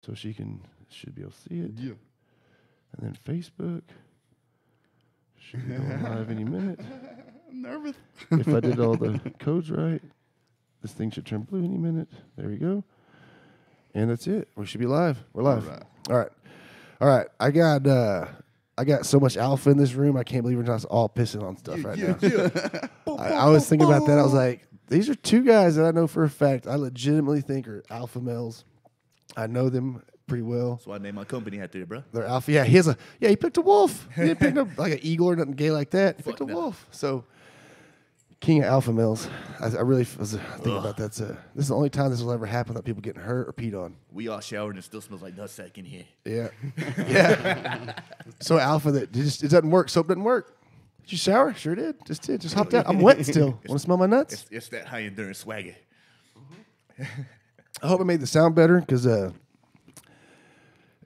so she should be able to see it. Yeah. And then Facebook should be going live any minute. I'm nervous. If I did all the codes right, this thing should turn blue any minute. There we go. And that's it. We should be live. We're live. All right. I got so much alpha in this room. I can't believe we're just all pissing on stuff right now. I was thinking about that. I was like, these are two guys that I know for a fact I legitimately think are alpha males. I know them pretty well. So I named my company after it, bro. They're alpha. Yeah, he picked a wolf. He didn't pick up like an eagle or nothing gay like that. He picked a wolf. So king of alpha males. I really was thinking about that. This is the only time this will ever happen that people getting hurt or peed on. We all showered and it still smells like nutsack in here. Yeah. Yeah. So alpha that it doesn't work. Soap doesn't work. Did you shower? Sure did. Just did. Just hopped out. I'm wet still. Want to smell my nuts? It's that high endurance swagger. I hope I made the sound better because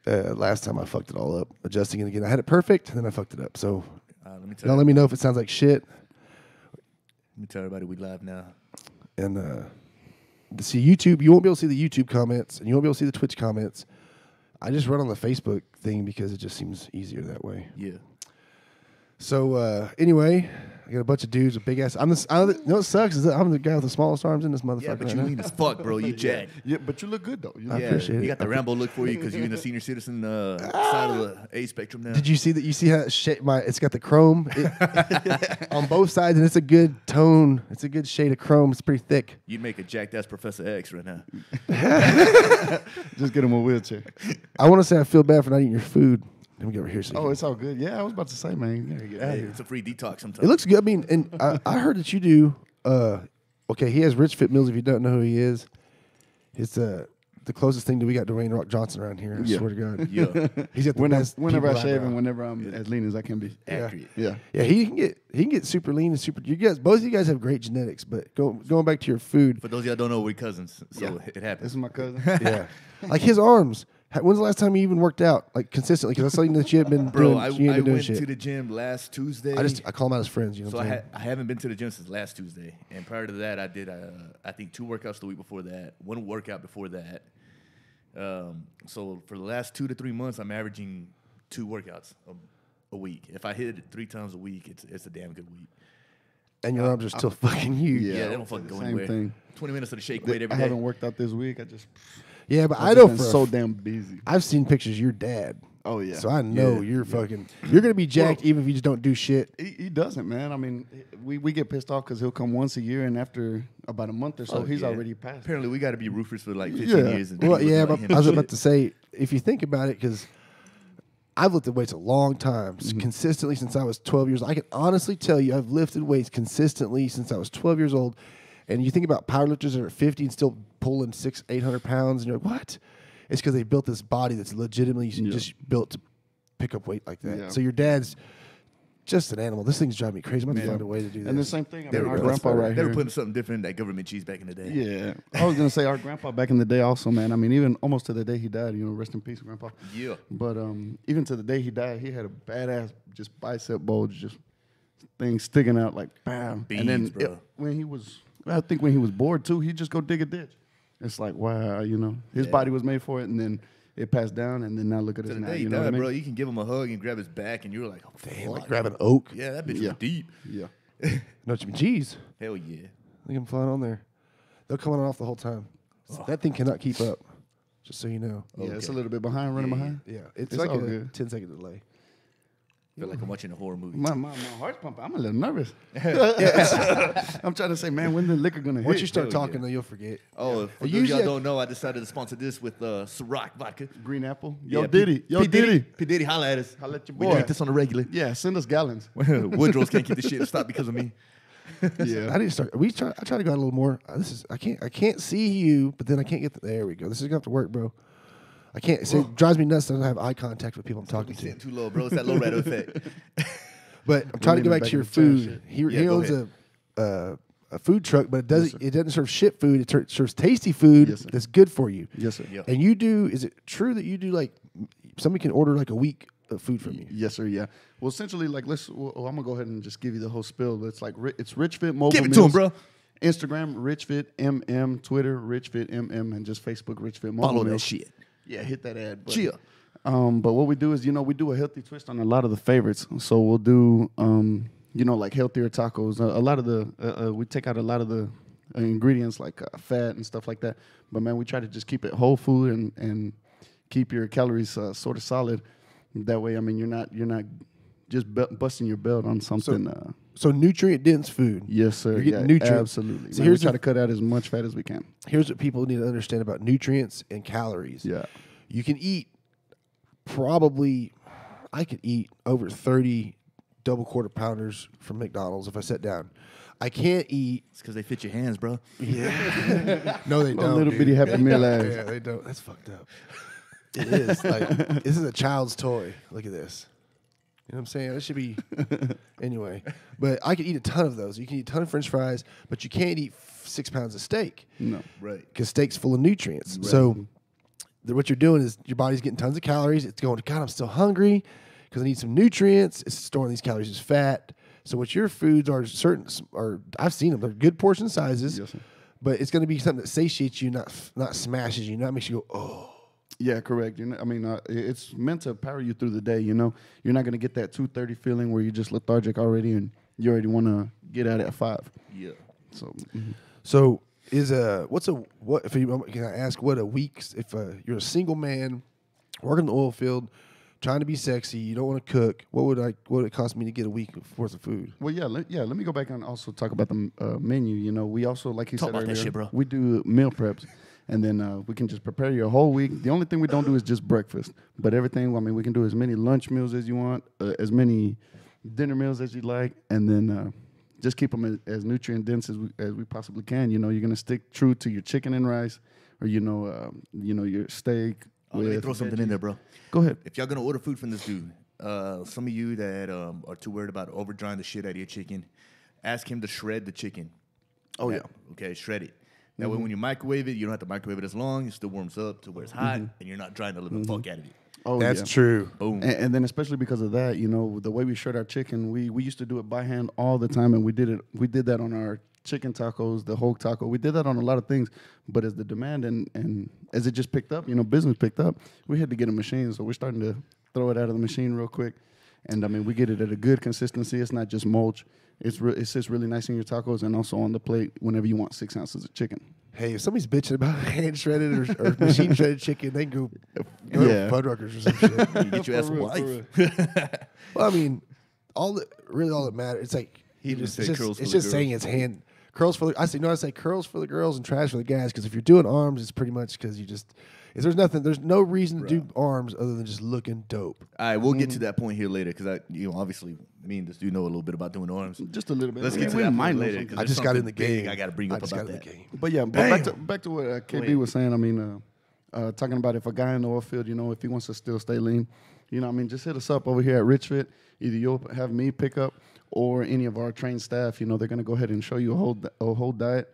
last time I fucked it all up. Adjusting it again. I had it perfect and then I fucked it up. So let me know if it sounds like shit. Let me tell everybody we live now. And to see YouTube, you won't be able to see the YouTube comments, and you won't be able to see the Twitch comments. I just run on the Facebook thing because it just seems easier that way. Yeah. So anyway, I got a bunch of dudes with big ass. You know what sucks is that I'm the guy with the smallest arms in this motherfucker. Yeah, but right you now. lean as fuck, bro. You jacked. Yeah, but you look good though. I appreciate it. You got the Rambo look for you because you're in the senior citizen side of the age spectrum now. Did you see that? You see how it's got the chrome on both sides, and it's a good tone. It's a good shade of chrome. It's pretty thick. You'd make a jacked ass Professor X right now. Just get him a wheelchair. I want to say I feel bad for not eating your food. Let me get over here. Oh, it's all good. Yeah, I was about to say, man, you gotta get out of here. It's a free detox sometimes. It looks good. I mean, and I heard that you do. Okay, he has Rich Fit Meals. If you don't know who he is, it's the closest thing that we got to Rain Rock Johnson around here. I swear to God. Yeah. He's got the best. Whenever I people shave eyebrow. and whenever I'm as lean as I can be. Accurate. Yeah. Yeah, he can get super lean and super. You guys, both of you guys have great genetics. But going back to your food, For those of y'all don't know, we're cousins, so it This happens. is my cousin. yeah, like his arms. When's the last time you even worked out like consistently? Because that's something that you have been doing. I you ain't been doing went shit. to the gym last Tuesday. I call them out as friends. You know So what I'm saying? I haven't been to the gym since last Tuesday, and prior to that, I did I think 2 workouts the week before that, 1 workout before that. So for the last 2 to 3 months, I'm averaging 2 workouts a week. If I hit it 3 times a week, it's a damn good week. And your arms are still fucking huge. Yeah, they don't fucking go Same anywhere. thing. 20 minutes of the shake weight every I day. haven't worked out this week. Yeah, but I I've know been for so damn busy. I've seen pictures of your dad. Oh yeah. So I know you're fucking. You're gonna be jacked even if you just don't do shit. He doesn't, man. I mean, we get pissed off because he'll come once a year, and after about a month or so, he's already passed. Apparently, we got to be roofers for like 15 years. And Well, people yeah, look but like him I was and about shit. to say, if you think about it, because I've lifted weights a long time, Mm-hmm. consistently since I was 12 years old. I can honestly tell you I've lifted weights consistently since I was 12 years old. And you think about powerlifters that are 50 and still pulling 600-800 pounds, and you're like, what? It's because they built this body that's legitimately just built to pick up weight like that. Yeah. So your dad's just an animal. This thing's driving me crazy. I'm going to find a way to do this. And the same thing. I They mean, were our grandpa right They were here. putting something different in that government cheese back in the day. Yeah, I was gonna say our grandpa back in the day also, man. I mean, even almost to the day he died, rest in peace, grandpa. Yeah. But even to the day he died, he had a badass just bicep bulge, just things sticking out like bam. And then Beans, bro. I think when he was bored too, he'd just go dig a ditch. It's like wow, his body was made for it, and then it passed down, and then now look at To us the now. day he You know what I died, mean? bro, you can give him a hug and grab his back, and you're like, oh, Damn, fuck. like grabbing oak. Yeah, that bitch Yeah. was deep. Yeah. No, what you mean? Jeez. Hell yeah. Look at them flying on there. They'll come on and off the whole time. That thing cannot keep up, just so you know. Yeah, it's a little bit behind, running behind. Yeah, it's It's like all a good. 10-second delay. I feel like I'm watching a horror movie. My heart's pumping. I'm a little nervous. I'm trying to say, man, when the liquor gonna hit? Once you start Hell talking, yeah. though, you'll forget. Oh, for those Usually y'all I- don't know, I decided to sponsor this with Ciroc vodka. Green apple. Yeah, Yo, Diddy. P. Diddy, holla at us. Holla at your We boy. drink this on the regular. Yeah, send us gallons. Woodrow's can't keep this shit to stop because of me. Yeah. I need to start. I try to go out a little more. I can't see you, but then I can't get. There we go. This is gonna have to work, bro. I can't. So it drives me nuts that I don't have eye contact with people I'm talking Be sitting to. too low, bro. It's that low rate effect. But I'm trying to Bringing go it back back to your in the trash food. shit. He Yeah, go owns ahead. a food truck, but it Yes, sir. doesn't serve shit food. It serves tasty food Yes, sir. that's good for you. Yes, sir. Yeah. And you do. Is it true that you do like somebody can order like a week of food from you? Yes, sir. Yeah. Well, essentially, like, I'm gonna go ahead and just give you the whole spill. It's like it's Rich Fit Mobile Give it to him, Meals. bro. Instagram Rich Fit MM, Twitter Rich Fit MM, and just Facebook Rich Fit Mobile Follow that Meals. shit. Yeah, hit that ad. But, Cheer. but what we do is, we do a healthy twist on a lot of the favorites. So we'll do, like healthier tacos. A lot of the, we take out a lot of the ingredients like fat and stuff like that. But man, we try to just keep it whole food and keep your calories sort of solid. That way, I mean, you're not just busting your belt on something. So nutrient dense food. Yes, sir. You're getting nutrients. Absolutely. So Man, we try to cut out as much fat as we can. Here's what people need to understand about nutrients and calories. Yeah. You can eat I could eat over 30 double quarter pounders from McDonald's if I sat down. I can't eat. It's because they fit your hands, bro. Yeah. No, they don't. A little bitty Happy Meal ass. Yeah, they don't. That's fucked up. It is. Like, this is a child's toy. Look at this. You know what I'm saying? That should be. Anyway. But I could eat a ton of those. You can eat a ton of French fries, but you can't eat 6 pounds of steak. No. Right. Because steak's full of nutrients. Right. So what you're doing is your body's getting tons of calories. It's going, God, I'm still hungry because I need some nutrients. It's storing these calories as fat. So what your foods are I've seen them. They're good portion sizes. Yes, sir. But it's going to be something that satiates you, not smashes you, not makes you go, oh. Yeah, correct. It's meant to power you through the day. You're not going to get that 2:30 feeling where you're just lethargic already and you already want to get out at 5. Yeah. So, So if you can I ask what a week if you're a single man working in the oil field, trying to be sexy, you don't want to cook, what would it cost me to get a week worth of food? well, let me go back and also talk about the menu. We also, like he Talk said about that earlier, shit, bro. we do meal preps. And then we can just prepare your whole week. The only thing we don't do is just breakfast. But everything, we can do as many lunch meals as you want, as many dinner meals as you like, and then just keep them as nutrient dense as we possibly can. You're going to stick true to your chicken and rice, or your steak. Let me throw something in there, bro. Go ahead. If y'all gonna order food from this dude, some of you that are too worried about over drying the shit out of your chicken, ask him to shred the chicken. Oh yeah. Okay, shred it. That way, when you microwave it, you don't have to microwave it as long. It still warms up to where it's hot, and you're not drying the living fuck out of it. Oh, That's yeah. true. Boom. And then especially because of that, the way we shred our chicken, we used to do it by hand all the time, and we did that on our chicken tacos, the Hulk taco. We did that on a lot of things, but as the demand and as it just picked up, business picked up, we had to get a machine. So we're starting to throw it out of the machine real quick, and we get it at a good consistency. It's not just mulch. It sits really nice in your tacos and also on the plate whenever you want 6 ounces of chicken. Hey, if somebody's bitching about hand shredded or machine shredded chicken, they can go to Fuddruckers or some shit. You get your ass a wife. Well, I mean, all that matters. It's like Curls for it's the just saying girls. it's hand curls for the. I say curls for the girls and trash for the guys. Because if you're doing arms, it's pretty much because you just. There's no reason to do arms other than just looking dope. All right, we'll get to that point here later because obviously me and this dude know a little bit about doing arms. Just a little bit. Let's We get to wouldn't that point mind later. those 'cause I there's just got in something the big game. I got to bring up just about got in that. the game. But yeah, back to what KB was saying. Talking about if a guy in the oil field, if he wants to still stay lean, just hit us up over here at Rich Fit. Either you'll have me pick up or any of our trained staff. They're going to go ahead and show you a whole diet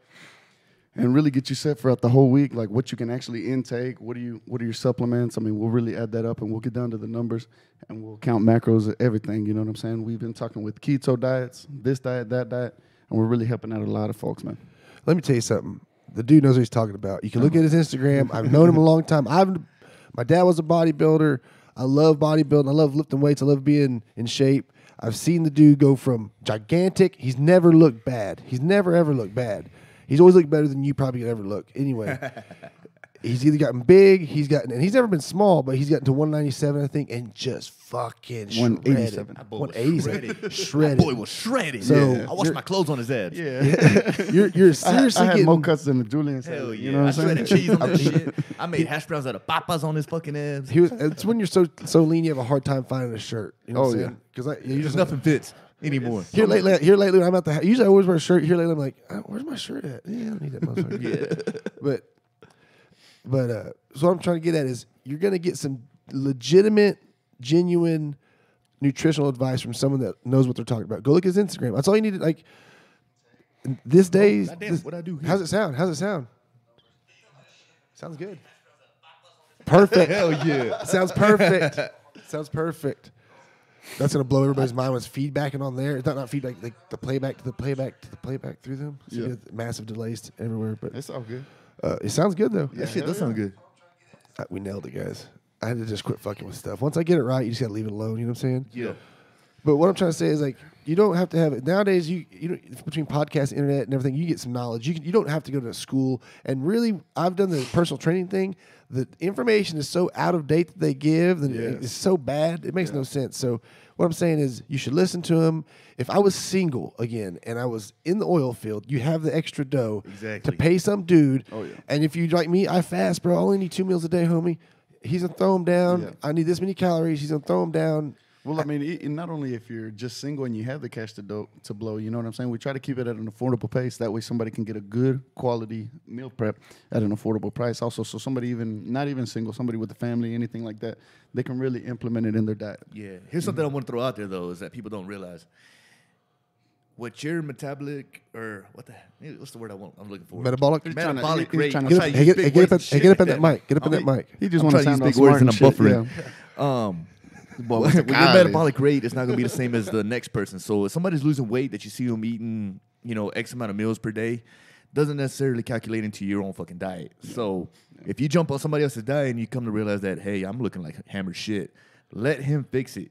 and really get you set throughout the whole week, like what you can actually intake. What are your supplements? We'll really add that up and we'll get down to the numbers and we'll count macros, everything. You know what I'm saying? We've been talking with keto diets, this diet, that diet, and we're really helping out a lot of folks, man. Let me tell you something. The dude knows what he's talking about. You can look at his Instagram. I've known him a long time. My dad was a bodybuilder. I love bodybuilding. I love lifting weights. I love being in shape. I've seen the dude go from gigantic. He's never looked bad. He's never, ever looked bad. He's always looked better than you probably could ever look. Anyway, he's either gotten big, and he's never been small, but he's gotten to 197, I think, and just fucking 187. That boy was 187. shredded. Shredded. That boy was shredded. So, I washed my clothes on his abs. Yeah. You're seriously I had getting more cuts than the Julian salad. Hell yeah. You know what I'm saying? I shredded cheese on this shit. I made hash browns out of papas on his fucking abs. It's when you're so lean, you have a hard time finding a shirt. You know what I'm saying? Because you just Nothing fits anymore. Here lately, when I'm at the house, usually I always wear a shirt. Here lately, I'm like, where's my shirt at? Yeah, I don't need that motherfucker. But so what I'm trying to get at is you're going to get some legitimate, genuine nutritional advice from someone that knows what they're talking about. Go look at his Instagram. That's all you need. Like this day, goddamn, what'd I do here? How's it sound? Sounds good. Perfect. Hell yeah. Sounds perfect. Sounds perfect. That's gonna blow everybody's mind. Was feedbacking on there? It's not feedback, like the playback to the playback to the playback through them. So you get massive delays everywhere. But It's all good. it sounds good though. That shit does sound good. We nailed it, guys. I had to just quit fucking with stuff. Once I get it right, you just gotta leave it alone. You know what I'm saying? Yeah. But what I'm trying to say is, like, you don't have to have it nowadays. You know, between podcast, internet, and everything, you get some knowledge. You don't have to go to school. And really, I've done the personal training thing. The information is so out of date that they give that it's so bad. It makes no sense. So what I'm saying is, you should listen to them. If I was single again and I was in the oil field, you have the extra dough to pay some dude. Oh, yeah. And if you like me, I fast, bro. I only need 2 meals a day, homie. He's gonna throw them down. Yeah. I need this many calories. He's gonna throw them down. Well, I mean, not only if you're just single and you have the cash to blow, you know what I'm saying? We try to keep it at an affordable pace. That way somebody can get a good quality meal prep at an affordable price. Also, so somebody even, not even single, somebody with a family, anything like that, they can really implement it in their diet. Yeah. Here's something I want to throw out there, though, is that people don't realize. What your metabolic, or what's the word I'm looking for? Metabolic? Metabolic he's rate. trying to- Get up in that mic. Get up in that mic. He just I'm want to trying to sound use all big words smart and and I'm shit. buffering. Boy, Well, what's your college? metabolic rate is not going to be the same as the next person. So if somebody's losing weight that you see them eating, X amount of meals per day, doesn't necessarily calculate into your own fucking diet. So if you jump on somebody else's diet and you come to realize that, hey, I'm looking like hammered shit, let him fix it.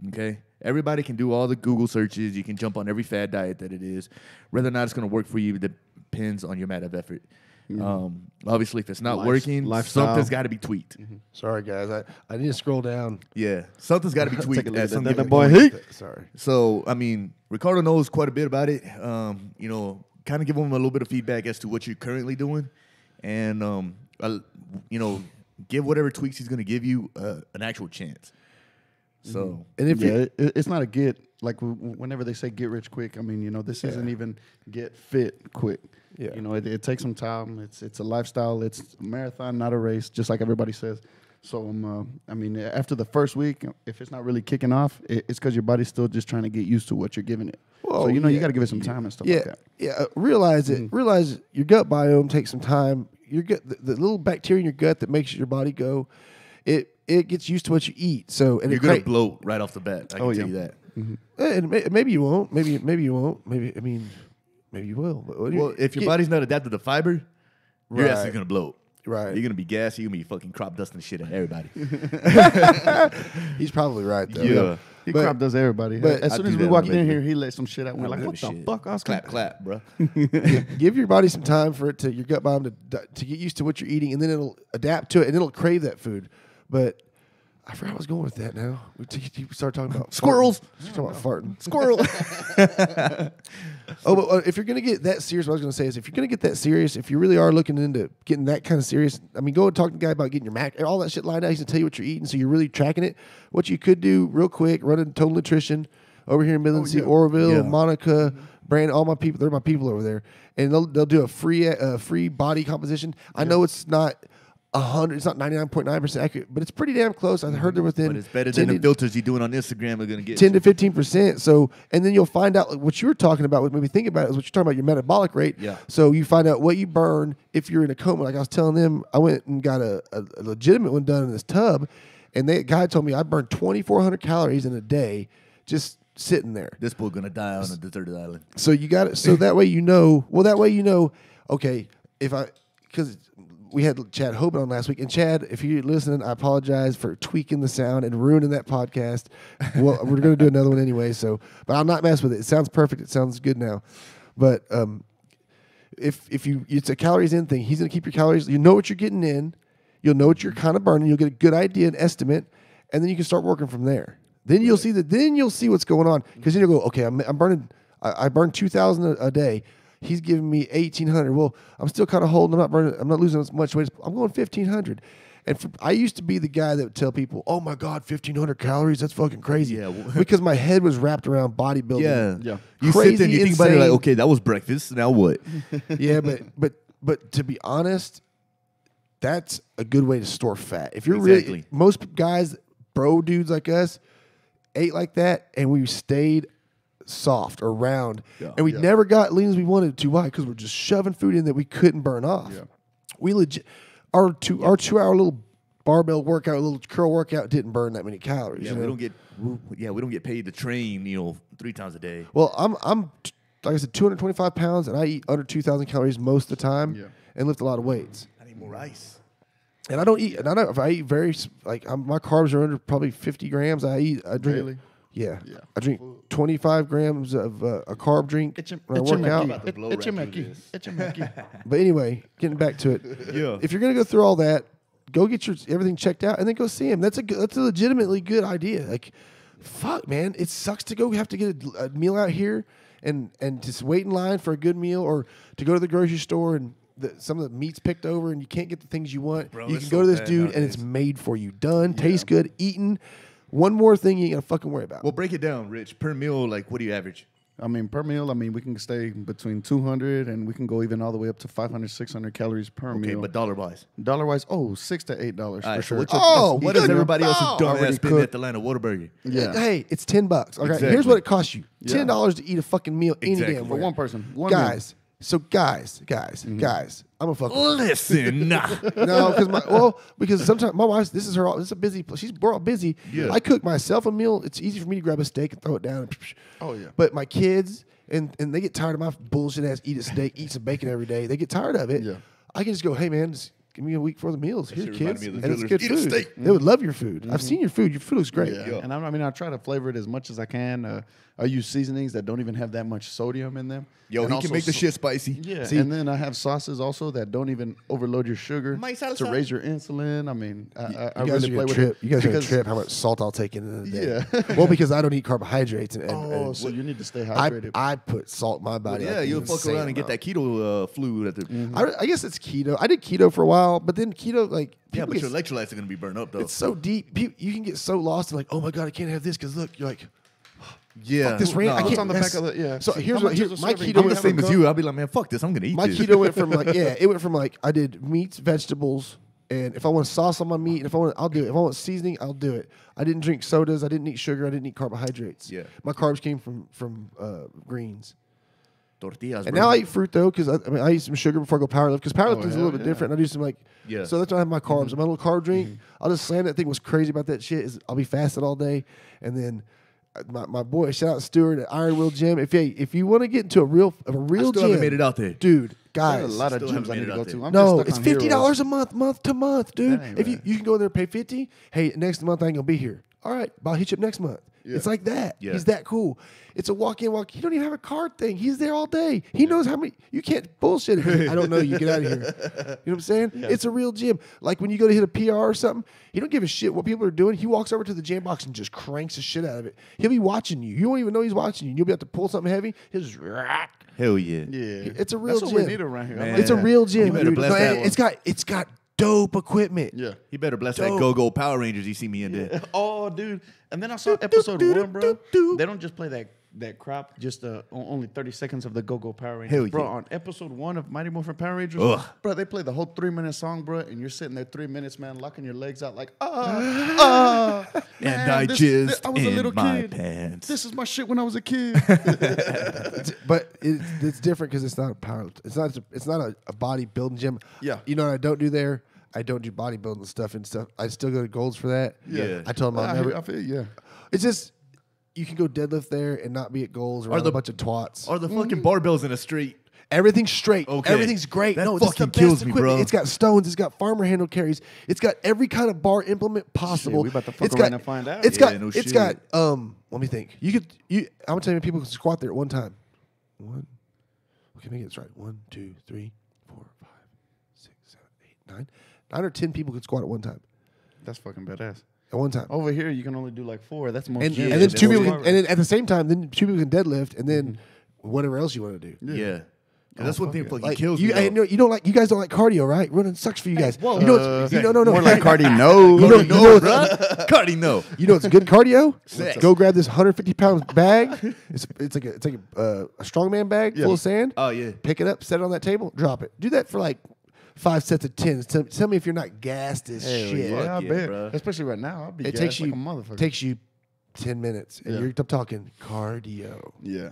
Okay? Everybody can do all the Google searches. You can jump on every fad diet that it is. Whether or not it's going to work for you depends on your amount of effort. Obviously, if it's not working, lifestyle. something's got to be tweaked. Sorry, guys. I need to scroll down. Yeah, something's got to be tweaked. Take a look at at some that given boy point. Heat. Sorry. So, I mean, Ricardo knows quite a bit about it. Kind of give him a little bit of feedback as to what you're currently doing, and give whatever tweaks he's going to give you an actual chance. So, And if it's not a get, like whenever they say get rich quick, I mean, this isn't even get fit quick. Yeah. It takes some time. It's a lifestyle. It's a marathon, not a race, just like everybody says. So, I mean, after the first week, if it's not really kicking off, it's because your body's still just trying to get used to what you're giving it. Well, So, you got to give it some time and stuff like that. Yeah, realize it. Realize your gut biome takes some time. Your gut, the little bacteria in your gut that makes your body go, it gets used to what you eat. So, and you're going to bloat right off the bat. I can tell you that. And maybe you won't. Maybe you won't. Maybe you will. But If your body's not adapted to fiber, your ass is Right. going to bloat. Right. You're going to be gassy. You're going to be fucking crop dusting the shit at everybody. He's probably right though. Yeah. He But- crop does everybody. but As I soon do as we that walk on in the here, he let some shit out. We're like, what the Shit. fuck, Oscar? Clap, bro. Give your body some time for it to your gut biome to get used to what you're eating, and then it'll adapt to it, and it'll crave that food. But I forgot I was going with that. Now we started talking about Squirrels. Talking about farting. Squirrel. Oh, but if you're gonna get that serious, what I was gonna say is, if you're gonna get that serious, if you really are looking into getting that kind of serious, I mean, go and talk to the guy about getting your Mac and all that shit lined out. He's gonna tell you what you're eating, so you're really tracking it. What you could do, real quick, run a Total Nutrition over here in Midland, see Oroville, Yeah. Monica, Brandon, all my people. They're my people over there, and they'll do a free body composition. I know it's not 100, it's not 99.9% accurate, but it's pretty damn close. I heard they're within. But it's better 10 than the to- filters you're doing on Instagram are going to get. 10 to 15%. So, and then you'll find out, like, what you were talking about. What made me think about it is what you're talking about, your metabolic rate. Yeah. So you find out what you burn if you're in a coma. Like I was telling them, I went and got a legitimate one done in this tub, and the guy told me I burned 2,400 calories in a day just sitting there. This boy going to die on a deserted island. So you got it. So that way you know. Well, that way you know. Okay, because we had Chad Hoban on last week, and Chad, if you're listening, I apologize for tweaking the sound and ruining that podcast. Well, we're going to do another one anyway. So, but I'm not messing with it. It sounds perfect. It sounds good now. But if you, it's a calories in thing. He's going to keep your calories. You know what you're getting in. You'll know what you're kind of burning. You'll get a good idea, an estimate, and then you can start working from there. Then you'll see that. Then you'll see what's going on, because then you'll go, okay, I'm burning. I burn 2,000 a day. He's giving me 1,800. Well, I'm still kind of holding. I'm not losing as much weight. I'm going 1,500. And I used to be the guy that would tell people, "Oh my God, 1,500 calories. That's fucking crazy." Yeah, well, because my head was wrapped around bodybuilding. Yeah. You Crazy, sit there and you think about it like, insane. okay, that was breakfast. Now what? Yeah, but to be honest, that's a good way to store fat. If you're Exactly. really, most guys, bro dudes like us, ate like that, and we stayed soft or round, and we never got lean as we wanted to. Why? Because we're just shoving food in that we couldn't burn off. Yeah. We legit our 2 hour little barbell workout, little curl workout didn't burn that many calories. Yeah, you know? we don't get paid to train, 3 times a day. Well, I'm like I said, 225 pounds, and I eat under 2,000 calories most of the time, Yeah. and lift a lot of weights. I need more rice. And I don't eat. And I don't. If I eat my carbs are under probably 50 grams. I drink. Really? Yeah. I drink 25 grams of a carb drink when I work out. But anyway, getting back to it. Yeah. If you're gonna go through all that, go get everything checked out and then go see him. That's a legitimately good idea. Like, fuck, man, it sucks to have to get a meal out here and just wait in line for a good meal, or to go to the grocery store and some of the meat's picked over and you can't get the things you want. Bro, you can go to this dude and it's made for you, done, tastes good, eaten. One more thing you ain't gonna fucking worry about. Well, break it down, Rich. Per meal, like, what do you average? I mean, per meal, we can stay between 200 and we can go even all the way up to 500, 600 calories per meal. Okay, but dollar-wise? Dollar-wise, $6 to $8 for sure. What does everybody else's dumbass spend at the line of Whataburger? Yeah. Hey, it's $10. Okay, Exactly. here's what it costs you: $10 to eat a fucking meal any damn For way. one person. One Guys. So guys, I'm a fucking Listen, nah. No, because sometimes my wife's this is a busy. We're all busy. Yeah. I cook myself a meal. It's easy for me to grab a steak and throw it down. Oh, yeah. But my kids and they get tired of my bullshit ass eat a steak, eat some bacon every day. They get tired of it. Yeah. I can just go, hey man, just give me a week for the meals. Here, shit reminded kids, me of and the it's Drillers. good Eat a food. steak. They would love your food. I've seen your food. Your food looks great. Yeah. And I try to flavor it as much as I can. I use seasonings that don't even have that much sodium in them. Yo, And he also can make the shit spicy. Yeah, See? and then I have sauces also that don't even overload your sugar My salsa. to raise your insulin. I mean, I You guys really are play gonna with trip. it. You guys are gonna because- trip how much salt I'll take in a day. Yeah. Well, because I don't eat carbohydrates and Oh, so you need to stay I hydrated. put salt in my body. Yeah, like you'll an fuck insane around and get amount. that keto flu at the. I guess it's keto. I did keto for a while, but then keto, like, Yeah, people but your get, electrolytes are gonna be burned up though. it's so deep. You can get so lost in like, oh my god, I can't have this because look, you're like, Yeah, fuck this ranch. I Nah. can't. What's on the back that's- of the- yeah. So See, here's how what much here's is a my serving? keto. Do I'm you the have same a as cup? you. I'll be like, man, fuck this. I'm gonna eat My this. keto went from like it went from like I did meats, vegetables, and if I want sauce on my meat, and if I want, I'll do it. If I want seasoning, I'll do it. I didn't drink sodas. I didn't eat sugar. I didn't eat carbohydrates. Yeah. My carbs came from greens. Tortillas. And bro. now I eat fruit though, because I eat some sugar before I go powerlift. Because powerlifting is a hell little bit yeah. different. I do some like, Yeah. So that's why I have my carbs. My little carb drink. I'll just slam that thing. What's crazy about that shit is I'll be fasted all day, and then my boy, shout out Stuart at Iron Will Gym. If you want to get into a real I still gym, haven't made it out there. dude, There's guys. a lot of Still gyms haven't I need made to it go out to. there. I'm No, just stuck it's on $50 Heroes. a month to month, dude. That ain't If you bad. can go in there and pay 50, hey, next month I ain't gonna be here. All right, but I'll hit you up next month. Yeah. It's like that. Yeah. He's that cool. It's a walk-in, walk. He don't even have a card thing. He's there all day. He knows how many. You can't bullshit him. I don't know. You get out of here. You know what I'm saying? Yeah. It's a real gym. Like when you go to hit a PR or something, he don't give a shit what people are doing. He walks over to the jam box and just cranks the shit out of it. He'll be watching you. You won't even know he's watching you. You'll be able to pull something heavy. He'll just. Hell yeah. Yeah, It's a real That's gym. what we need around here. Man. It's a real gym. You better dude. bless No, that and one. it's got dope equipment. Yeah. He better bless Dope. that Go-Go Power Rangers you see me in there. Oh, dude. And then I saw episode 1, bro. They don't just play that crap, just only 30 seconds of the Go-Go Power Rangers. Hell Bro, yeah. on episode 1 of Mighty Morphin Power Rangers, Ugh. bro, they play the whole 3-minute song, bro, and you're sitting there 3 minutes, man, locking your legs out like, man, And I this- jizzed I was a in little my kid. pants. This is my shit when I was a kid. But it's different because it's not a power. It's not a bodybuilding gym. Yeah. You know what I don't do there? I don't do bodybuilding stuff and stuff. I still go to Golds for that. Yeah. I told them I'll never. I feel, yeah. It's just you can go deadlift there and not be at Golds around the- a bunch of twats. Or the fucking barbells in the street. Everything's straight. Okay. Everything's great. That No, this is the fucking best kills me, equipment. bro. It's got stones. It's got farmer handle carries. It's got every kind of bar implement possible. we about to fuck It's around got, and find out. It's Yeah, got. no It's shit. got. Let me think. I'm gonna tell you people can squat there at one time. One. Okay, make it that's right. 1, 2, 3, 4, 5, 6, 7, 8, 9. 9 or 10 people could squat at one time. That's fucking badass. At one time. Over here, you can only do like 4. That's most And, gyms. and then that's two people what can, and then at the same time, then 2 people can deadlift, and then Mm-hmm. whatever else you want to do. Yeah. And that's one thing fucking Like kills you, me. though. you don't like you guys don't like cardio, right? Running sucks for you guys. whoa. You know what's, no. More like Cardi, no. You know, no, bruh. Cardi, no. You know it's good cardio. Sex. Go grab this 150-pound bag. It's like a strongman bag full of sand. Oh, yeah. Pick it up, set it on that table, drop it. Do that for like 5 sets of 10. Tell me if you're not gassed as Hell shit. yeah, I yeah, bet. bruh. Especially right now, I'll be It gassed takes like you a motherfucker. takes you 10 minutes, and Yeah. I'm talking cardio. Yeah.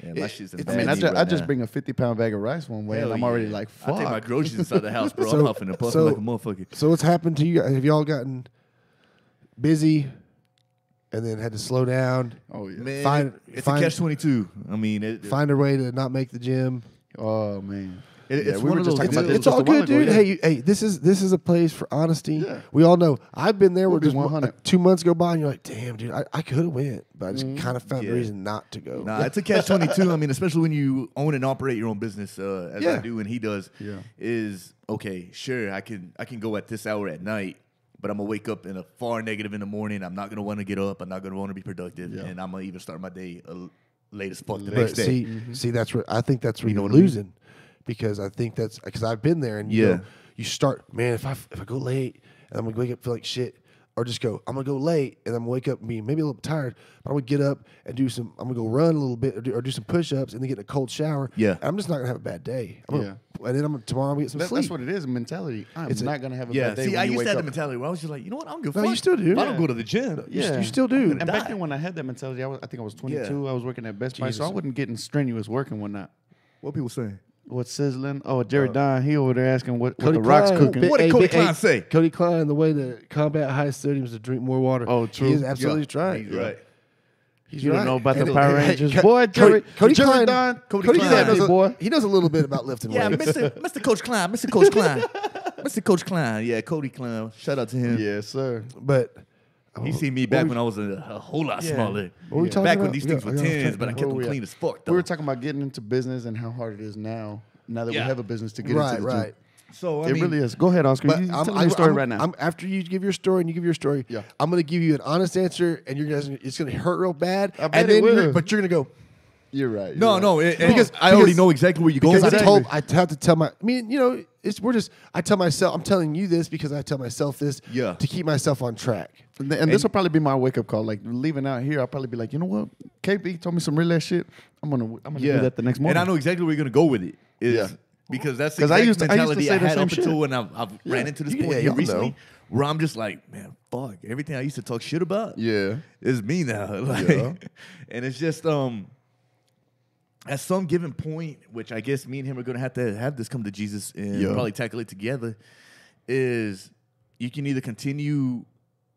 Yeah, my shit's in it's- I mean, bad need I right just now. bring a 50-pound bag of rice one way, Hell and I'm already yeah. like, I fuck. take my groceries inside the house, bro. So- I'm huffing and puffing so- like a motherfucker. So what's happened to you guys? Have y'all gotten busy and then had to slow down? Oh, yeah. Man, it's a catch-22. I mean, Find a way to not make the gym. Oh, man. It's we one were of just those talking about deals. It's all just a while good, ago, dude. yeah. Hey, this is a place for honesty. Yeah. We all know. I've been there We'll where be just 100. 2 months go by and you're like, damn, dude, I could have went, but I just kind of found a Yeah. reason not to go. Nah, it's a catch-22. I mean, especially when you own and operate your own business, as Yeah. I do and he does. Yeah. Is okay. Sure, I can go at this hour at night, but I'm gonna wake up in a far negative in the morning. I'm not gonna want to get up. I'm not gonna want to be productive, Yeah. and I'm gonna even start my day late as fuck the But next day. see, that's where I think that's where You know you're what I mean? losing, because I think that's because I've been there and you Yeah. go, you start, man. If I go late and I'm gonna wake up feel like shit, or just go, I'm gonna go late and I'm gonna wake up and be maybe a little tired, but I'm gonna get up and I'm gonna go run a little bit or do some push-ups and then get in a cold shower. Yeah. And I'm just not gonna have a bad day. And then tomorrow I'm gonna get some sleep. That's what it is, mentality. I'm It's not going to have a Yeah. bad day See, when I you used wake to have up. the mentality where I was just like, you know what? I don't give a No, fuck. you still do. If I don't Yeah. go to the gym. You still do. And back die. then when I had that mentality, I think I was 22. Yeah. I was working at Best Buy, so Jesus. I wasn't getting strenuous work and whatnot. What people saying? What's sizzling? Oh, Jerry Don, he over there asking what Cody the Rock's Klein, cooking. What did Cody Klein say? Cody Klein, the way to combat high sodium is to drink more water. Oh, true. He is absolutely Yeah, right. He's right. He's You right. don't know about the And- Power hey, Rangers. Co- Boy, Jerry Cody Jerry Klein. Don. Cody Cody Klein. Klein knows boy. he knows a little bit about lifting Yeah, weights. Mr. Coach Klein. Mr. Coach Klein. Mr. Coach Klein. Yeah, Cody Klein. Shout out to him. Yes, sir. But He seen me back when I was a whole lot smaller. What were we talking Back when about? these We things got- were I got off tens, track but I now. kept Where them we clean at? as fuck. We were Though. talking about getting into business and how hard it is now that we Yeah. have a business to get right, into the right. gym. So I It mean, really is. Go ahead, Oscar. But You tell me your story right now. after you give your story and you give your story, Yeah. I'm going to give you an honest answer, and it's going to hurt real bad. I bet and it then will. but you're going to go You're right. no, Because- I already because- know exactly where you're going. because with I that. have to tell I mean, I tell myself, I'm telling you this because I tell myself this Yeah. to keep myself on track. And this will probably be my wake up call. Like leaving out here, I'll probably be like, you know what? KB told me some real ass shit. I'm gonna do that the next morning. And I know exactly where you're gonna go with it. Yeah. Because that's the 'Cause I exact used to mentality say I the had same up shit. until when I've ran into this Yeah, point yeah, here y'all recently, know. where I'm just like, man, fuck, everything I used to talk shit about, Yeah. is me now. Like, Yeah. and it's just at some given point, which I guess me and him are gonna have to have this come to Jesus and Yeah. probably tackle it together, is you can either continue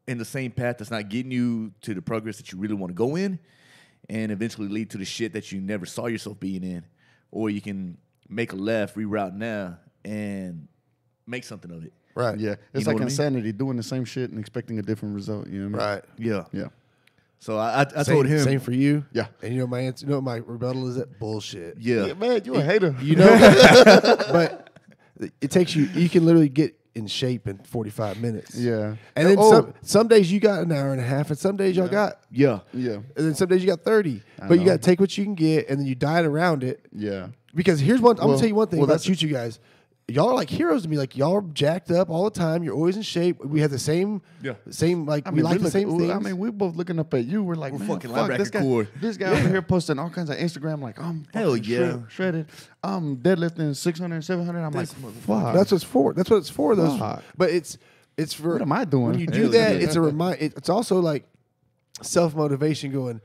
in the same path that's not getting you to the progress that you really want to go in, and eventually lead to the shit that you never saw yourself being in, or you can make a left, reroute now, and make something of it. Right. Yeah. It's know like what I mean? insanity, doing the same shit and expecting a different result. You know what I mean? Right. Yeah. Yeah. So I Same, told him, Same for you. Yeah. And you know my answer. You know what my rebuttal is that bullshit. yeah, Man, you a hater. You know, but it takes you. You can literally get in shape in 45 minutes. Yeah. And then Oh. some days you got an hour and a half, and some days y'all got, yeah. Yeah. and then some days you got 30. I But you know. got to take what you can get, and then you diet around it. Yeah. Because here's one. I'm Well- gonna tell you one thing well, about that's- you guys. Y'all are like heroes to me. Like y'all are jacked up all the time. You're always in shape. We have the same. Yeah. Same like I we mean, like we're the same looking- things. I mean, we're both looking up at you. We're like, We're man, fucking fuck, this linebacker guy, core. this guy over here posting all kinds of Instagram, like, I'm Hell fucking yeah. shredded. I'm deadlifting 600, 700. I'm This like, motherfucker. fuck. That's what it's for. That's what it's for. Those. Fuck. But it's for. What am I doing? When you do Hell that, yeah. it's a remind. It's also like self motivation. Going,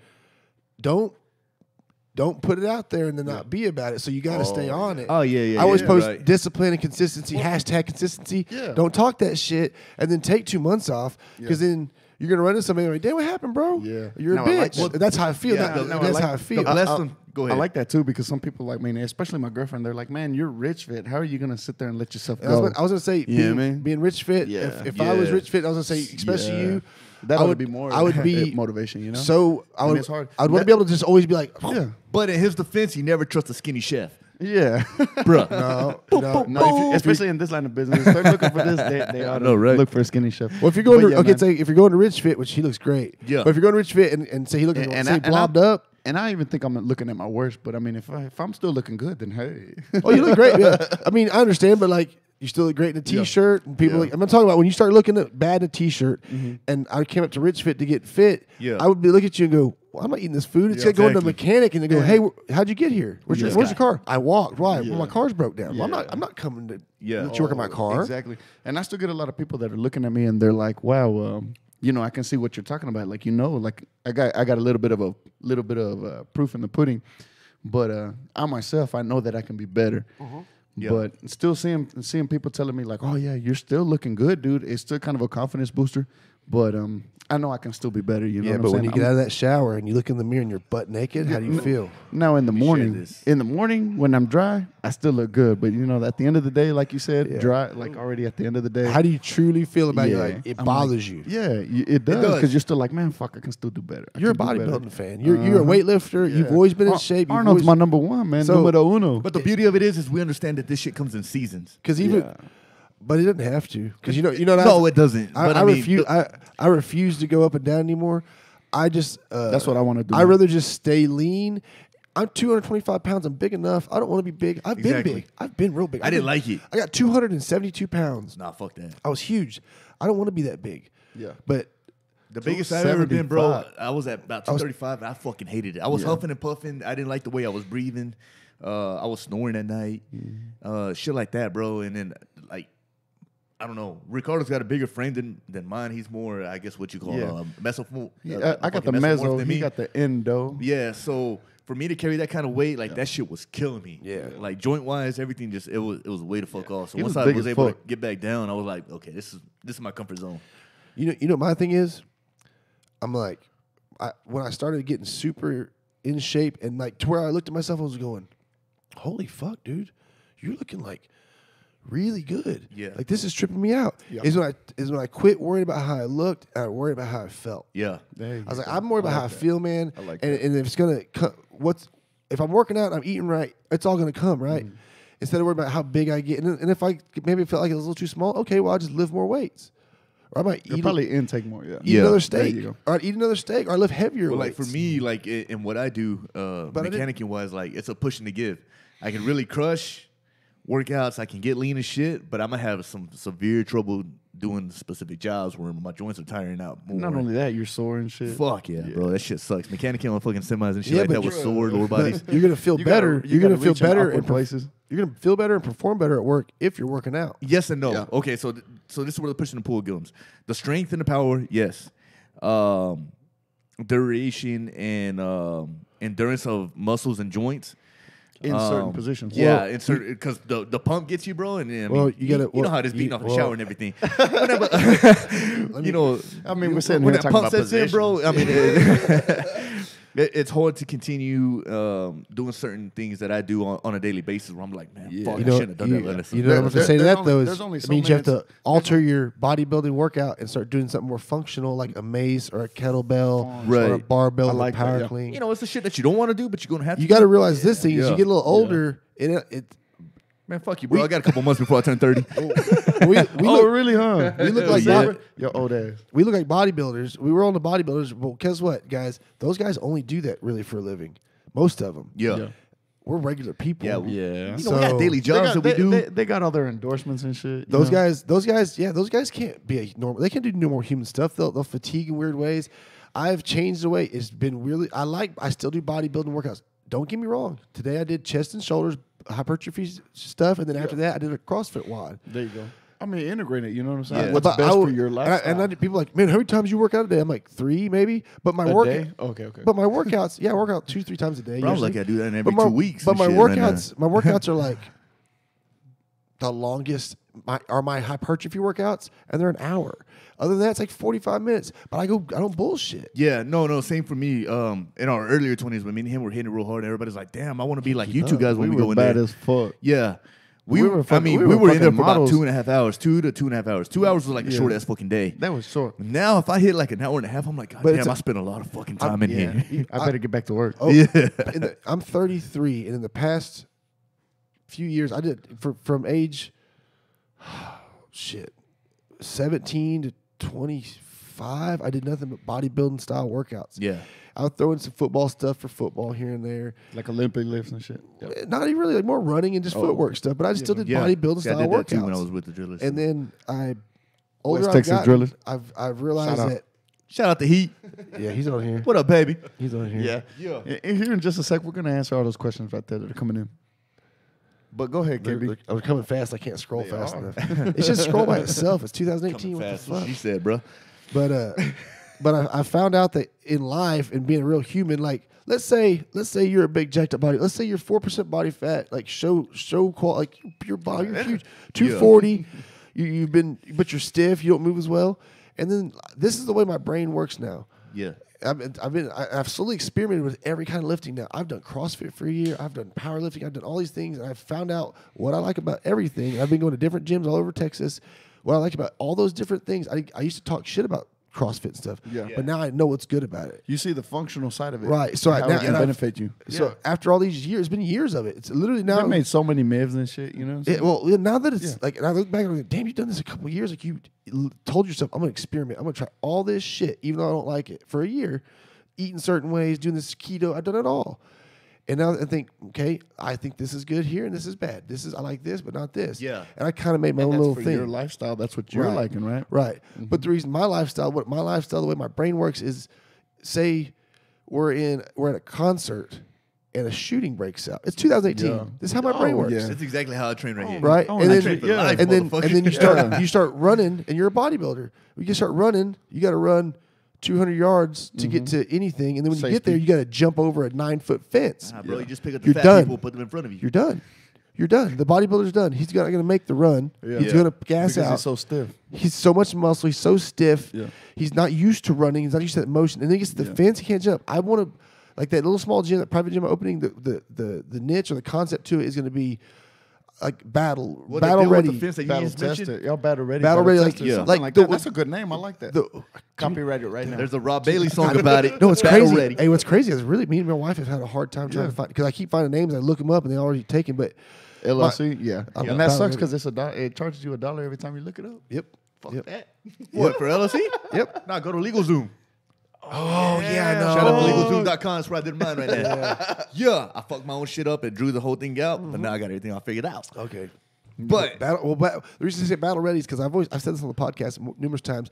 don't put it out there and then not be about it. So you got to stay on it. Oh, yeah, yeah, I always yeah, post right. discipline and consistency. Hashtag consistency. Yeah. Don't talk that shit and then take 2 months off because then you're gonna run into somebody like, "Damn, what happened, bro? Yeah. You're No, a I like bitch." that. That's how I feel. Yeah, That- no, I that's like how I feel. the lesson. Go ahead. I like that too because some people like me, especially my girlfriend, they're like, man, you're rich fit. How are you going to sit there and let yourself I was go? gonna say, You know being, what I mean? being rich fit. Yeah. If I was Yeah. rich fit, I was gonna say, especially Yeah. you, That I would would be more. I would be motivation, you know? So I And would. it's hard. I would want to be able to just always be like, Yeah. But in his defense, he never trusts a skinny chef, Yeah. bruh. no. No, especially in this line of business, they're looking for this. They ought to know, right? look for a skinny chef. Well, if you're going But to yeah, okay, man. say if you're going to Rich Fit, which he looks great. Yeah. But if you're going to Rich Fit and say he looking say blobbed up, And I even think I'm looking at my worst, but I mean, if I'm still looking good, then hey. oh, you look great. Yeah. I mean, I understand, but like you still look great in a t-shirt. And people Yeah. like I'm not talking about when you start looking at bad in a t-shirt. And I came up to Rich Fit to get fit. Yeah. I would be look at you and go, well, I'm not eating this food. It's Yeah, like going to the exactly. mechanic and they go, hey, how'd you get here? Where's your Yeah. car? I walked. Why? Yeah. Well, my car's broke down. Well, Yeah. I'm not coming to Yeah. let you work on my car. Exactly. And I still get a lot of people that are looking at me and they're like, wow, you know, I can see what you're talking about. Like, you know, like I got a little bit of proof in the pudding, but I myself, I know that I can be better. Yeah. But still seeing people telling me like, oh yeah, you're still looking good, dude. It's still kind of a confidence booster. But I know I can still be better. You know Yeah, what but I'm when saying? you get out of that shower and you look in the mirror and you're butt naked, how do you feel? Now in the share morning, this. when I'm dry, I still look good. But you know, at the end of the day, like you said, Yeah. dry, like already at the end of the day. How do you truly feel about it? Yeah. Like, it I'm bothers you. Yeah, it does does. because you're still like, man, fuck, I can still do better. I You're a can do better. bodybuilding fan. You're a weightlifter. Yeah. You've always been in shape. You've Arnold's always, my number one, man. So- Numero uno. But the beauty of it is we understand that this shit comes in seasons. because even, Yeah. but it doesn't have to. Because you know. No, it doesn't. I, But I I mean, refuse. I refuse to go up and down anymore. I just. That's what I want to do. I'd rather just stay lean. I'm 225 pounds. I'm big enough. I don't want to be big. I've been Exactly. big. I've been real big. I didn't like it. I got 272 pounds. Nah, fuck that. I was huge. I don't want to be that big. Yeah. But The biggest I've ever been, bro. 275. I was at about 235, and I fucking hated it. I was huffing and puffing. I didn't like the way I was breathing. I was snoring at night. Shit like that, bro. And then, like, I don't know. Ricardo's got a bigger frame than mine. He's more, I guess, what you call Yeah. mesomorph. I got the fucking mesomorph meso. than He me. got the endo. Yeah, so for me to carry that kind of weight, like that shit was killing me. Yeah. Like joint wise, everything just it was way to fuck off. So He once was I big was as able to fuck. get back down, I was like, okay, this is my comfort zone. you know what my thing is? I'm like, when I started getting super in shape and like to where I looked at myself, I was going, holy fuck, dude, you're looking like really good. Yeah. Like this is tripping me out. Yeah. Is when I quit worrying about how I looked and I worried about how I felt. Yeah. There you I was like, go. I'm worried about how I like that. feel, man. I like and, that. and if it's gonna if I'm working out and I'm eating right, it's all gonna come, right? Mm-hmm. Instead of worrying about how big I get. And if I maybe felt like it was a little too small, okay, well I'll just lift more weights. Or I might You'll eat probably intake more. Yeah. eat Yeah, another there steak. you go. Or I'd eat another steak or I lift heavier Well, weights. like for me, like in what I do, I didn't- mechanicing wise, like it's a push and a give. I can really crush workouts. I can get lean as shit, but I'm gonna have some severe trouble doing specific jobs where my joints are tiring out more. Not only that, you're sore and shit. Fuck yeah, bro. That shit sucks. Mechanicing on fucking semis and shit Yeah, like but that with you're- sore lower but bodies. you're gonna feel You gotta- better. you You're gonna gotta feel reach in better upward and places. You're gonna feel better and perform better at work if you're working out. Yes and no. Yeah. Okay, so so this is where the push and the pull comes. The strength and the power, yes. Duration and endurance of muscles and joints. In certain positions. Yeah, Well, in certain because the pump gets you, bro. And I mean, Well, you gotta- you know well, how it is beating you- off the well- shower and everything. Whenever, you know, I mean, we're sitting when here that talking pump about sets in, bro. positions. I mean, it's hard to continue doing certain things that I do on a daily basis. Where I'm like, man, fuck, You I know, shouldn't have done that. last you time. know what I'm There- saying to there's that though only- is there's only it so means you have many- to alter your bodybuilding workout and start doing something more functional like a mace or a kettlebell or a Right. barbell I or like a power that, yeah. clean. You know, it's the shit that you don't want to do, but you're gonna have to. You do. got to realize this thing as Yeah. you get a little older. It Man, fuck you, bro. I got a couple months before I turn 30. we Oh, look really, huh? we look like Yeah. body- Your old ass. we look like bodybuilders. We were on the bodybuilders, but guess what, guys? Those guys only do that really for a living. Most of them. Yeah. Yeah. We're regular people. Yeah. Yeah. You know, we got So- daily jobs that we do. They got all their endorsements and shit. you Those know? guys can't be a normal. They can do no more human stuff. They'll fatigue in weird ways. I've changed the way. It's been really. I still do bodybuilding workouts. Don't get me wrong. Today I did chest and shoulders hypertrophy stuff, and then after that I did a CrossFit WOD. There you go. I mean, integrate it. You know what I'm saying? Yeah. What's But best I would- for your and lifestyle? people are like, man, how many times you work out a day? I'm like 3 maybe. But my A work. day? Okay. But my workouts, I work out 2-3 times a day. Bro, I was usually. like, I do that every But my- 2 weeks. But and my shit right now. workouts are like the longest. My hypertrophy workouts, and they're an hour. Other than that, it's like 45 minutes. But I don't bullshit. Yeah, no, same for me. In our earlier 20s, when me and him were hitting it real hard, and everybody's like, damn, I want to be like you two guys when we were go in bad there. as fuck. Yeah. We were I fucking- mean, we we were were in there fucking for about models. 2.5 hours, 2 to 2.5 hours. 2 hours was like a Yeah. short ass fucking day. That was short. Now, if I hit like an hour and a half, I'm like, God But it's damn, a- I spent a lot of fucking time in Yeah. here. I better get back to work. Oh, Yeah. I'm 33, and in the past few years, I did from age 17 to 25. I did nothing but bodybuilding style workouts. Yeah. I would throw in some football stuff for football here and there. Like Olympic lifts and shit. Yep. Not even really, like more running and just footwork stuff. But I still did bodybuilding Yeah, I style did that too when I workouts. was with the drillers. And then older West I've Texas gotten, drillers. I've realized Shout out. that. Shout out to Heat. Yeah, he's on here. What up, baby? He's on here. Yeah. And here in just a sec, we're gonna answer all those questions right there that are coming in. But go ahead, KB. I'm coming fast. I can't scroll They fast are. enough. It should scroll by itself. It's 2018. What the Fast, fuck? she said, bro. But I found out that in life and being a real human, like let's say you're a big jacked up body. Let's say you're 4% body fat, like show quality, like your body, you're huge, 240. You've been, but you're stiff. You don't move as well. And then this is the way my brain works now. Yeah. I've slowly experimented with every kind of lifting now. I've done CrossFit for a year. I've done powerlifting. I've done all these things, and I've found out what I like about everything. I've been going to different gyms all over Texas. What I like about all those different things. I used to talk shit about CrossFit and stuff, but now I know what's good about it. You see the functional side of it, right? So how it can benefit you. So after all these years, it's been years of it. It's literally now. They made so many myths and shit. You know what I'm saying? Well, now that it's like, and I look back and I'm like, damn, you've done this a couple of years. Like you told yourself, I'm gonna experiment. I'm gonna try all this shit, even though I don't like it, for a year. Eating certain ways, doing this keto. I've done it all. And now I think, okay, I think this is good here and this is bad. I like this, but not this. Yeah. And I kind of made my own little for thing. Your lifestyle, that's what you're liking, right? Right. Mm-hmm. But the reason the way my brain works is, say we're at a concert and a shooting breaks out. It's 2018. Yeah. This is how my brain works. Yeah. That's exactly how I train right here. Right. Oh, and I then, train for life, and then motherfucker. you start running, and you're a bodybuilder. When you start running, you got to run 200 yards to get to anything, and then when you get there, you got to jump over a 9-foot fence. Nah, bro, you just pick up the You're fat done. people, put them in front of you. You're done. You're done. The bodybuilder's done. He's not going to make the run. He's going to gas because out. he's so stiff. He's so much muscle. He's so stiff. Yeah. He's not used to running. He's not used to that motion. And then he gets to the fence. He can't jump. I want to, like that little small gym, that private gym I'm opening, the niche or the concept to it is going to be like battle ready. The fence that you Battle just mentioned? tested. Y'all battle ready. Battle ready, like, tested, yeah. something Like that. the- That's a good name. I like that. Copyright it right now. There's a Rob Bailey song about it. No, it's Battle crazy. Ready. Hey, what's crazy is really me and my wife have had a hard time trying to find, because I keep finding names. I look them up and they're already taken. But LLC, yeah. I'm And that battle sucks ready. because it charges you $1 every time you look it up. Yep. Fuck Yep. that. What, for LLC? Yep. Nah, go to LegalZoom. Oh yeah, I know. Shout out to LegalZoom.com. That's where I did mine right now. Yeah, I fucked my own shit up and drew the whole thing out, but now I got everything all figured out. Okay. But The reason I say battle ready is because I've said this on the podcast numerous times.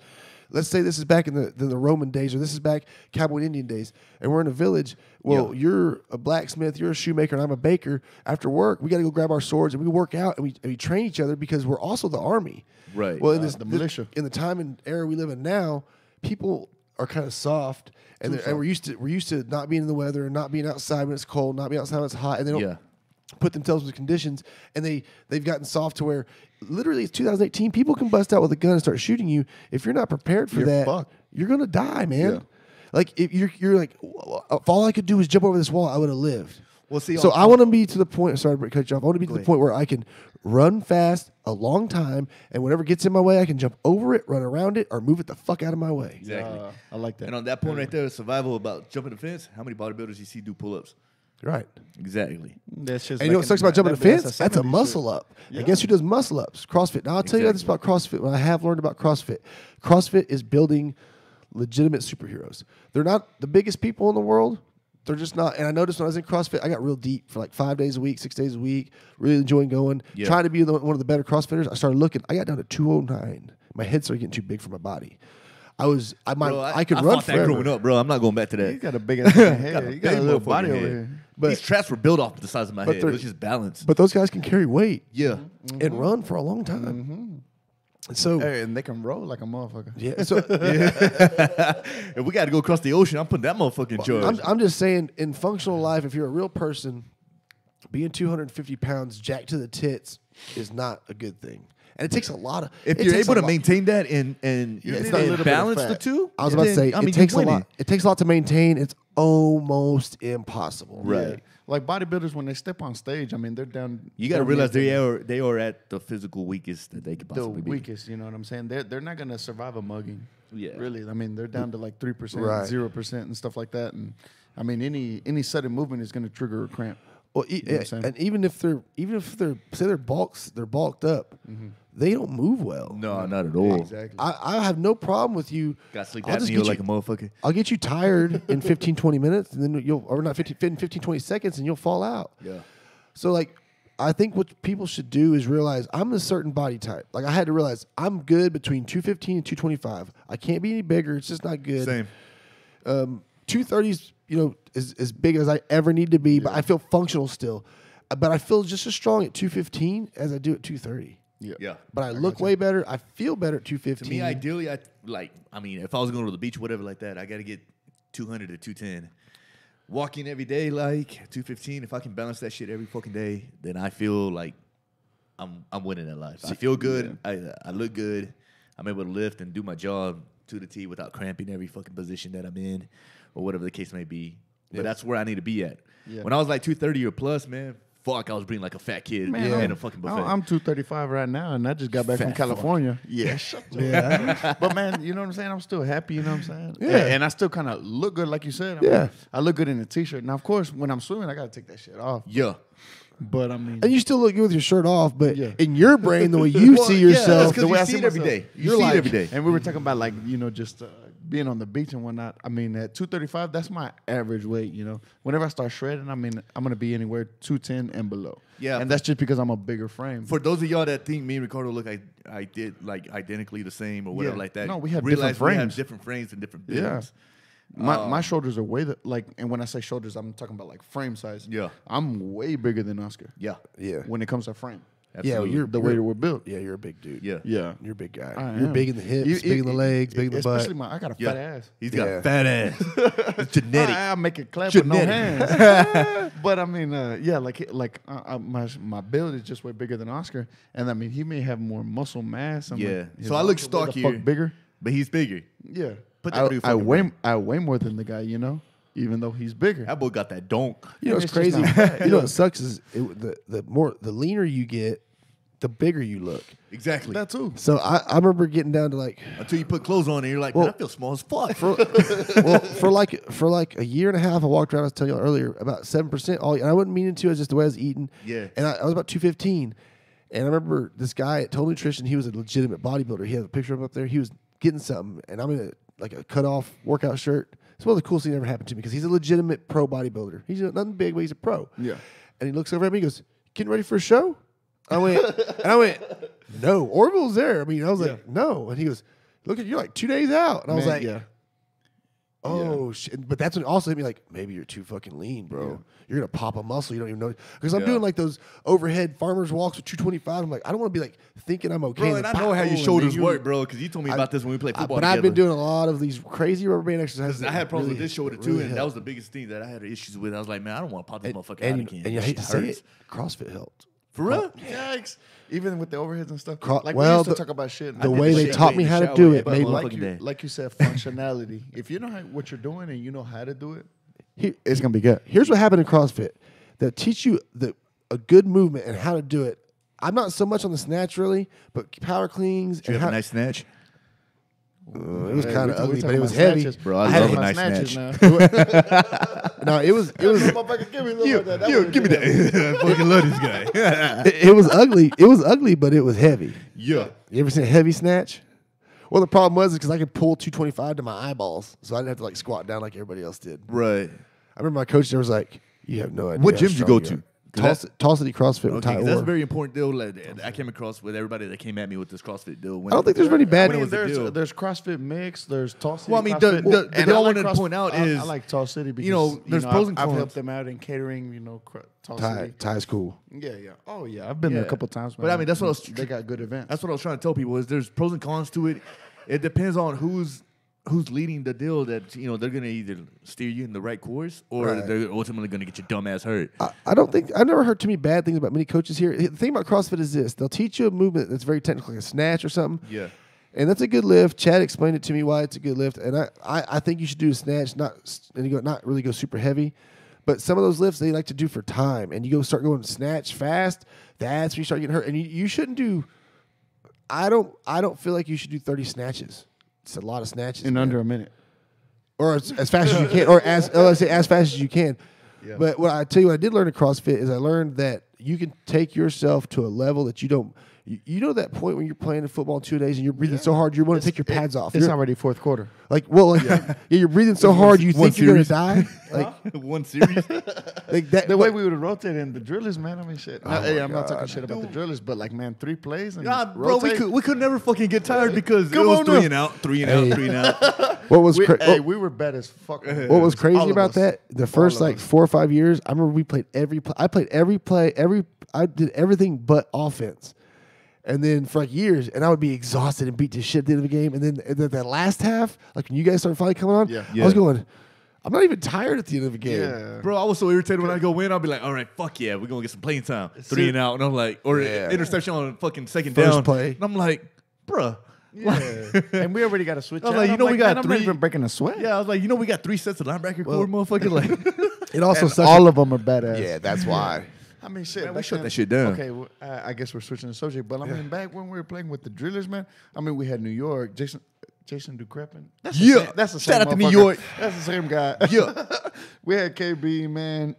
Let's say this is back in the Roman days, or this is back cowboy and Indian days, and we're in a village. Well, you're a blacksmith, you're a shoemaker, and I'm a baker. After work, we got to go grab our swords and we work out and we train each other because we're also the army. Right. Well, in the militia. in the time and era we live in now, people are kind of soft, and we're used to not being in the weather and not being outside when it's cold, not being outside when it's hot, and they don't put themselves in conditions, and they've gotten soft to where literally it's 2018. People can bust out with a gun and start shooting you. If you're not prepared for that, fucked. you're gonna die, man. Yeah. Like if you're like, if all I could do was jump over this wall, I would have lived. Well, see, so I want to be to the point. Sorry to cut you off. I want to be to the point where I can run fast a long time, and whatever gets in my way, I can jump over it, run around it, or move it the fuck out of my way. Exactly. I like that. And on that point right there, survival about jumping the fence, how many bodybuilders you see do pull-ups? Right. Exactly. That's just And you know what sucks about jumping the fence? That's a 70s muscle shit. up. And guess who does muscle ups? CrossFit. Now, I'll tell you this about CrossFit. What I have learned about CrossFit. CrossFit is building legitimate superheroes. They're not the biggest people in the world. They're just not. And I noticed when I was in CrossFit, I got real deep for like 5 days a week, 6 days a week, really enjoying going, trying to be one of the better CrossFitters. I started looking. I got down to 209. My head started getting too big for my body. I could run fought that forever. growing up, bro. I'm not going back to that. You got a big ass head. You got a big little motherfucking body over head. here. But These traps were built off the size of my head. It was just balance. But those guys can carry weight Yeah. and run for a long time. So Hey, and they can roll like a motherfucker. yeah, so If we got to go across the ocean, I'm putting that motherfucker in charge. I'm just saying, in functional life, if you're a real person, being 250 pounds, jacked to the tits, is not a good thing. And it takes a lot of. If it you're takes able a to lot- maintain that and it's not a little bit of balance the fat. two, I was about to say, then, it takes a you're lot. winning. It takes a lot to maintain. It's almost impossible. Right. Yeah. Like bodybuilders, when they step on stage, I mean, they're down. You got to they're realize mentally they are at the physical weakest that they could the possibly be. weakest. You know what I'm saying? They're not gonna survive a mugging. Yeah. Really. I mean, they're down to like 3%, Right. 0%, and stuff like that. And I mean, any sudden movement is gonna trigger a cramp. Well, know what I'm saying? and even if they're say they're bulked up, they don't move well. No, not at all. Exactly. I have no problem with you. Got sleep I'll just apnea get like you- a motherfucker. I'll get you tired in 15, 20 minutes, and then or not 15, 20 seconds, and you'll fall out. Yeah. So, like, I think what people should do is realize I'm a certain body type. Like, I had to realize I'm good between 215 and 225. I can't be any bigger. It's just not good. Same. 230 is, as big as I ever need to be, but I feel functional still. But I feel just as strong at 215 as I do at 230. Yeah. But I look way better. I feel better at 215. To me, ideally, if I was going to the beach, whatever like that, I got to get 200 to 210. Walking every day, like 215. If I can balance that shit every fucking day, then I feel like I'm winning in life. I feel good. I look good. I'm able to lift and do my job to the T without cramping every fucking position that I'm in, or whatever the case may be. But that's where I need to be at. Yeah. When I was like 230 or plus, man, fuck, I was breathing like a fat kid in a fucking buffet. I'm 235 right now, and I just got back from California. Yeah, shut up. Yeah. But, man, you know what I'm saying? I'm still happy, you know what I'm saying? Yeah. And I still kind of look good, like you said. I look good in a T-shirt. Now, of course, when I'm swimming, I got to take that shit off. Yeah. But, I mean. And you still look good with your shirt off, but in your brain, the way you see yourself. The way I see it every day. You see it every day. And we were talking about, like, you know, just being on the beach and whatnot. I mean, at 235, that's my average weight, you know. Whenever I start shredding, I mean, I'm going to be anywhere 210 and below. Yeah. And that's just because I'm a bigger frame. For those of y'all that think me and Ricardo look identically the same or whatever like that. No, we have different frames. We have different frames and different builds. Yeah. My shoulders are way and when I say shoulders, I'm talking about like frame size. Yeah. I'm way bigger than Oscar. Yeah. Yeah. When it comes to frame. Absolutely. Yeah, you're the way that we're built. Yeah, you're a big dude. Yeah. You're a big guy. You're big in the hips, big in the legs, big in the butt. Especially I got a fat ass. He's got a fat ass. It's genetic. I make it clap with no hands. But I mean, my build is just way bigger than Oscar, and I mean he may have more muscle mass. So I look stockier, bigger, but he's bigger. Yeah, I weigh more than the guy, you know. Even though he's bigger, that boy got that donk. You know what's crazy? You know what sucks is the leaner you get, the bigger you look. Exactly. That too. So I remember getting down to like until you put clothes on and you're like, man, I feel small as fuck. For like a year and a half, I walked around. I was telling you earlier about 7%. And I wasn't meaning to. It was just the way I was eating. Yeah. And I was about 215. And I remember this guy at Total Nutrition. He was a legitimate bodybuilder. He had a picture of him up there. He was getting something, and I'm in a cut off workout shirt. It's one of the coolest things that ever happened to me because he's a legitimate pro bodybuilder. He's nothing big, but he's a pro. Yeah. And he looks over at me. He goes, "Getting ready for a show?" I went, "No." Orville's there. I mean, I was like, "No." And he goes, "Look, you're like 2 days out." And I was like, "Oh shit!" But that's when it also hit me like, maybe you're too fucking lean, bro. Yeah. You're gonna pop a muscle you don't even know. Because I'm doing like those overhead farmers walks with 225. I'm like, I don't want to be like thinking I'm okay. Bro, and I know how your shoulders work, bro. Because you told me about this when we played football. But together. I've been doing a lot of these crazy rubber band exercises. I had problems with this shoulder too, and that was the biggest thing that I had issues with. I was like, man, I don't want to pop this motherfucker out again. And you hate to say it, CrossFit helped. For real? Yikes. Even with the overheads and stuff. We used to talk about shit. The way they taught me how to do it made like you said, functionality. If you know what you're doing and you know how to do it, it's going to be good. Here's what happened in CrossFit. They'll teach you a good movement and how to do it. I'm not so much on the snatch really, but power cleans. Did you have a nice snatch? It was kind of ugly, but it was heavy. Snatches. Bro, I love a nice snatch. No, it was. Give me that. I fucking love this guy. It was ugly. It was ugly, but it was heavy. Yeah. You ever seen a heavy snatch? Well, the problem was because I could pull 225 to my eyeballs, so I didn't have to like squat down like everybody else did. Right. I remember my coach there was like, "You have no idea." What gym did you go to? Tall City CrossFit with Ty that's a very important deal. I came across with everybody that came at me with this CrossFit deal. I don't think there's any bad. There's CrossFit Mix. There's Tall City. Well, I mean, the deal I wanted to point out is I like Tall City because there's pros and cons. I've helped them out in catering. Tall City. Ty's cool. Yeah. Oh yeah, I've been there a couple times. But I mean, that's what they got good events. That's what I was trying to tell people is there's pros and cons to it. It depends on who's leading the deal that they're gonna either steer you in the right course or they're ultimately gonna get your dumb ass hurt. I don't think I've never heard too many bad things about many coaches here. The thing about CrossFit is this: they'll teach you a movement that's very technical, like a snatch or something. Yeah, and that's a good lift. Chad explained it to me why it's a good lift, and I think you should do a snatch, not really go super heavy, but some of those lifts they like to do for time, and you start going snatch fast. That's when you start getting hurt, and you shouldn't do. I don't feel like you should do 30 snatches. It's a lot of snatches in under a minute, or as fast as you can, or as fast as you can. Yeah. But what I tell you, what I did learn at CrossFit is I learned that you can take yourself to a level that you don't. You know that point when you're playing in football in 2 days and you're breathing so hard you want to take your pads off. It's already fourth quarter. You're breathing so hard you think you're gonna die. Like one series. Like that. The way we would rotate in the drillers, man. I mean, shit. I'm not talking shit about the drillers, but like, man, 3 plays and bro, we could never fucking get tired because it was 3 and out, 3 and out, 3 and out. What was we were bad as fuck. What was crazy about that? The first 4 or 5 years, I remember we played every play. I played every play. I did everything but offense. And then for years, and I would be exhausted and beat to shit at the end of the game. And then that last half, like when you guys started finally coming on, I was going, I'm not even tired at the end of the game. Yeah. Bro, I was so irritated when I go win. I'll be like, all right, fuck yeah, we're going to get some playing time. 3 and out. And I'm like, or interception on fucking second First down. play. And I'm like, bruh, Yeah. And we already got to switch I was out. like, you know, we got man, I'm three. not even breaking a sweat. Yeah, I was like, you know, we got 3 sets of linebacker core, motherfucker. Like, It also And sucks. all of them are badass. Yeah, that's why. I mean, shit. Man, we back shut then- that shit down. Okay, well, I guess we're switching the subject, but I mean, back when we were playing with the drillers, man. I mean, we had New York, Jason Ducrepin. That's Yeah. the same, that's the same. Shout out to New motherfucker. York. That's the same guy. Yeah. We had KB, man.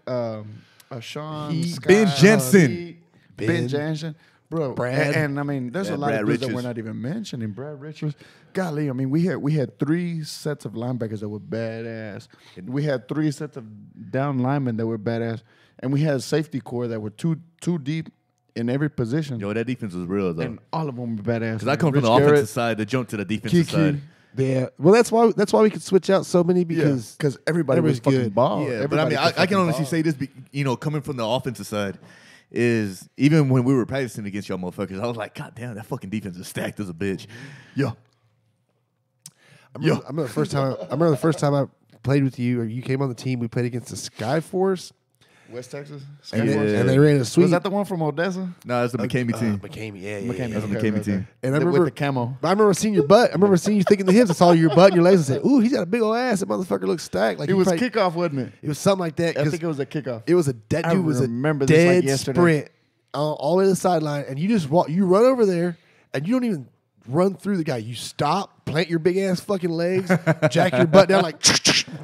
Sean, Scott, Ben Jensen. Ben Ben. Jensen. Bro, Brad. and I mean, there's Yeah, a lot Brad of dudes that Richards. we're not even mentioning. Brad Richards, golly, I mean, we had 3 sets of linebackers that were badass. We had 3 sets of down linemen that were badass, and we had a safety core that were too deep in every position, yo, that defense was real, though. and all of them were badass. Because I come from Rich the offensive Garrett, side to jump to the defensive Kiki. side. Yeah. Well, that's why we could switch out so many because because everybody was everybody's fucking good. ball. Yeah, but I mean, I can honestly say this, you know, coming from the offensive side, is even when we were practicing against y'all motherfuckers, I was like, God damn, that fucking defense is stacked as a bitch. Yeah. I remember the first time I played with you, or you came on the team. We played against the Sky Force, West Texas, and, Yeah. and they ran a sweep. was that the one from Odessa? No, it's the McCamey team. McCamey, yeah. McCamey, That's a okay, McCamey okay, team. okay. And I With remember the camo. I remember seeing your butt. I remember seeing you thinking the hips. I saw your butt and your legs. I said, "Ooh, he's got a big old ass. That motherfucker looks stacked." Like It he was probably- kickoff, wasn't it? It was something like that. I 'Cause think it was a kickoff. it was a dead I dude. Was a remember this like dead yesterday. sprint all the way to the sideline, and you just walk. You run over there, and you don't even run through the guy. You stop, plant your big ass fucking legs, jack your butt down like,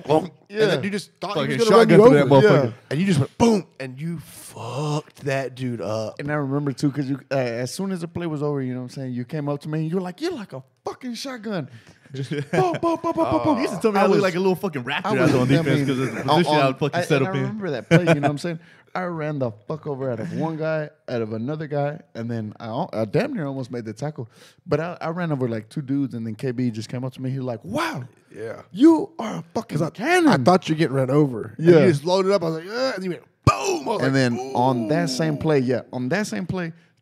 and then you just thought he Fucking was gonna run you shotgun through over, that motherfucker. and you just went boom, and you fucked that dude up. And I remember too, because you, as soon as the play was over, you know what I'm saying, you came up to me and you were like, "You're like a fucking shotgun." Just boom, boom, boom, boom, boom, boom. You used to tell me I look like a little fucking raptor out on defense because of the position I was fucking set and up I in. remember that play, you know what I'm saying? I ran the fuck over out of one guy, out of another guy, and then I damn near almost made the tackle. But I ran over like 2 dudes, and then KB just came up to me. He was like, "Wow, Yeah, you are a fucking cannon." I thought you were getting run over. And Yeah. you just loaded up. I was like, and you went boom. I was like, And then ooh. on that same play,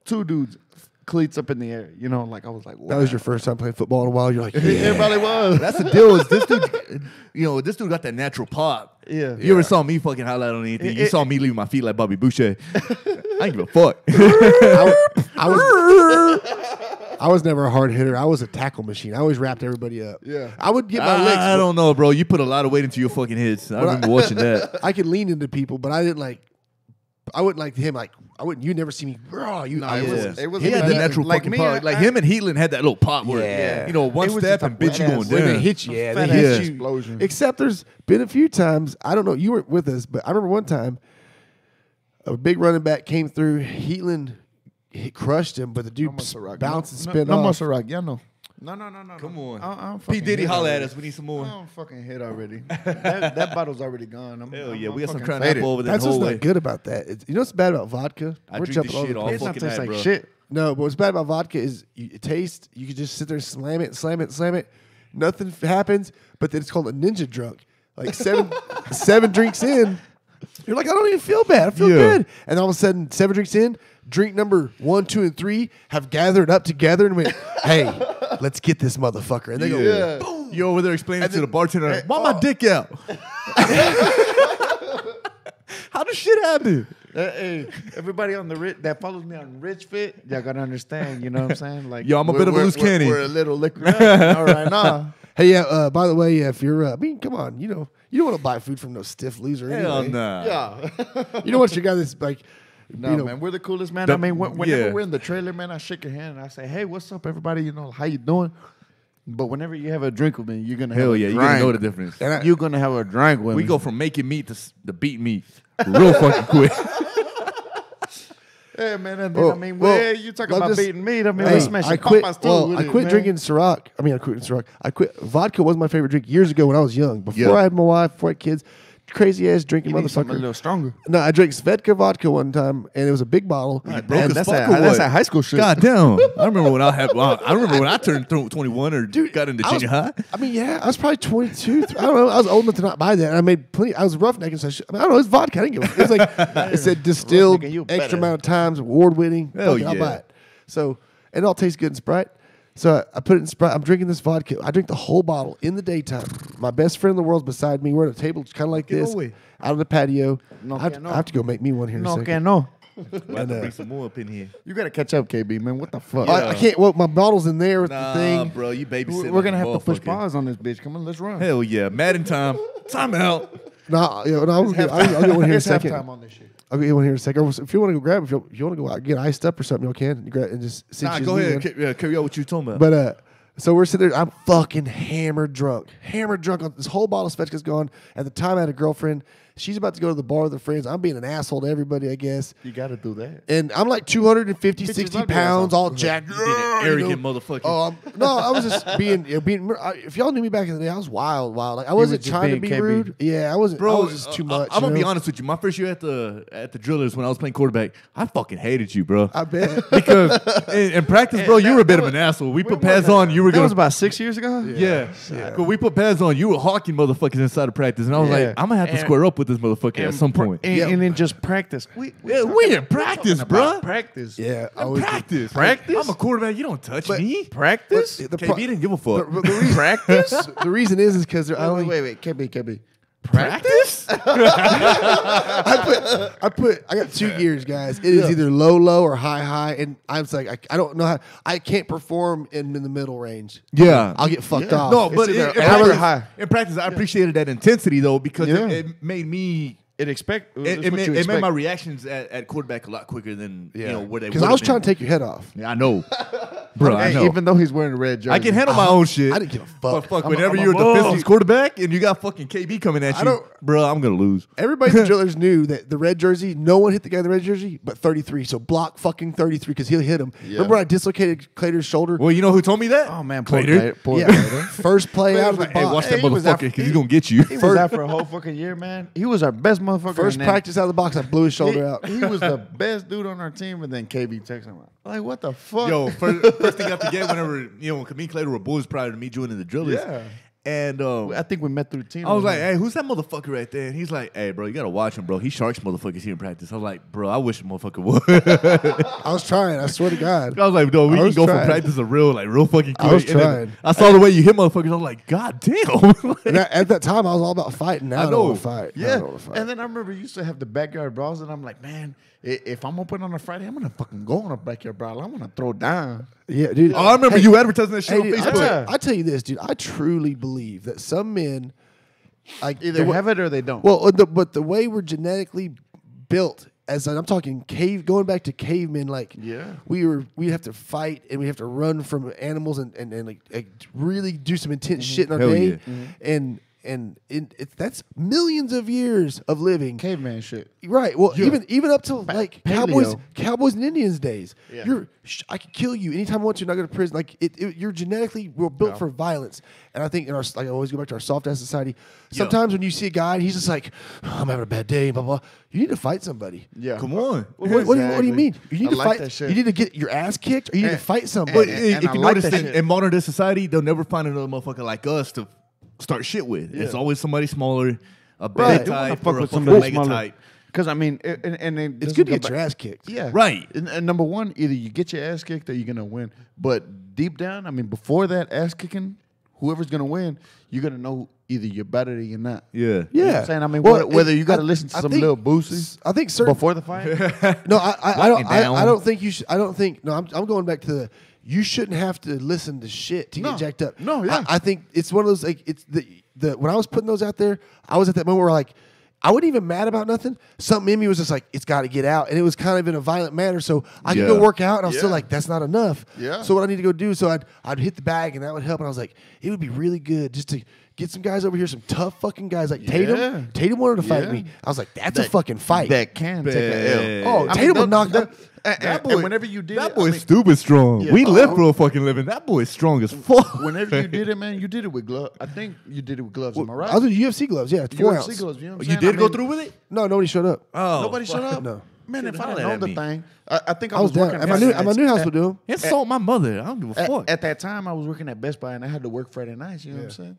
2 dudes, cleats up in the air. You know, like I was like, wow. That was your first time playing football in a while. You're like, yeah. Everybody was. That's the deal. Is this dude, you know, this dude got that natural pop. Yeah. You ever saw me fucking highlight on anything? You saw me leaving my feet like Bobby Boucher. I ain't give a fuck. I was never a hard hitter. I was a tackle machine. I always wrapped everybody up. Yeah. I would get my legs. I don't know, bro. You put a lot of weight into your fucking hits. I remember watching that. I could lean into people, but I didn't like. I wouldn't like him. Like I wouldn't. You never see me. Oh, you. I it was, was- it was He had the like- natural like fucking me, power. Like I- him and Heatland had that little pop where, Yeah. you know, one It was step just a and bitch you wet going ass when they down. hit you, yeah, Fat they ass hit you. explosion. Except there's been a few times. I don't know. You weren't with us, but I remember one time a big running back came through. Heatland crushed him, but the dude bounced and spin no off. more Ciroc. Yeah, no. No. Come on. I'm P. fucking Diddy, hit holla at already. us. We need some more. I'm fucking hit already. that bottle's already gone. Hell yeah. We got some fucking crown faded. apple over there. That's the what's whole not way. good about that. You know what's bad about vodka? I We're drink jumping this all shit over the all place. It don't fucking taste night, like bro. shit. No, but what's bad about vodka is it tastes. You can just sit there, slam it. Nothing happens, but then it's called a ninja drunk. Like seven drinks in, you're like, I don't even feel bad. I feel Yeah. good. And all of a sudden, 7 drinks in, drink number 1, 2, and 3 have gathered up together and went, "Hey, let's get this motherfucker." And they Yeah. go, "Boom." You over there explaining to the bartender, why my dick out? How does shit happen? Hey, everybody on that follows me on Rich Fit, y'all gotta understand. You know what I'm saying? Like, Yo, I'm a bit of a loose cannon. We're a little liquor. All right, nah. Hey, yeah. By the way, if you're, I mean, come on, you know, you don't want to buy food from no stiff loser. Hell anyway. nah. Yeah. You don't want your guy that's like, No, you know, man, we're the coolest, man. The- I mean, whenever yeah. we're in the trailer, man, I shake your hand and I say, "Hey, what's up, everybody? You know, how you doing?" But whenever you have a drink with me, you're gonna have Hell a yeah, drink. you gonna know the difference. You're gonna have a drink with We me. go from making meat to beat meat real fucking quick. Hey, man, and then, Well, I mean, well, well, you talking I'm about just- beating meat? I mean, Hey, we're smashing I quit. Popeyes too. Well, with I it, quit man. drinking Ciroc. I quit Ciroc. I quit. Vodka was my favorite drink years ago when I was young. Before Yeah. I had my wife, before I had kids, crazy ass drinking You need something a motherfucker. little stronger. No, I drank Svedka vodka one time, and it was a big bottle. Broke Man, as that's fuck that- or that's what? that high school shit. God damn. I remember when I turned 21 or got into I was- junior high. I mean, yeah, I was probably 22. I don't know. I was old enough to not buy that. And I made plenty. I was roughnecking. So I don't know. It's vodka. I didn't give a. It was like it said distilled Roughnecking, you extra better. amount of times, award winning. Hell I'll yeah. buy it. So and it all tastes good in Sprite. So I put it in Sprite. I'm drinking this vodka. I drink the whole bottle in the daytime. My best friend in the world's beside me. We're at a table kind of like Get this, away. out on the patio. No I have, que no. I have to go make me one here in a No, second. que no. We'll have to bring some more up in here. You gotta catch up, KB, man. What the fuck? I can't. Well, my bottle's in there with Nah, the thing. bro, you babysitting. We're gonna like a have to push motherfucker. pause on this bitch. Come on, let's run. Hell yeah, Madden time. Time out. No, I'll get one here in a It's second. halftime on this shit. I'll get one here in a second. Or if you want to go grab, if you want to go out, get iced up or something, you can. You grab and just sit. Nah, go ahead. Carry on what you talking about. But so we're sitting there. I'm fucking hammered drunk. On this whole bottle of Svechka's gone. At the time, I had a girlfriend. She's about to go to the bar with her friends. I'm being an asshole to everybody, I guess. You gotta do that. And I'm like 250, Bitches 60 love the pounds, asshole. all jacked. Being an arrogant motherfucker. Oh, no, I was just being. If y'all knew me back in the day, I was wild. Like I wasn't just trying to being be KB. rude. Yeah, I wasn't. Bro, I was just too much. I'm gonna you be know? honest with you. My first year at the Drillers, when I was playing quarterback, I fucking hated you, bro. I bet. Because in practice, bro, you were a bit of an asshole. We put pads on, you were That gonna. was about 6 years ago. Yeah. Cause we put pads on, you were hawking motherfuckers inside of practice, and I was Yeah. like, I'm gonna have to And- square up with this motherfucker at some point. And then just practice. We in practice, bro. Practice. Yeah, I always did. Practice. I'm a quarterback. You don't touch me. Practice. The KB pro- didn't give a fuck. the reason, Practice. the reason is because I only Wait. KB. Practice? I got 2 years, guys. It is either low or high, and I'm like I don't know how I can't perform in the middle range. Yeah. I'll get fucked off. No, but either in low or practice, high. in practice, I appreciated that intensity though because Yeah. it made me. It made my reactions at quarterback a lot quicker than you know where they. because I was trying to take your head off. Yeah, I know, bro. I know. Even though he's wearing a red jersey, I can handle my own shit. I didn't give a fuck. But fuck, I'm whenever a you're a bull. defensive quarterback and you got fucking KB coming at you, don't- bro, I'm gonna lose. Everybody in the Drillers knew that the red jersey, no one hit the guy in the red jersey, but 33. So block fucking 33 because he'll hit him. Remember when I dislocated Clater's shoulder? Well, you know who told me that? Oh man, poor Clater. Poor Yeah, Clater. first play out of the Hey, box. watch that He was motherfucker out- because he's gonna get you. He was out for a whole fucking year, man. He was our best motherfucker. First and then practice out of the box, I blew his shoulder out. He was the best dude on our team, and then KB texted him like, "What the fuck?" Yo, first thing I forget whenever me and Clater were boys prior to me joining the Drillers. Yeah. And I think we met through the team. I was like, hey, who's that motherfucker right there? And he's like, hey, bro, you gotta watch him, bro. He sharks motherfuckers here in practice. I was like, bro, I wish a motherfucker would. I was trying. I swear to God. I was like, no, we I can was go from trying. practice to real fucking quick. I was And then trying. I saw the way you hit motherfuckers. I was like, God damn. And at that time, I was all about fighting. Now I know. don't want to fight. Now I yeah. don't wanna fight. And then I remember you used to have the backyard brawls, and I'm like, man, if I'm open on a Friday, I'm gonna fucking go on a backyard brawl. I'm gonna throw down. Yeah, dude. Oh, I remember you advertising that shit on dude, Facebook. I tell you this, dude. I truly believe that some men, like Either the way- have it or they don't. well, but the way we're genetically built, as I'm talking going back to cavemen, like Yeah. we'd have to fight and we have to run from animals and like really do some intense shit in our Hell day, yeah. and that's millions of years of living. Caveman shit. Right. Well, even up to like paleo. Cowboys and Indians days. Yeah. I could kill you anytime I want to. Not go to prison. Like you're genetically we're built for violence. And I think in our I always go back to our soft ass society. Sometimes when you see a guy and he's just like, I'm having a bad day, blah blah. You need to fight somebody. Yeah. Come on. What do you mean? You need I to like fight. that shit. You need to get your ass kicked, or you need to fight But somebody. And if I you like notice that shit. in modern day society, they'll never find another motherfucker like us to start shit with. It's always somebody smaller, a bad Right. They wanna type, fuck or a with fucking somebody mega smaller. type. Because I mean, and It's good to get your ass kicked. Yeah, Right. And number one, either you get your ass kicked or you're gonna win. But deep down, I mean, before that ass kicking, whoever's gonna win, you're gonna know either you're better or you're not. Yeah. You know Yeah. what I'm saying? I mean, Well, whether you got to I- listen to I some think- little boosies I think certain before the fight. No, I don't. Lock it down. I don't think you should. I don't think. No, I'm going back to the. You shouldn't have to listen to shit to No. get jacked up. No, yeah. I think it's one of those like it's the when I was putting those out there, I was at that moment where like I wasn't even mad about nothing. Something in me was just like it's got to get out, and it was kind of in a violent manner. So I could go Yeah. work out, and I was still Yeah. like that's not enough. Yeah. So what I need to go do? So I'd hit the bag, and that would help. And I was like, it would be really good just to get some guys over here, some tough fucking guys like Tatum. Yeah. Tatum wanted to fight Yeah. me. I was like, that's a fucking fight. That can take a L. Oh, Tatum would knock that. that. And whenever you did That it, boy's I mean, stupid strong. Yeah. We live Oh. for a fucking living. That boy's strong as fuck. whenever you did it, man, you did it with gloves. I think you did it with gloves. Am I right? I was in UFC gloves. Yeah, 4 UFC ounce. gloves. You know what I'm You saying? did I go mean, through with it? No, nobody showed up. Oh, Nobody showed up. No. Man, if Should've I hollered didn't know at the me. thing, I think I was down. working At my new house would do them. Insult my mother. I don't give a fuck. At that time, I was working at Best Buy and I had to work Friday nights. You know what I'm saying?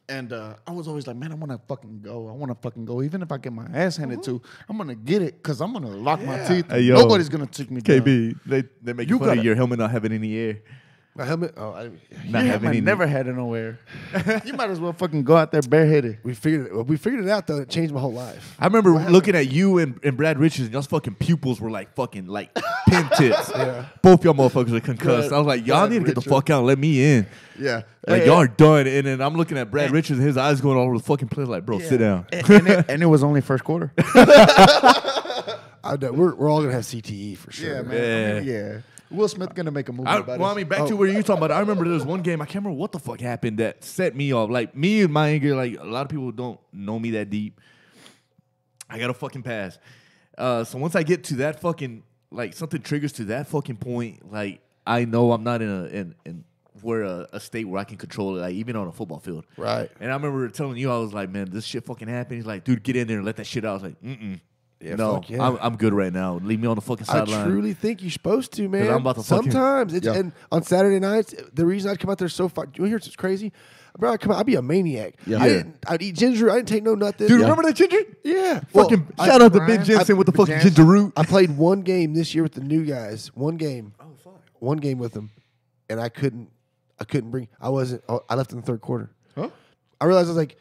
And I was always like, man, I want to fucking go. I want to fucking go. Even if I get my ass handed to, I'm going to get it because I'm going to lock my teeth. Hey, yo, Nobody's going to take me down. KB, they make You fun of gotta- your helmet not having any air. My helmet. Oh, Not having I any. never had it nowhere. You might as well fucking go out there bareheaded. we figured it out though. It changed my whole life. I remember looking at you and Brad Richards, and y'all's fucking pupils were like fucking like pin tips. Yeah. Both y'all motherfuckers were concussed. Brad- I was like, y'all Brad need to get the Richards. fuck out and let me in. Yeah. Like, y'all are done. And then I'm looking at Brad Richards, and his eyes going all over the fucking place. Like, bro, sit down. And it was only first quarter. I know we're all gonna have CTE for sure. Yeah, man. I mean, yeah. Will Smith gonna make a movie about Well, it. I mean, back to where you talking about. I remember there was one game. I can't remember what the fuck happened that set me off. Like me and my anger. Like a lot of people don't know me that deep. I got a fucking pass. So once I get to that fucking like something triggers to that fucking point, like I know I'm not in a state where I can control it. Like even on a football field, Right. And I remember telling you, I was like, man, this shit fucking happened. He's like, dude, get in there and let that shit out. I was like, Yeah, no, fuck yeah. I'm good right now. Leave me on the fucking I sideline. truly think you're supposed to, man. I'm about to fucking- Sometimes it's Yeah. and on Saturday nights, the reason I'd come out there so far. You hear what's crazy? Bro, I'd be a maniac. Yeah. I'd eat ginger. I didn't take no nothing. Dude, Yeah. remember that ginger? Yeah. Fucking Well, shout out to Brian, Big Jensen with the fucking Jansen. ginger root. I played one game this year with the new guys. One game. Oh fuck. One game with them, and I couldn't bring. I left in the third quarter. Huh? I realized I was like,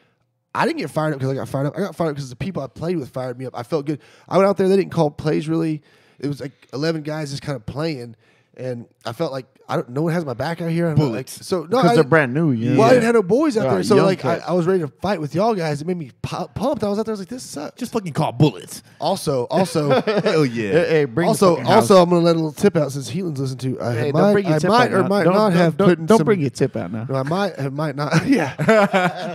I didn't get fired up because I got fired up. I got fired up because the people I played with fired me up. I felt good. I went out there. They didn't call plays really. It was like 11 guys just kind of playing, and I felt like no one has my back out here. I'm like, Bullets. so no, Because they're brand new. You know? Well, I didn't have no boys out Yeah, there, so young like cats. I was ready to fight with y'all guys. It made me pumped. I was out there. I was like, this sucks. Just fucking call bullets. Also, Hell yeah. Hey, bring the also, fucking house. I'm gonna let a little tip out since Heaton's listened to. I Hey, might, don't bring your I tip might out or now. might Don't- not have don't- put Don't some, bring your tip out now. No, I might not. Yeah,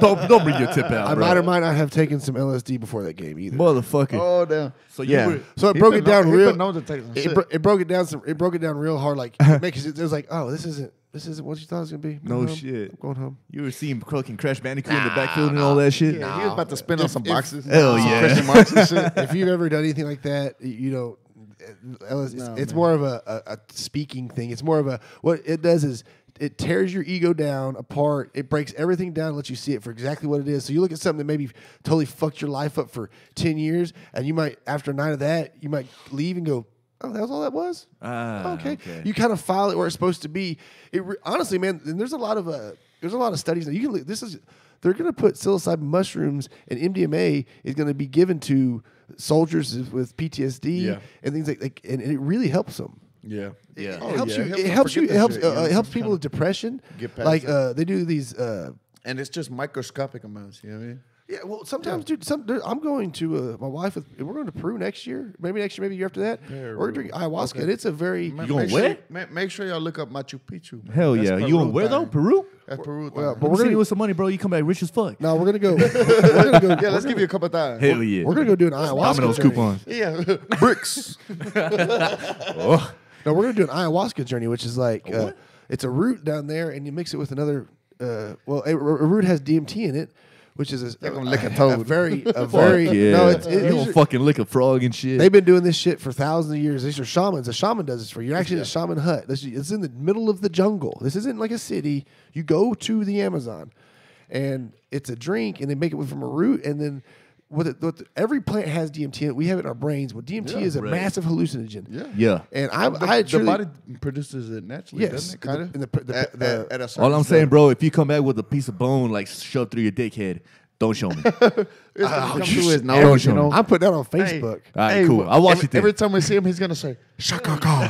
don't bring your tip out, I bro. might or might not have taken some LSD before that game either. Motherfucker. Oh damn. So you were- So it He broke been it down known- he real. been known to take some shit. It broke it down. It broke it down real hard. Like it was like, oh, this isn't what you thought it was gonna be. I'm No going home. shit. I'm going home. You were seeing fucking Crash Bandicoot in the backfield and all that shit? Yeah, he was about to spin on some boxes. Hell Some yeah. Christian marks and shit. If you've ever done anything like that, you know, it's more of a speaking thing. It's more of a what it does is it tears your ego down apart. It breaks everything down and lets you see it for exactly what it is. So you look at something that maybe totally fucked your life up for 10 years, and you might after a night of that, you might leave and go, oh, that was all that was? Okay. You kind of file it where it's supposed to be. Honestly, man, and there's a lot of studies. Now you can they're going to put psilocybin mushrooms and MDMA is going to be given to soldiers with PTSD Yeah. and things like and it really helps them. Yeah. Yeah. It Oh, helps yeah. you. It It helps helps them you. It forget helps. that shit, you know, It helps just people kinda with depression. get past Like it. they do these. And it's just microscopic amounts. You know what I mean? Yeah, well, sometimes, dude. I'm going to my wife. We're going to Peru next year. Maybe next year. Maybe the year after that. Peru. We're drinking ayahuasca, Okay. and it's a very. You going Make where? Sure, make sure y'all look up Machu Picchu. Man. Hell That's yeah. Peru You going where though? thing. Peru? That's Peru. Well, thing. but We're we're gonna gonna. with some money, bro. You come back rich as fuck. No, we're gonna go. We're gonna go. Yeah, let's give you a couple times. Hell yeah. We're gonna go do an ayahuasca. Domino's journey. coupons. Yeah, bricks. Oh. No, we're gonna do an ayahuasca journey, which is like it's a root down there, and you mix it with another. A root has DMT in it, which is gonna lick a toad. a very Fuck yeah. no. You don't fucking lick a frog and shit. They've been doing this shit for thousands of years. These are shamans. A shaman does this for you. You're actually in a shaman hut. It's in the middle of the jungle. This isn't like a city. You go to the Amazon, and it's a drink, and they make it from a root, and then every plant has DMT in it. We have it in our brains. Well, DMT is a right. massive hallucinogen. Yeah. Yeah. And The truly, body produces it naturally, yes, doesn't it? Kind of. and the- At a certain All I'm saying, step. bro, if you come back with a piece of bone like shoved through your dickhead, don't show me. It's gonna come through his Don't nose, show you know. me. I'm putting that on Facebook. All right, cool. I'll watch it then. Every time we see him, he's gonna say "Shaka Khan."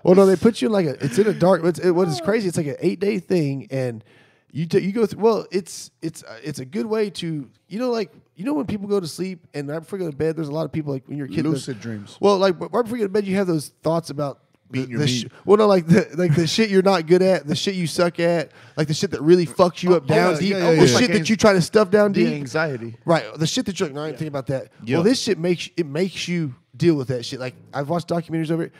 Well, no, they put you in it's in a dark. What is crazy? It's like an 8-day thing, and you go through. Well, it's a good way to when people go to sleep and right before you go to bed. There's a lot of people like when you're a kid. Lucid dreams. Well, like right before you go to bed, you have those thoughts about Beating your meat. the shit you're not good at, the shit you suck at, like the shit that really fucks you up down yeah, deep, yeah, the yeah. shit that you try to stuff down The deep. anxiety. Right, the shit that you're like, no, I didn't think about that. Yeah. Well, this shit makes you deal with that shit. Like I've watched documentaries over it.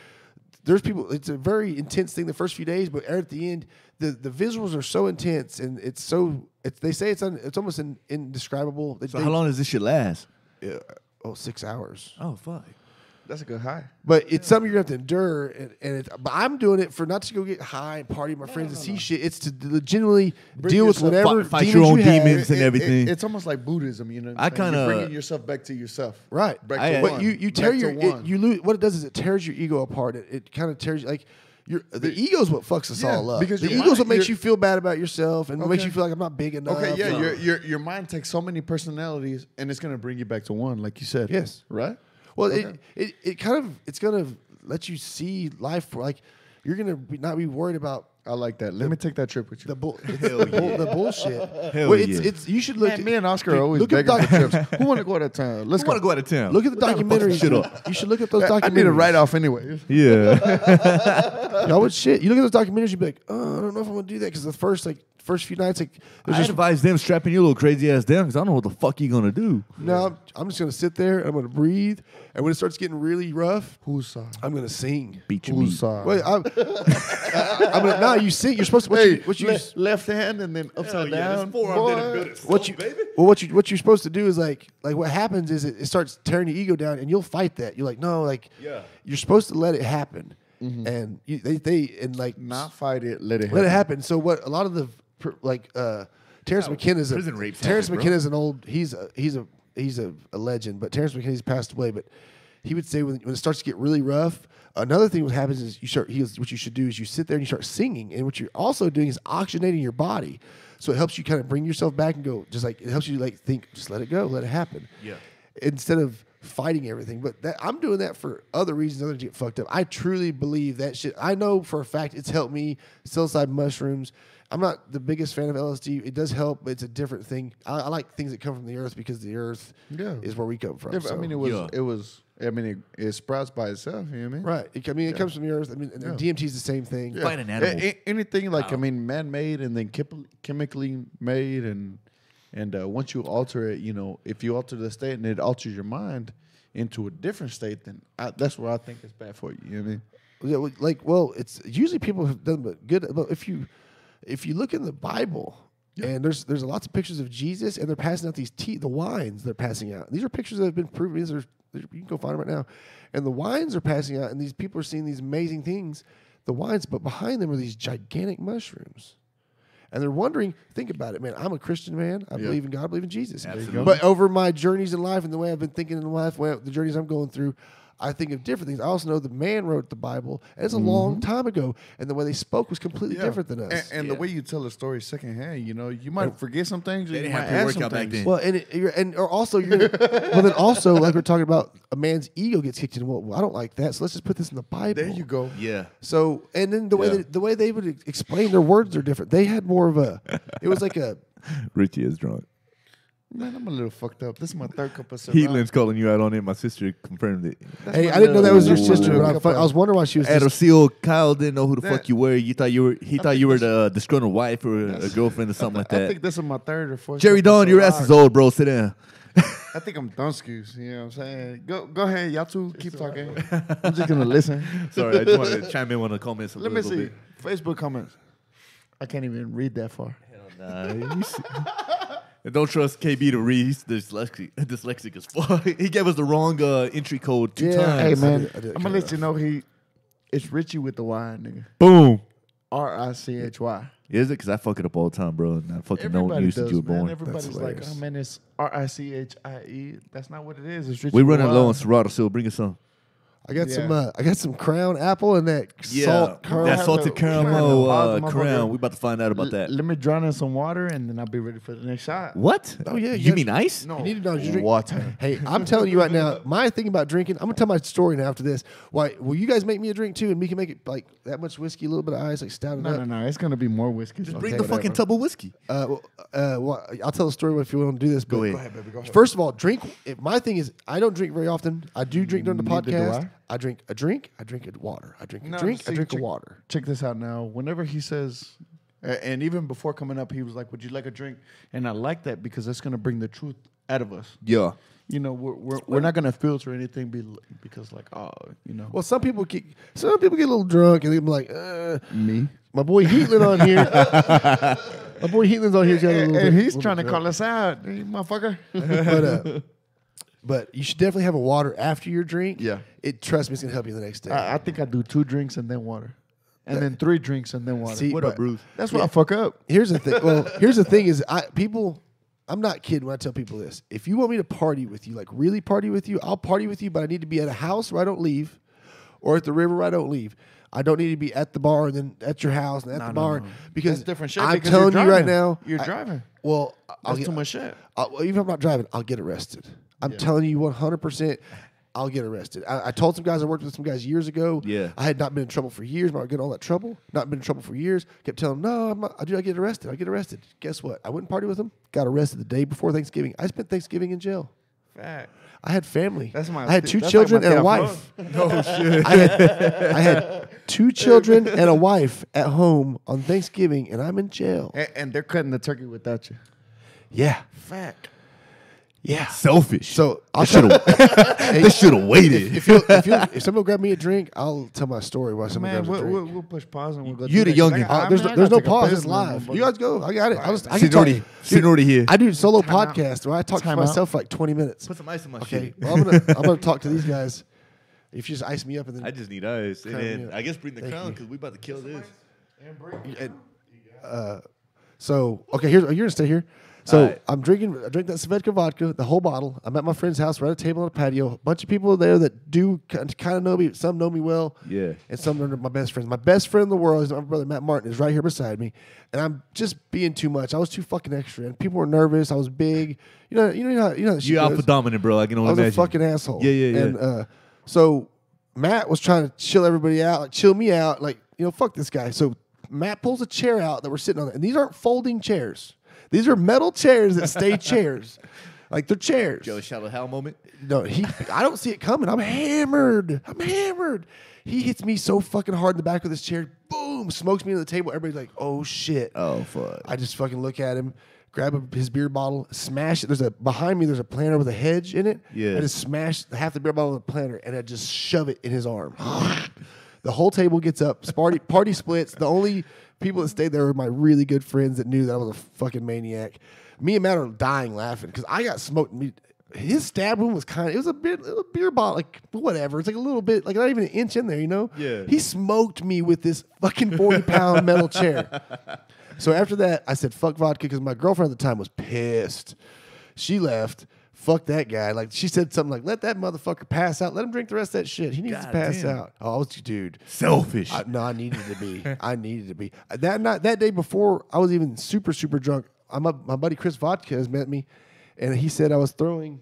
There's people. It's a very intense thing the first few days, but at the end, the visuals are so intense and it's so. They say it's almost indescribable. So how long does this shit last? 6 hours. Oh fuck. That's a good high. But it's something you're gonna have to endure, but I'm doing it for not to go get high and party with my friends and see shit. It's to legitimately deal with whatever fight demons your own you have. demons and everything. It's almost like Buddhism, you know. I kinda- You're bringing yourself back to yourself. Right. Back I- to But one. you tear Back to your one. you lose. What it does is it tears your ego apart. It kind of tears like. The ego is what fucks us all up. because The your ego is what mind- makes your- you feel bad about yourself and what makes Okay. you feel like I'm not big enough. Okay, yeah, and- your mind takes so many personalities, and it's gonna bring you back to one, like you said. Yes. Right. Well, Okay. it's gonna let you see life for like you're gonna not be worried about I like that. Let me take that trip with you. the bullshit. Hell Well, yeah. it's you should look. Man, me and Oscar dude, are always look at begging for doc- trips. Who want to go out of town? Let's I go. want to go out of town. Look at the documentaries. shit up. You should look at those documentaries. I need a write off anyway. Yeah. Y'all would shit. You look at those documentaries, you'd be like, oh, I don't know if I'm gonna do that because the first few nights, like, there's I just advise them strapping your little crazy ass down because I don't know what the fuck you gonna do. no. I'm just gonna sit there. I'm gonna breathe, and when it starts getting really rough, Who's I'm gonna sing. Beat your meat. Who's Wait, I'm gonna, no, you sing. You're supposed to. What you left hand and then upside down. what you're supposed to do is like what happens is it starts tearing your ego down, and you'll fight that. You're like, no, like you're supposed to let it happen, and they like Not fight it. Let it let it happen. happen. So what a lot of the Terrence McKenna's prison rapes Terrence happen, bro. McKenna's an old he's a legend, but Terrence McKenna's passed away. But he would say when it starts to get really rough, another thing what happens is what you should do is you sit there and you start singing, and what you're also doing is oxygenating your body. So it helps you kind of bring yourself back and go, just like it helps you like think, just let it go, let it happen. Yeah. Instead of fighting everything. But I'm doing that for other reasons other than to get fucked up. I truly believe that shit. I know for a fact it's helped me. Psilocybin mushrooms. I'm not the biggest fan of LSD. It does help, but it's a different thing. I like things that come from the earth because the earth is where we come from. Yeah, but, so. I mean, it sprouts by itself. You know what I mean? Right. It comes from the earth. I mean, and DMT is the same thing. Yeah. Fight an animal. Anything like man-made and then chemically made, and once you alter it, if you alter the state and it alters your mind into a different state, then that's where I think it's bad for you. You know what I mean? Yeah, it's usually people have done but good. But if you look in the Bible, and there's lots of pictures of Jesus, and they're passing out the wines they're passing out. These are pictures that have been proven. You can go find them right now, and the wines are passing out, and these people are seeing these amazing things. The wines, but behind them are these gigantic mushrooms. And they're wondering, think about it, man. I'm a Christian man. I believe in God. I believe in Jesus. Absolutely. But over my journeys in life and the way I've been thinking in life, the journeys I'm going through, I think of different things. I also know the man wrote the Bible, and it's a long time ago, and the way they spoke was completely different than us. And the way you tell a story secondhand, you might forget some things. They You didn't might have add pre-workout some back things. then. Well, well, then also, like we're talking about, a man's ego gets kicked in. Well, I don't like that, so let's just put this in the Bible. There you go. Yeah. So, and then the way they would explain their words are different. They had more of it was like a. Richie is drunk. Man, I'm a little fucked up. This is my third cup of Ciroc. Heatland's calling you out on it. My sister confirmed it. Hey, I didn't know that was your sister, but I was wondering why she was. Adolfo, Kyle didn't know who the fuck you were. He thought you were the disgruntled wife or a girlfriend or something like I that. think this is my third or fourth. Jerry cup of Dawn, your ass Ciroc. is old, bro. Sit down. I think I'm done, excuse. You know what I'm saying? Go ahead, y'all two keep talking. I'm just gonna listen. Sorry, I just wanted to chime in on the comments a Let me little see. bit. Facebook comments. I can't even read that far. And don't trust KB to read. He's dyslexic as fuck. He gave us the wrong entry code two Yeah. times. Hey man, I did I'm gonna let you know it's Richie with the Y, nigga. Boom. RICHY. Is it? Because I fuck it up all the time, bro. And I fucking know Everybody news does, since you were man. born. Everybody's That's like, hilarious. oh man, it's RICHIE. That's not what it is. It's Richie. We with running a low Y. on Serato, so bring us some. I got Yeah. some Crown apple and that salt caramel. that have salted to- we have to caramel pause the crown. motherfucker. We about to find out about that. Let me drown in some water and then I'll be ready for the next shot. What? Oh, yeah, You yeah. mean ice? No, You need to know you drink water. Hey, I'm telling you right now, my thing about drinking, I'm gonna tell my story now after this. Why will you guys make me a drink too, and we can make it like that much whiskey, a little bit of ice, like stout it No, up. no, no. It's gonna be more whiskey. Just so bring okay, the fucking whatever. tub of whiskey. I'll tell a story if you want to do this. Go but ahead. Go ahead, baby. Go ahead. First of all, drink. My thing is, I don't drink very often. I do drink during the Neither do podcast. I. I drink a drink. I drink a water. I drink a No, drink. see, I drink a check- water. Check this out now. Whenever he says, and even before coming up, he was like, "Would you like a drink?" And I like that because that's gonna bring the truth out of us. Yeah. You know, we're not gonna filter anything because like, oh, you know, Well, some people get a little drunk and they're like, me. my boy Heatland on here. My boy Heatland's on here. And he's trying to call us out, hey, motherfucker. But But you should definitely have a water after your drink. Yeah. Trust me, it's gonna help you the next day. I think I do 2 drinks and then water, and then 3 drinks and then water. See, What but up, Bruce? That's what I fuck up. Here's the thing. Well, here's the thing is, I'm not kidding when I tell people this. If you want me to party with you, like really party with you, I'll party with you, but I need to be at a house where I don't leave, or at the river where I don't leave. I don't need to be at the bar and then at your house and at the bar because That's different shit. I'm because telling you're you right driving. now. You're driving. Well, I'll That's too much shit. well, even if I'm not driving, I'll get arrested. I'm telling you 100%. I'll get arrested. I told some guys I worked with some guys years ago. Yeah. I had not been in trouble for years. But I get all that trouble. Not been in trouble for years. Kept telling them, no, I'm not, I get arrested. I get arrested. Guess what? I went and party with them. Got arrested the day before Thanksgiving. I spent Thanksgiving in jail. Fact. I had family. That's my. I had 2 that's children like my and a damn wife. No shit. I had 2 children and a wife at home on Thanksgiving, and I'm in jail. And they're cutting the turkey without you. Yeah. Fact. Yeah. Selfish. So I'll They should have waited. if somebody will grab me a drink, I'll tell my story why somebody Man, grabs a drink. we'll push pause and we'll go. You're through the that. youngin'. I There's mean, I no gotta take a pause. piss, It's man, live. motherfucker. You guys go. I got it. I can Seniority. talk. Seniority here. I do solo Time out. podcast where I talk to Time out. myself for like 20 minutes. Put some ice in my Okay. shit. Well, I'm gonna talk to these guys. If you just ice me up and then I just need ice. And Crown me then up. I guess bring the Thank crown you. because we about to kill this. So okay, you're gonna stay here. So Alright. I drink that Svedka vodka, the whole bottle. I'm at my friend's house. We're at a table on a patio. A bunch of people there that do kind of know me. Some know me well. Yeah. And some are my best friends. My best friend in the world is my brother Matt Martin. Is right here beside me. And I'm just being too much. I was too fucking extra. And people were nervous. I was big. You know how that shit You alpha goes. dominant, bro. I can only I was imagine. a fucking asshole. Yeah. And so Matt was trying to chill everybody out, like chill me out, like, fuck this guy. So Matt pulls a chair out that we're sitting on, and these aren't folding chairs. These are metal chairs that stay chairs. Like they're chairs. Joe Shallow Hal moment. No, I don't see it coming. I'm hammered. He hits me so fucking hard in the back of this chair. Boom, smokes me into the table. Everybody's like, oh shit. Oh fuck. I just fucking look at him, grab his beer bottle, smash it. Behind me, there's a planter with a hedge in it. Yeah. I just smash half the beer bottle with a planter, and I just shove it in his arm. The whole table gets up. Party splits. The only people that stayed there were my really good friends that knew that I was a fucking maniac. Me and Matt are dying laughing because I got smoked. His stab wound was it was a beer bottle, like whatever. It's like a little bit, like not even an inch in there, Yeah. He smoked me with this fucking 40-pound metal chair. So after that, I said, fuck vodka, because my girlfriend at the time was pissed. She left. Fuck that guy. Like, she said something like, let that motherfucker pass out. Let him drink the rest of that shit. He needs to God pass damn. out. Oh, dude. Selfish. I needed to be. That day before I was even super, super drunk, my buddy Chris Vodka has met me, and he said I was throwing,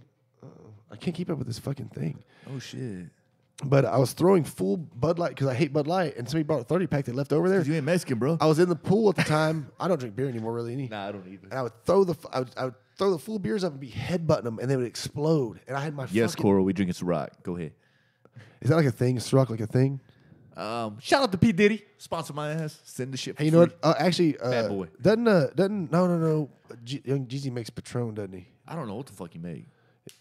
I can't keep up with this fucking thing. Oh shit. But I was throwing full Bud Light because I hate Bud Light, and somebody brought a 30-pack that left over there. You ain't Mexican, bro. I was in the pool at the time. I don't drink beer anymore, really. Nah, I don't either. And I would throw the full beers up and be headbutting them, and they would explode. And I had my Yes, fucking... Coral, we drinking Ciroc. Go ahead. Is that like a thing? Is Ciroc like a thing? Shout out to P Diddy. Sponsor my ass. Send the shit for Hey, you know free. what? Actually, Bad boy. No. Young Jeezy makes Patron, doesn't he? I don't know what the fuck he made.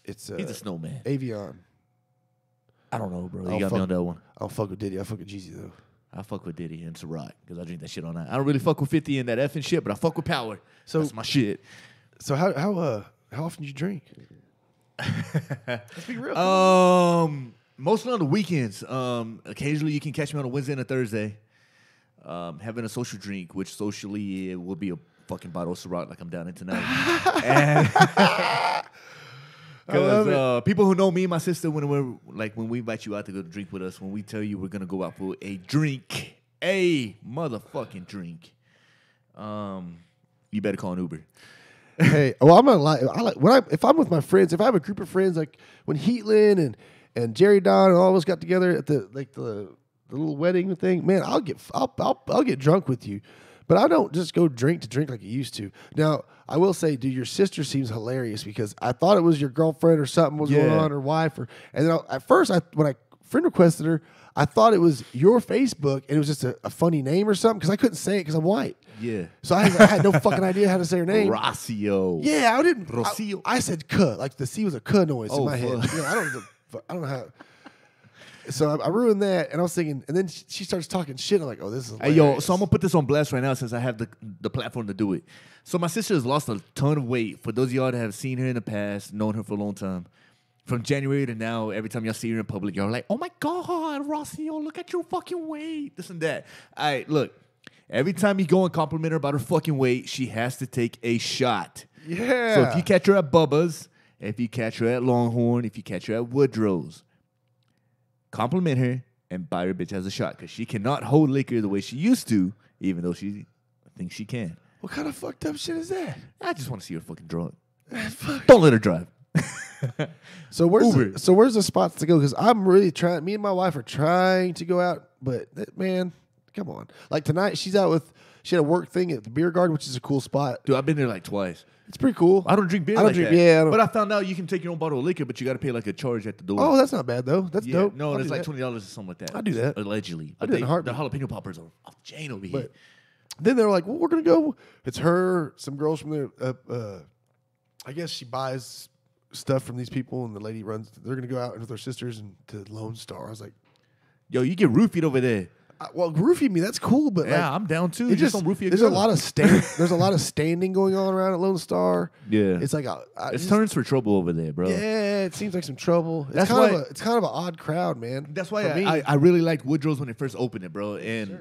It's He's a snowman. Avion. I don't know, bro. I'll You got me fuck- on that one. I don't fuck with Diddy. I fuck with Jeezy though. I fuck with Diddy and Ciroc because I drink that shit all night. I don't really fuck with 50 and that effing shit, but I fuck with Power. So- That's my shit. So how often do you drink? Let's be real. Mostly on the weekends. Occasionally you can catch me on a Wednesday and a Thursday. Having a social drink, which socially it will be a fucking bottle of Ciroc like I'm down in tonight. Because people who know me and my sister, when we invite you out to go to drink with us, when we tell you we're gonna go out for a motherfucking drink, you better call an Uber. Hey, well, I'm not lying. If I'm with my friends, if I have a group of friends, like when Heatland and Jerry Don and all of us got together at the little wedding thing, man, I'll get drunk with you, but I don't just go drink to drink like I used to. Now, I will say, dude, your sister seems hilarious because I thought it was your girlfriend or something was going on, or wife, and then at first when I friend requested her, I thought it was your Facebook and it was just a funny name or something because I couldn't say it because I'm white. Yeah. So I had no fucking idea how to say her name. Rocio. Yeah, I didn't. Rocio. I said "k," like the C was a "k" noise in Oh, my head. fuck. You know, I don't know how. So I ruined that, and I was thinking, and then she starts talking shit. I'm like, oh, this is. Hey, yo, so I'm going to put this on blast right now since I have the platform to do it. So my sister has lost a ton of weight. For those of y'all that have seen her in the past, known her for a long time, from January to now, every time y'all see her in public, y'all are like, oh my God, Rocio, look at your fucking weight. This and that. All right, look. Every time you go and compliment her about her fucking weight, she has to take a shot. Yeah. So if you catch her at Bubba's, if you catch her at Longhorn, if you catch her at Woodrow's, compliment her and buy her bitch as a shot because she cannot hold liquor the way she used to, even though she thinks she can. What kind of fucked up shit is that? I just want to see her fucking drunk. Don't let her drive. So where's the spots to go? Because I'm really trying. Me and my wife are trying to go out, but man, come on. Like tonight, she had a work thing at the beer garden, which is a cool spot. Dude, I've been there like twice. It's pretty cool. I don't drink beer. I don't like drink. that. Yeah, but I found out you can take your own bottle of liquor, but you got to pay like a charge at the door. Oh, that's not bad though. That's dope. No, I'll it's do like that. $20 or something like that. I'll do that. Allegedly. I'll But do it in a heartbeat. the jalapeno poppers are off the chain over here. But then they were like, "Well, we're gonna go." It's her, some girls from there. I guess she buys stuff from these people, and the lady runs. They're gonna go out with their sisters and to Lone Star. I was like, Yo, you get roofied over there. "Well, roofie me, that's cool, but Yeah, like, I'm down too. it Just don't roofie a there's girl. a lot of there's a lot of standing going on around at Lone Star. Yeah. It's like It's turns for trouble over there, bro. Yeah, it seems like some trouble. It's That's kind why- of it's kind of an odd crowd, man. That's why For me. I really liked Woodrow's when they first opened it, bro. And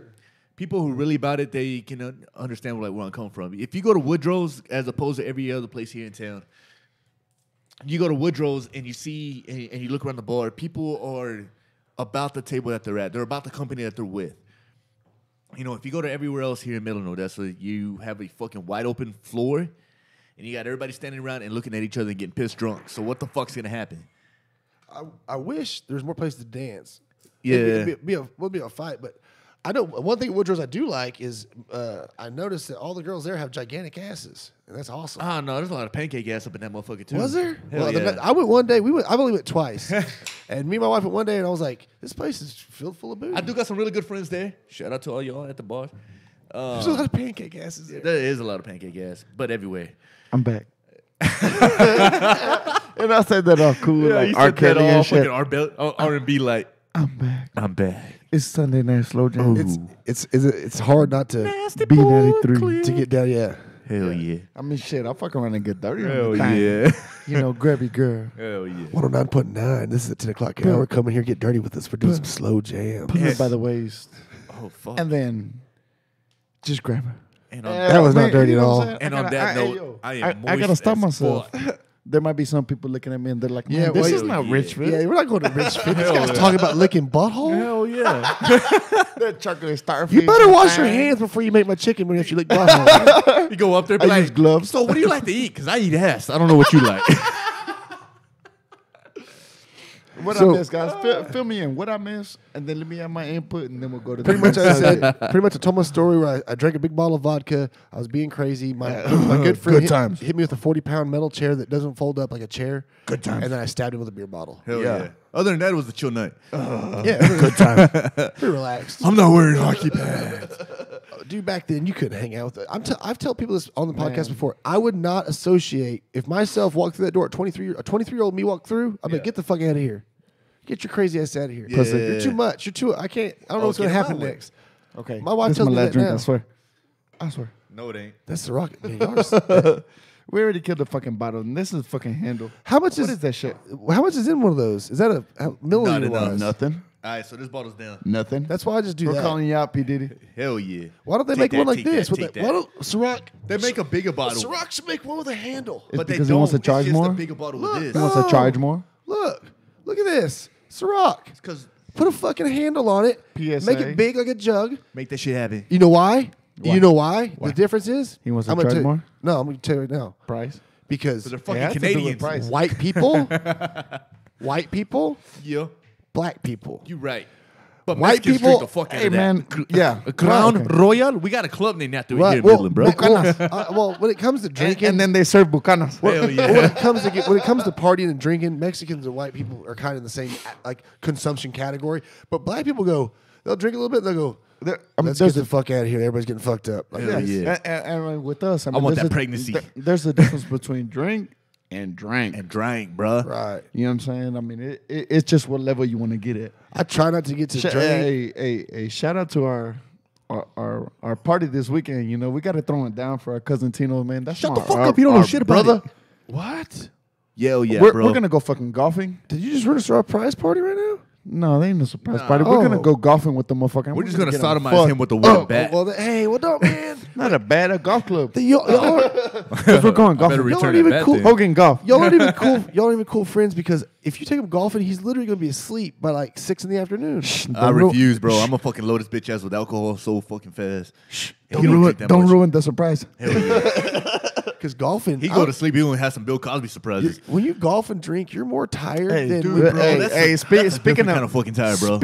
people who really about it, they can understand where I'm coming from. If you go to Woodrow's as opposed to every other place here in town, you go to Woodrow's and you see and you look around the bar, people are about the table that they're at. They're about the company that they're with. You know, if you go to everywhere else here in Middle Odessa, you have a fucking wide open floor, and you got everybody standing around and looking at each other and getting pissed drunk. So what the fuck's gonna happen? I wish there's more places to dance. Yeah. It'd be a fight, but I know one thing at Woodrow's I do like is I noticed that all the girls there have gigantic asses, and that's awesome. Oh no, there's a lot of pancake ass up in that motherfucker too. Was there? Hell Well, yeah. I went one day. I've only went twice, and me and my wife went one day, and I was like, "This place is filled full of booze." I do got some really good friends there. Shout out to all y'all at the bar. There's a lot of pancake asses there. There is a lot of pancake ass, but everywhere. I'm back. And I said that all cool, like R. Kelly and shit. R&B like, I'm back. I'm back. It's Sunday night slow jam. It's hard not to B93 to get down. Yeah. Hell yeah. I mean, shit, I fuck around and get dirty. on Hell the thing. yeah. You know, grab your girl. Hell yeah. 109.9. This is at 10 o'clock hour. Come in here, get dirty with us. We're doing some slow jam. Put her by the waist. Oh, fuck. And then just grab her. And on, That was not dirty you at know all. what I'm saying? and I on gotta- that I- note, yo, I am I gotta moist stop as myself. fuck. There might be some people looking at me and they're like, Yeah, "Man, this well, is not yeah. Richfield." Yeah, we're not going to Richfield. This guy's talking about licking butthole. Hell yeah. That chocolate starfish. You better wash your hands before you make my chicken when if you lick butthole. You go up there, be I like, use gloves. so what do you like to eat? Because I eat ass. I don't know what you like. What So- I miss, guys? Fill me in. What I miss, and then let me have my input, and then we'll go to Pretty the much, I said. Pretty much, I told my story where I drank a big bottle of vodka. I was being crazy. My good friend Good times. hit me with a 40-pound metal chair that doesn't fold up like a chair. Good times. And then I stabbed him with a beer bottle. Hell Yeah. yeah. Other than that, it was a chill night. Yeah, good time. pretty relaxed. I'm not wearing hockey pads. Dude, back then you couldn't hang out with it. I've told people this on the podcast before. I would not associate if myself walked through that door at 23. A 23-year-old me walked through. I'd be like, get the fuck out of here. Get your crazy ass out of here. Yeah. You're too much. You're too. I can't. I don't know what's get gonna him happen out way. next. Okay, My wife this is tells my me last that drink. now. I swear. I swear. No, it ain't. That's the rocket. Man, y'all are- We already killed the fucking bottle, and this is fucking handle. How much What is that shit? How much is in one of those? Is that a milliliter enough. wise? Nothing. All right, so this bottle's down. Nothing. That's why I just do We're that. calling you out, P Diddy. Hell yeah. Why don't they Take make that, one like take this? that, With take why that. don't Ciroc? They make a bigger bottle. Ciroc should make one with a handle. It's But they because don't. he wants to It's charge just more. a bigger bottle Look, with this. He wants to No. charge more. Look at this. Ciroc. Because Put a fucking handle on it. PSA. Make it big like a jug. make that shit happen. You know why? Why? You know why? Why? The difference is He wants to I'm gonna charge tell- more? No, I'm going to tell you right now. Price. Because So they're It fucking has to do with Canadians. price. white people, Yeah, black people. you right. But White Mexicans people- drink the fuck out Hey of that. man, yeah. A Crown Okay. Royal. We got a club named after it Right. here in Well, Midland, bro. well, when it comes to drinking, And then they serve bucanas. Hell yeah. when it comes to partying and drinking, Mexicans and white people are kind of in the same like consumption category. But black people they'll drink a little bit, and they'll go, let's get the fuck out of here. Everybody's getting fucked up. Like, Hell yeah. And with us, I mean, want there's that pregnancy. There's a difference between drink and drank. And drank, bro. right. You know what I'm saying? I mean, it's just what level you want to get at. I try not to get to drink. Hey, shout out to our party this weekend. You know, we got to throw it down for our cousin Tino, man. That's Shut the my- fuck our- up. You don't know our shit about brother. it. What? Yeah, yeah, we're bro. gonna go fucking golfing. Did you just run a surprise party right now? No, they ain't no surprise Nah. party. We're gonna Oh. go golfing with the motherfucker. We're just gonna get 'em sodomize fucked. him with the wooden bat. Well, hey, what up, man? Not a bad a golf club. Y'all Because we're going better golfing. return Y'all aren't that even bat cool. then. Hogan golf. Y'all aren't even cool. Y'all aren't even cool friends because if you take him golfing, he's literally gonna be asleep by like 6 in the afternoon. I refuse, bro. I'm gonna fucking load this bitch ass with alcohol so fucking fast. Don't He don't ruin, drink that don't much. ruin the surprise. Hell yeah. Because golfing, He go to sleep. He only has some Bill Cosby surprises. when you golf and drink, you're more tired than dude, when- bro, hey, that's hey, a- speaking that's a different of kind of fucking tired, bro.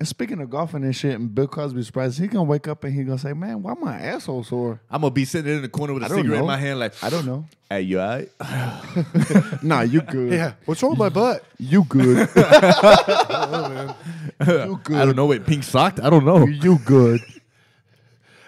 Speaking of golfing and shit, and Bill Cosby surprise, he gonna wake up and he gonna say, "Man, why my asshole sore?" I'm gonna be sitting in the corner with a I don't cigarette in know. my hand, like, I don't know. hey, you alright? Nah, you good. Yeah, what's wrong with my butt? You good. You good. I don't know. Wait, pink socked? I don't know. You good.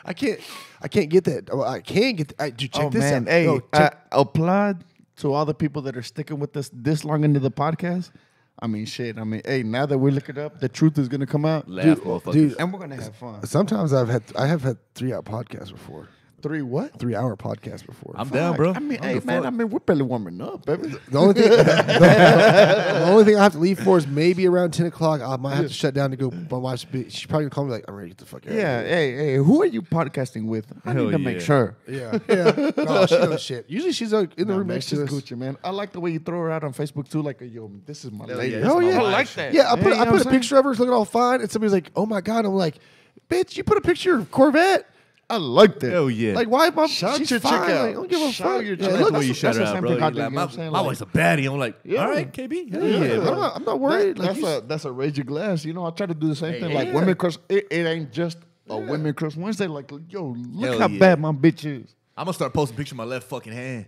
I can't get that. Oh, I can get. Dude, check Oh this man, out. hey, Yo, check- applaud to all the people that are sticking with us this long into the podcast. I mean, shit. I mean, hey, now that we look it up, the truth is gonna come out, Laugh, motherfuckers. dude, and we're gonna have fun. sometimes I have had 3-hour podcasts before. 3 what? 3-hour podcasts before. I'm down, bro. I mean, I don't hey give a man, fuck. I mean, we're barely warming up, baby. The only thing, the only thing I have to leave for is maybe around 10 o'clock. I might have to shut down to go. My wife's she's probably gonna call me like, I'm ready to get the fuck out. Yeah, hey, who are you podcasting with? I Hell need to make yeah. sure. Yeah, yeah. No, she knows shit. Usually she's in the room Man, next she's to us. Gucci, man. I like the way you throw her out on Facebook too. Like, yo, this is my lady. yeah, This Oh is my yeah, wife. I like that. Yeah, I put you know a what I'm saying? picture of her looking all fine, and somebody's like, "Oh my god!" I'm like, "Bitch, you put a picture of Corvette? I like that. Hell yeah. Like, why? Mom, Shout she's your fine. chick out. Like, don't give a Shout fuck. your Yeah, chick That's look, the way you that's shut the her same out, bro. thing I You're do, like, you know what I'm saying? my Like- wife's a baddie. I'm like, Yeah. all right, KB. Hell yeah, yeah, bro. I'm not worried. Like, That's a raise your glass. You know, I try to do the same thing. Like yeah. women crush. It ain't just a women crush Wednesday. Like, yo, look Hell how yeah. bad my bitch is. I'm gonna start posting pictures of my left fucking hand.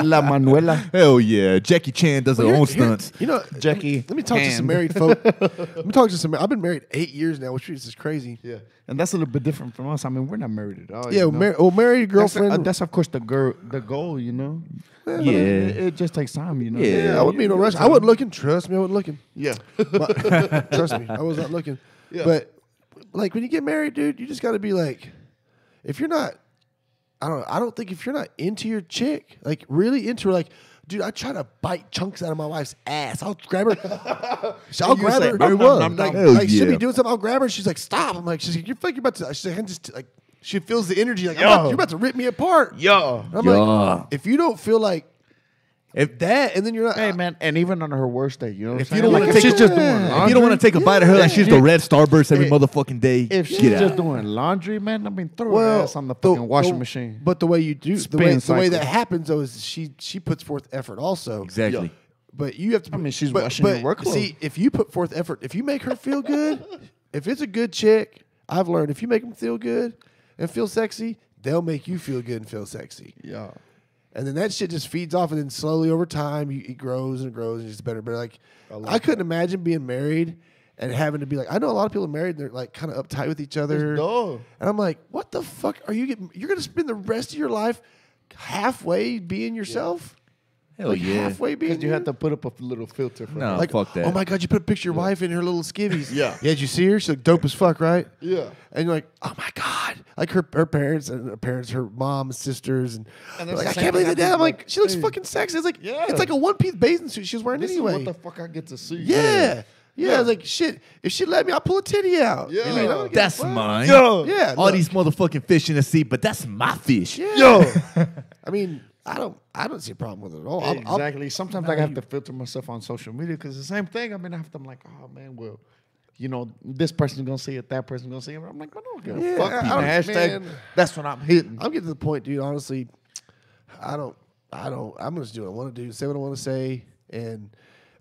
La Manuela. Hell yeah. Jackie Chan does her own stunts. you know, Jackie Let me talk to Chan. some married folk. Let me talk to some. I've been married 8 years now, which is crazy. Yeah, and that's a little bit different from us. I mean, we're not married at all. Yeah, you know? married That's, girlfriend. that's of course the goal. You know. Yeah. It just takes time. You know. Yeah. I wouldn't be no rush. I wasn't looking. Trust me, I wasn't looking. Yeah. Trust me, I was not looking. Yeah. But like when you get married, dude, you just got to be like, if you're not, I don't think if you're not into your chick, like really into her, like, dude, I try to bite chunks out of my wife's ass. I'll grab her. I'll you grab say, her. "Very well." Like, Hell she'll yeah. be doing something. I'll grab her. She's like, stop. I'm like, she's like, you're fucking about to. She's like, I'm just like, she feels the energy. Like, you're about to rip me apart. Yo. I'm Yeah. like, if you don't feel like If that, and then you're not. Hey man, and even on her worst day, you know. What If I'm you saying? don't Like, wanna if take she's a- just doing if laundry, you don't want to take a bite of her, like she's the red Starburst every Hey, motherfucking day. if she's Get just out. doing laundry, man, I mean, throw her Well, ass on the fucking washing machine. But the way you do, the Spin way cycle. that happens though is she puts forth effort also. Exactly. But you have to. I mean, she's but, washing your workload. See, if you put forth effort, if you make her feel good, if it's a good chick, I've learned if you make them feel good and feel sexy, they'll make you feel good and feel sexy. Yeah. And then that shit just feeds off, and then slowly over time, it grows and grows, and it's better. But like, I couldn't imagine being married and having to be like, I know a lot of people are married, and they're like kind of uptight with each other. No. And I'm like, what the fuck are you getting? You're gonna spend the rest of your life halfway being yourself? Hell Like yeah. halfway being Because you have to put up a little filter for No. her. like, fuck that. oh my god, you put a picture of your wife in her little skivvies. Yeah. Yeah, did you see her? She looked dope as fuck, right? Yeah. And you're like, oh my god, like her parents and her parents, her mom, and sisters, and And they're that's like, I the can't same believe thing that. I I'm do, like, like, she looks hey. fucking sexy. It's like, Yeah. it's like a one-piece bathing suit she was wearing This anyway. is what the fuck I get to see. Yeah. Yeah, I was like, shit, if she let me, I'll pull a titty out. Yeah. I mean, I don't give a That's fuck. mine. Yo. Yeah. All look, these motherfucking fish in the sea, but that's my fish. yeah. Yo. I mean, I don't see a problem with it at all. I'll- Exactly. Sometimes I have to filter myself on social media because the same thing. I mean, after I'm like, oh man, well, you know, this person's gonna see it, that person's gonna see it. I'm like, I don't give a Yeah, fuck. I People. don't- Hashtag. man. That's what I'm hitting. I'm getting to the point, dude. Honestly, I'm gonna just do what I want to do, say what I want to say, and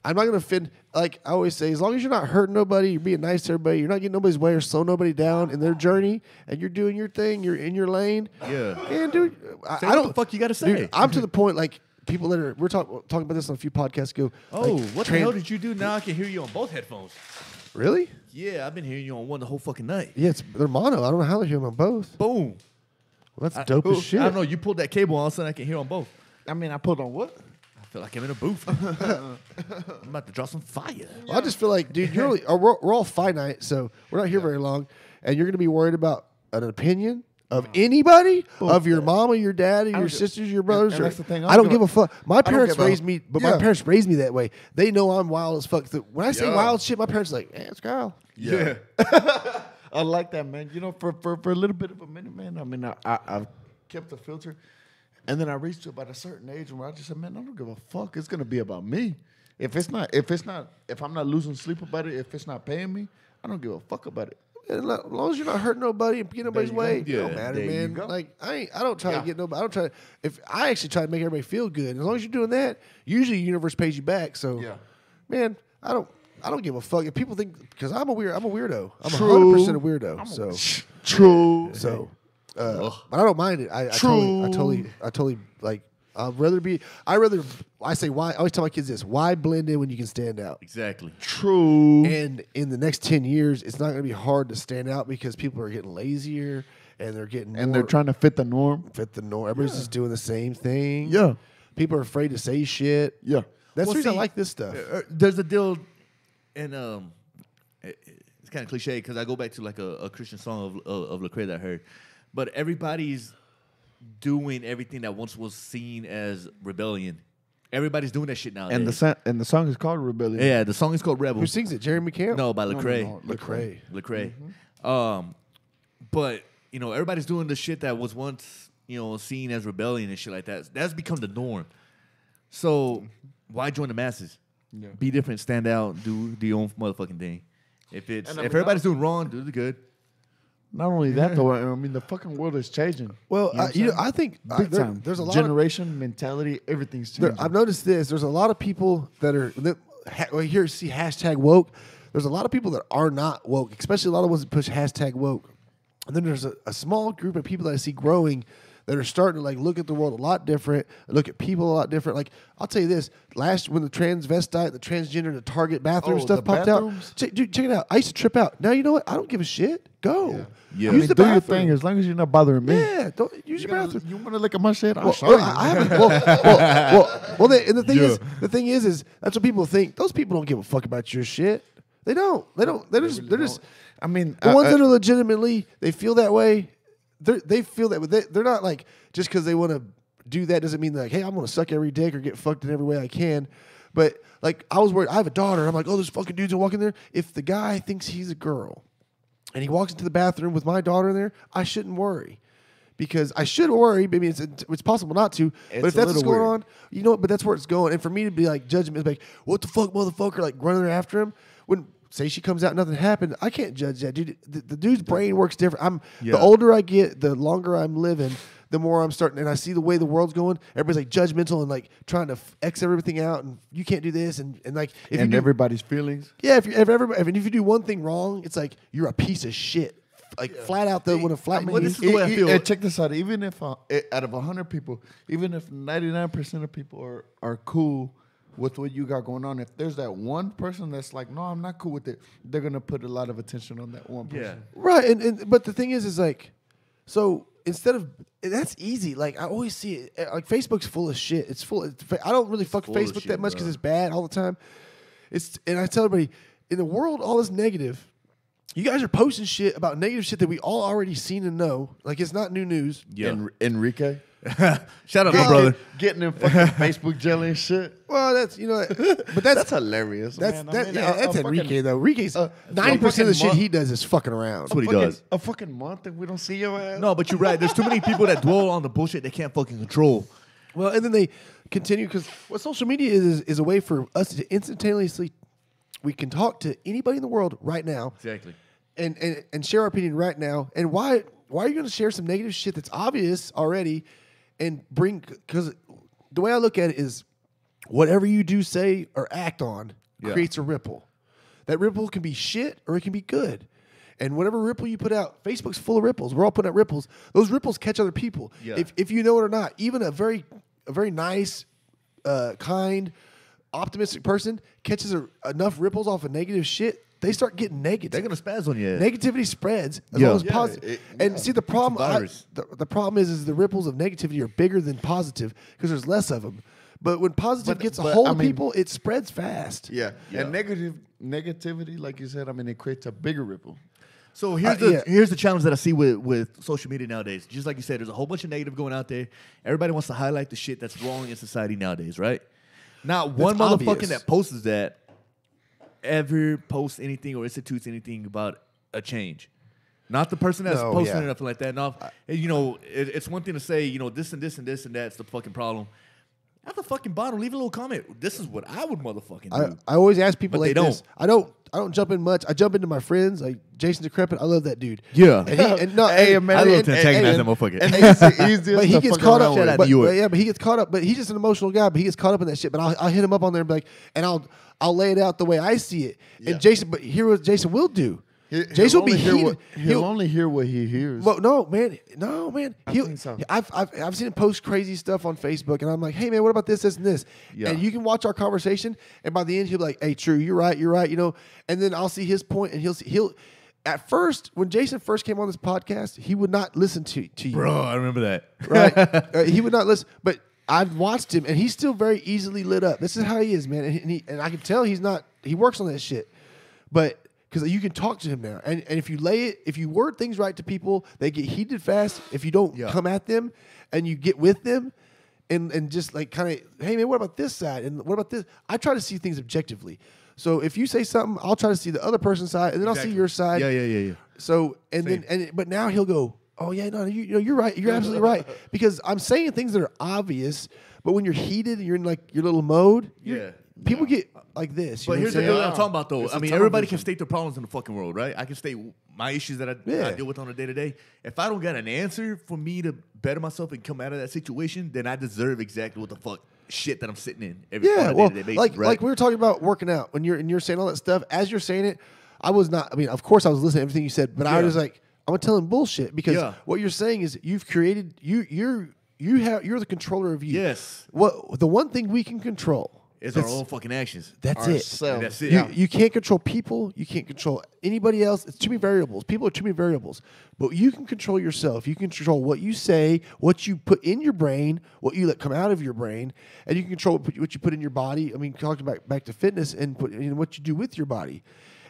I'm not gonna offend. Like I always say, as long as you're not hurting nobody, you're being nice to everybody, you're not getting nobody's way or slowing nobody down in their journey, and you're doing your thing, you're in your lane. Yeah. And dude, I Say I what don't. the fuck you gotta say. Dude, I'm to the point like people that are. We're talking about this on a few podcasts ago. Oh, like, what the hell did you do? Now I can hear you on both headphones. Really? Yeah, I've been hearing you on one the whole fucking night. Yeah, they're mono. I don't know how they're hearing on both. Boom. Well, that's dope as shit. I don't know. You pulled that cable, all of a sudden I can hear on both. I mean, I put on what? I feel like I'm in a booth. I'm about to draw some fire. Well, I just feel like, dude, we're all finite, so we're not here very long, and you're going to be worried about an opinion, of anybody, of your mama, your daddy, your sisters, your brothers. and that's the thing, I don't give a fuck. My don't parents give a- raised me, but my parents raised me that way. They know I'm wild as fuck. When I say wild shit, my parents are like, it's Kyle. Yeah. I like that, man. You know, for a little bit of a minute, man. I mean, I've kept the filter, and then I reached to about a certain age where I just said, man, I don't give a fuck. It's gonna be about me. If I'm not losing sleep about it, if it's not paying me, I don't give a fuck about it. And as long as you're not hurting nobody and get nobody's way, it don't matter, There you man. go. Like I don't try to get nobody. I don't try. If I actually try to make everybody feel good, as long as you're doing that, usually the universe pays you back. So, man, I don't give a fuck if people think because I'm a weirdo. I'm 100% a weirdo. True. So, but I don't mind it. I totally like. I always tell my kids this: why blend in when you can stand out? Exactly. True. And in the next 10 years, it's not going to be hard to stand out because people are getting lazier and they're getting they're trying to fit the norm. Everybody's just doing the same thing. Yeah. People are afraid to say shit. Yeah. That's Well, the reason see, I like this stuff. There's a deal, and it's kind of cliche because I go back to like a Christian song of Lecrae that I heard, but everybody's doing everything that once was seen as rebellion. Everybody's doing that shit nowadays. And the song is called Rebellion. Yeah, the song is called Rebel. Who sings it? Jeremy Camp? No, by Lecrae. Lecrae. Lecrae. But everybody's doing the shit that was once seen as rebellion and shit like that. That's become the norm. So why join the masses? Yeah. Be different, stand out, do your own motherfucking thing. If And everybody's doing wrong, do the good. Not only that, though, I mean, the fucking world is changing. Well, I think Big time. there's a lot generation, mentality, everything's changing. I've noticed this. There's a lot of people that are here. See hashtag woke. There's a lot of people that are not woke, especially a lot of ones that push hashtag woke. And then there's a small group of people that I see growing that are starting to like look at the world a lot different, look at people a lot different. Like I'll tell you this: when the transvestite, the transgender, the Target bathroom stuff popped bathrooms? out, dude, check it out. I used to trip out. Now you know what? I don't give a shit. Go. Yeah. I mean, Use the do your bathroom. thing as long as you're not bothering me. Yeah, don't use your bathroom. You want to look at my shit? I'll Well, show you. I haven't. And the thing is that's what people think. Those people don't give a fuck about your shit. They don't. They're just. I mean, The ones that are legitimately, they feel that way. They feel that way. They're not like just because they want to do that doesn't mean like, hey, I'm gonna suck every dick or get fucked in every way I can. But like I was worried. I have a daughter. And I'm like, oh, there's fucking dudes that walk in there. If the guy thinks he's a girl, and he walks into the bathroom with my daughter in there, I shouldn't worry. Because I should worry. Maybe it's possible not to. But if that's what's going on, you know what? But that's where it's going. And for me to be like judging, like, what the fuck, motherfucker, like running after him. When say she comes out, nothing happened. I can't judge that, dude. The dude's brain works different. The older I get, the longer I'm living, the more I'm starting, and I see the way the world's going. Everybody's like judgmental and like trying to X everything out, and you can't do this, and like if you do, everybody's feelings. yeah, if you do one thing wrong, it's like you're a piece of shit. Like flat out, they want to flatten well, you. this is the way I feel. Check this out. Even if out of 100 people, even if 99% of people are cool with what you got going on, if there's that one person that's like, no, I'm not cool with it, they're gonna put a lot of attention on that one person. Yeah. Right, but the thing is like, so instead of that's easy. Like I always see it. Like Facebook's full of shit. It's full. I don't really fuck full of Facebook shit, that much because bro. it's bad all the time. And I tell everybody in the world, all this negative. You guys are posting shit about negative shit that we all already seen and know. Like it's not new news. Yeah. Enrique. Shout out, my brother. Getting in fucking Facebook jelly and shit. Well, that's but that's hilarious. that's man. I mean, that's a Enrique fucking- though. Enrique's 90% of the fucking shit month- he does is fucking around. That's what he does. A fucking month and we don't see your ass. No, but you're right. There's too many people that dwell on the bullshit they can't fucking control. Well, and then they continue because what social media is a way for us to instantaneously we can talk to anybody in the world right now. Exactly. And share our opinion right now. And why are you going to share some negative shit that's obvious already and bring – because the way I look at it is whatever you do, say, or act on creates a ripple. That ripple can be shit or it can be good. And whatever ripple you put out, Facebook's full of ripples. We're all putting out ripples. Those ripples catch other people. Yeah. If you know it or not, even a very nice, kind, optimistic person catches enough ripples off of negative shit, they start getting negative. They're going to spaz on you. Negativity spreads as Yeah. well as Yeah, positive. And see, the problem, virus. the problem is the ripples of negativity are bigger than positive because there's less of them. But when positive gets a hold of people, it spreads fast. Yeah. And negativity, like you said, I mean, it creates a bigger ripple. So here's the challenge that I see with social media nowadays. Just like you said, there's a whole bunch of negative going out there. Everybody wants to highlight the shit that's wrong in society nowadays, right? Not one motherfucking obvious. that posts that ever posts anything or institutes anything about a change. Not the person that's posting it or nothing like that. No, it's one thing to say, this and this and this and that's the fucking problem. At the fucking bottom, leave a little comment. This is what I would motherfucking do. I always ask people But like they this. I don't jump in much. I jump into my friends like Jason Decrepit. I love that dude. Yeah. And no, Hey, and- man, I and- love to antagonize that and- motherfucker. And it's the easiest But he to gets fuck caught around up. with. But he gets caught up. But he's just an emotional guy. But he gets caught up in that shit. But I'll hit him up on there and be like, and I'll lay it out the way I see it. Yeah. And Jason, but here what Jason will do. Jason will be heated. He'll only hear what he hears. Well, no, man. think so. I've seen him post crazy stuff on Facebook, and I'm like, hey, man, what about this, this, and this? Yeah. And you can watch our conversation, and by the end, he'll be like, hey, true, you're right, And then I'll see his point, and he'll. At first, when Jason first came on this podcast, he would not listen to you, Bro, I remember that. right? He would not listen, but I've watched him, and he's still very easily lit up. This is how he is, man, and I can tell he's not. He works on that shit, but. Because you can talk to him now. And if you word things right to people, they get heated fast. If you don't come at them and you get with them and just like kind of, hey, man, what about this side? And what about this? I try to see things objectively. So if you say something, I'll try to see the other person's side, and then I'll see your side. Yeah. So, but now he'll go, oh, yeah, no, you're right. You're absolutely right. Because I'm saying things that are obvious, but when you're heated and you're in like your little mode, people get like this. But here's the thing I'm talking about, though. It's I a mean, tunnel everybody vision. can state their problems in the fucking world, right? I can state my issues that I deal with on a day-to-day. If I don't got an answer for me to better myself and come out of that situation, then I deserve exactly what the fuck shit that I'm sitting in on a day-to-day basis, right? like we were talking about working out. When you're saying all that stuff, as you're saying it, I was not. I mean, of course, I was listening to everything you said, but I was like, I'm telling bullshit because what you're saying is you've created you're the controller of you. Yes. What the one thing we can control It's our own fucking actions. That's it. Ourselves. That's it. You can't control people. You can't control anybody else. It's too many variables. People are too many variables. But you can control yourself. You can control what you say, what you put in your brain, what you let come out of your brain, and you can control what you put in your body. I mean, talking back to fitness and what you do with your body.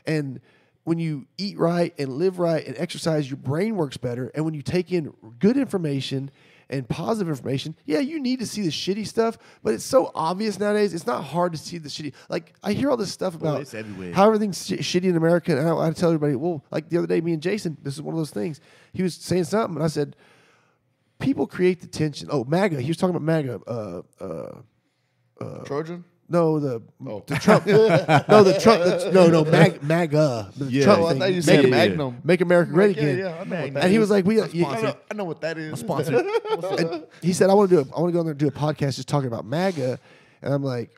And when you eat right and live right and exercise, your brain works better. And when you take in good information and positive information, you need to see the shitty stuff, but it's so obvious nowadays. It's not hard to see the shitty. Like, I hear all this stuff about it's everywhere. how everything's shitty in America, and I tell everybody, well, like the other day, me and Jason, this is one of those things. He was saying something, and I said, people create the tension. Oh, MAGA. He was talking about MAGA. Trojan? No, the Trump. MAGA. The Trump I thing. thought you said Make- Magnum. Make America great again. Yeah, I know what that And he is. was like, I know what that is. Sponsored. and he said, I want to go on there and do a podcast just talking about MAGA. And I'm like,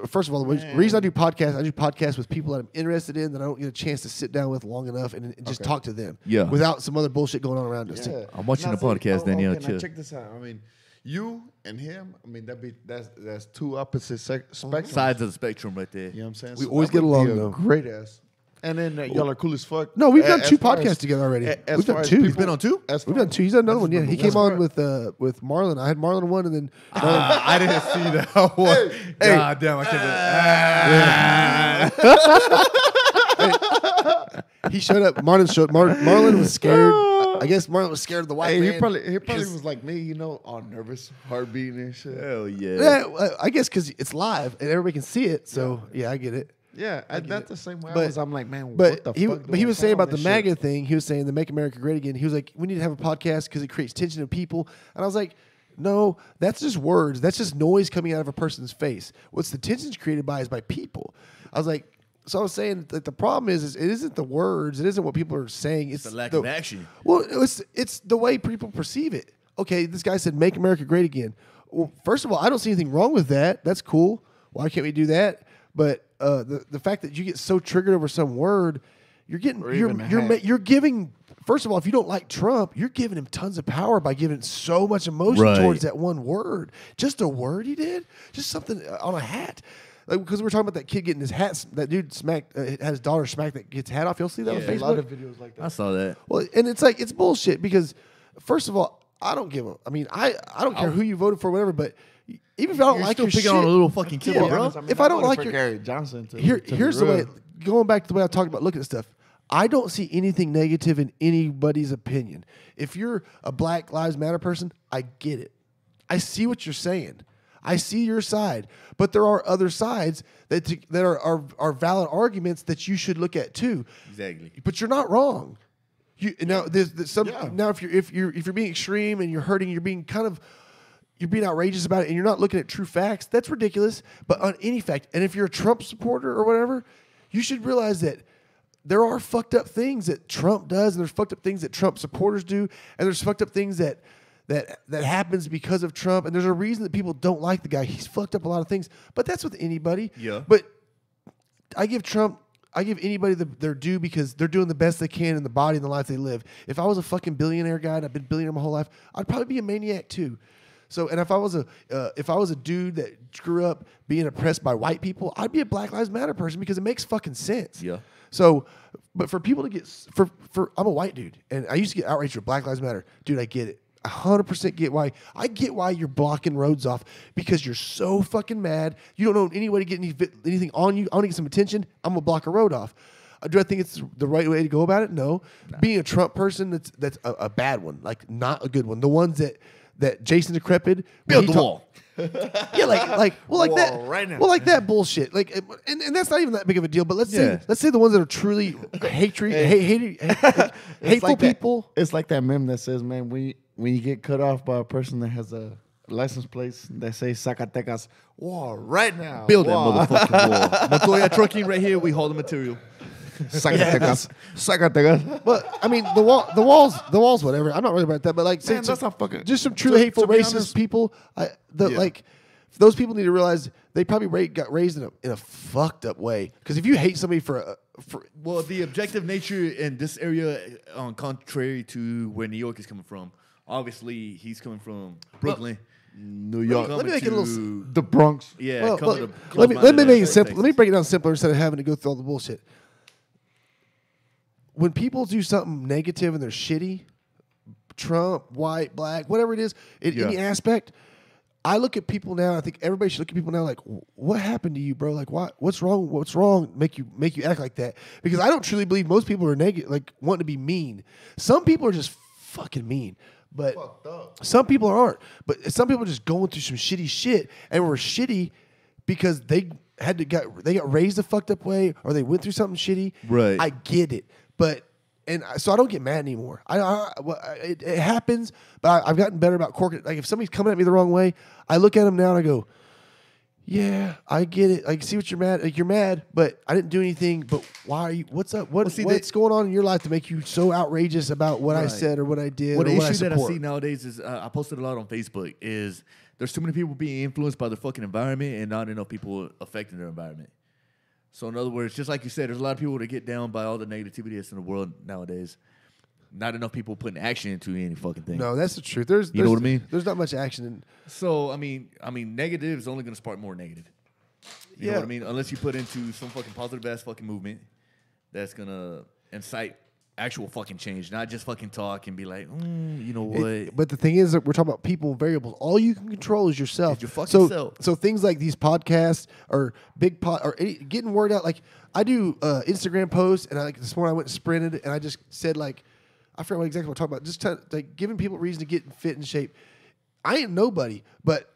first of all, the reason I do podcasts with people that I'm interested in that I don't get a chance to sit down with long enough and just talk to them. Yeah. Without some other bullshit going on around us. Yeah. I'm watching the Now, see, podcast, Danielle, now chill. check this out. I mean, you and him. I mean, that's two opposite spectrums. Sides of the spectrum right there. You know what I'm saying? We So always that get would along, be a though. Great ass. And then y'all are cool as fuck. No, we've done As two far as- podcasts together already. As We've far done as two. people- He's been on two? as We've far- done two. He's done another one. Yeah, he came on correct. with Marlon. I had Marlon on one, and then I didn't see that one. God damn, I can't. he showed up. Marlon was scared. I guess Marlon was scared of the white Hey, man. he probably was like me, you know, all nervous, heart beating and shit. Hell yeah. Yeah, I guess because it's live and everybody can see it. So yeah, I get it. Yeah, that's the same way But- I was. I'm like, man, But what the he, fuck? but he was saying about the this MAGA shit? thing. He was saying the Make America Great Again. He was like, we need to have a podcast because it creates tension in people. And I was like, no, that's just words. That's just noise coming out of a person's face. What's the tension's created by is by people. I was like, so I was saying that the problem is it isn't the words. It isn't what people are saying. It's the lack of action. Well, it's the way people perceive it. Okay, this guy said, make America great again. Well, first of all, I don't see anything wrong with that. That's cool. Why can't we do that? But the fact that you get so triggered over some word, you're giving. First of all, if you don't like Trump, you're giving him tons of power by giving so much emotion Right. towards that one word. Just a word he did, just something on a hat. Like, because we're talking about that kid getting his hat, that dude smacked, had his daughter smack that kid's hat off. You'll see that on Yeah, Facebook. A lot of videos like that. I saw that. Well, and it's like, it's bullshit because, first of all, I don't give a. I mean, I don't care who you voted for, whatever. But even if I don't You're like still your picking shit, on a little fucking kid, Yeah, bro. if I don't voted like for your- Gary Johnson, here's the way. Going back to the way I talked about looking at stuff. I don't see anything negative in anybody's opinion. If you're a Black Lives Matter person, I get it. I see what you're saying. I see your side, but there are other sides that are valid arguments that you should look at too. Exactly. But you're not wrong. Now if you're being extreme and you're hurting, you're being outrageous about it, and you're not looking at true facts. That's ridiculous. But on any fact, and if you're a Trump supporter or whatever, you should realize that there are fucked up things that Trump does, and there's fucked up things that Trump supporters do, and there's fucked up things that happens because of Trump, and there's a reason that people don't like the guy. He's fucked up a lot of things, but that's with anybody. Yeah. But I give anybody their due because they're doing the best they can in the body and the life they live. If I was a fucking billionaire guy and I've been a billionaire my whole life, I'd probably be a maniac too. So, and if I was a dude that grew up being oppressed by white people, I'd be a Black Lives Matter person because it makes fucking sense. Yeah. So, but for people to get I'm a white dude, and I used to get outraged for Black Lives Matter, dude. I get it. 100% get why. I get why you're blocking roads off because you're so fucking mad. You don't know any way to get anything on you. I want to get some attention. I'm gonna block a road off. Do I think it's the right way to go about it? No. Being a Trump person, that's a bad one. Like not a good one. The ones that Jason Decrepit Build the wall. Yeah, like that right now. Well, like that bullshit. Like, and that's not even that big of a deal. But let's say the ones that are truly hateful like people. It's like that meme that says, man, when you get cut off by a person that has a license plate that says Zacatecas, war right now. Build war. that motherfucking wall. Montoya trucking right here. We haul the material. Zacatecas. Zacatecas. But I mean, the walls, whatever. I'm not really about that. But like, Man, that's not fucking. just some truly hateful, to be racist honest, people. Like, those people need to realize they probably got raised in a fucked up way. Because if you hate somebody for Well, the objective nature in this area, contrary to where New York is coming from, obviously he's coming from Brooklyn, New York. let me make it a little the Bronx. Yeah, well, coming to let me close-minded make it ass simple. Let me Texas. break it down simpler instead of having to go through all the bullshit. When people do something negative and they're shitty, Trump, white, black, whatever it is, in any aspect, I look at people now. I think everybody should look at people now like, what happened to you, bro? Like, what's wrong? What's wrong? Make you act like that? Because I don't truly believe most people are negative, like wanting to be mean. Some people are just fucking mean, but some people aren't. But some people are just going through some shitty shit, and were shitty because they got raised a fucked up way, or they went through something shitty. Right. I get it, so I don't get mad anymore. It happens, but I've gotten better about corking. Like if somebody's coming at me the wrong way, I look at them now and I go, "Yeah, I get it. I see what you're mad. Like you're mad, but I didn't do anything. But why are you? What's up? What's going on in your life to make you so outrageous about what I said or what I did? Well, or the what I issue that I support?" see nowadays is I posted a lot on Facebook. Is there's too many people being influenced by the fucking environment and not enough people affecting their environment. So in other words, just like you said, there's a lot of people that get down by all the negativity that's in the world nowadays. Not enough people putting action into any fucking thing. No, that's the truth. You know what I mean? There's not much action in. So I mean, negative is only going to spark more negative. You know what I mean? Unless you put into some fucking positive ass fucking movement that's gonna incite actual fucking change, not just fucking talk and be like, you know what? But the thing is that we're talking about people and variables. All you can control is yourself. It's your fucking self. So things like these podcasts or getting word out. Like I do Instagram posts, and this morning I went and sprinted, and I just said like, I forget exactly what I'm talking about. Just like giving people reason to get fit in shape. I ain't nobody, but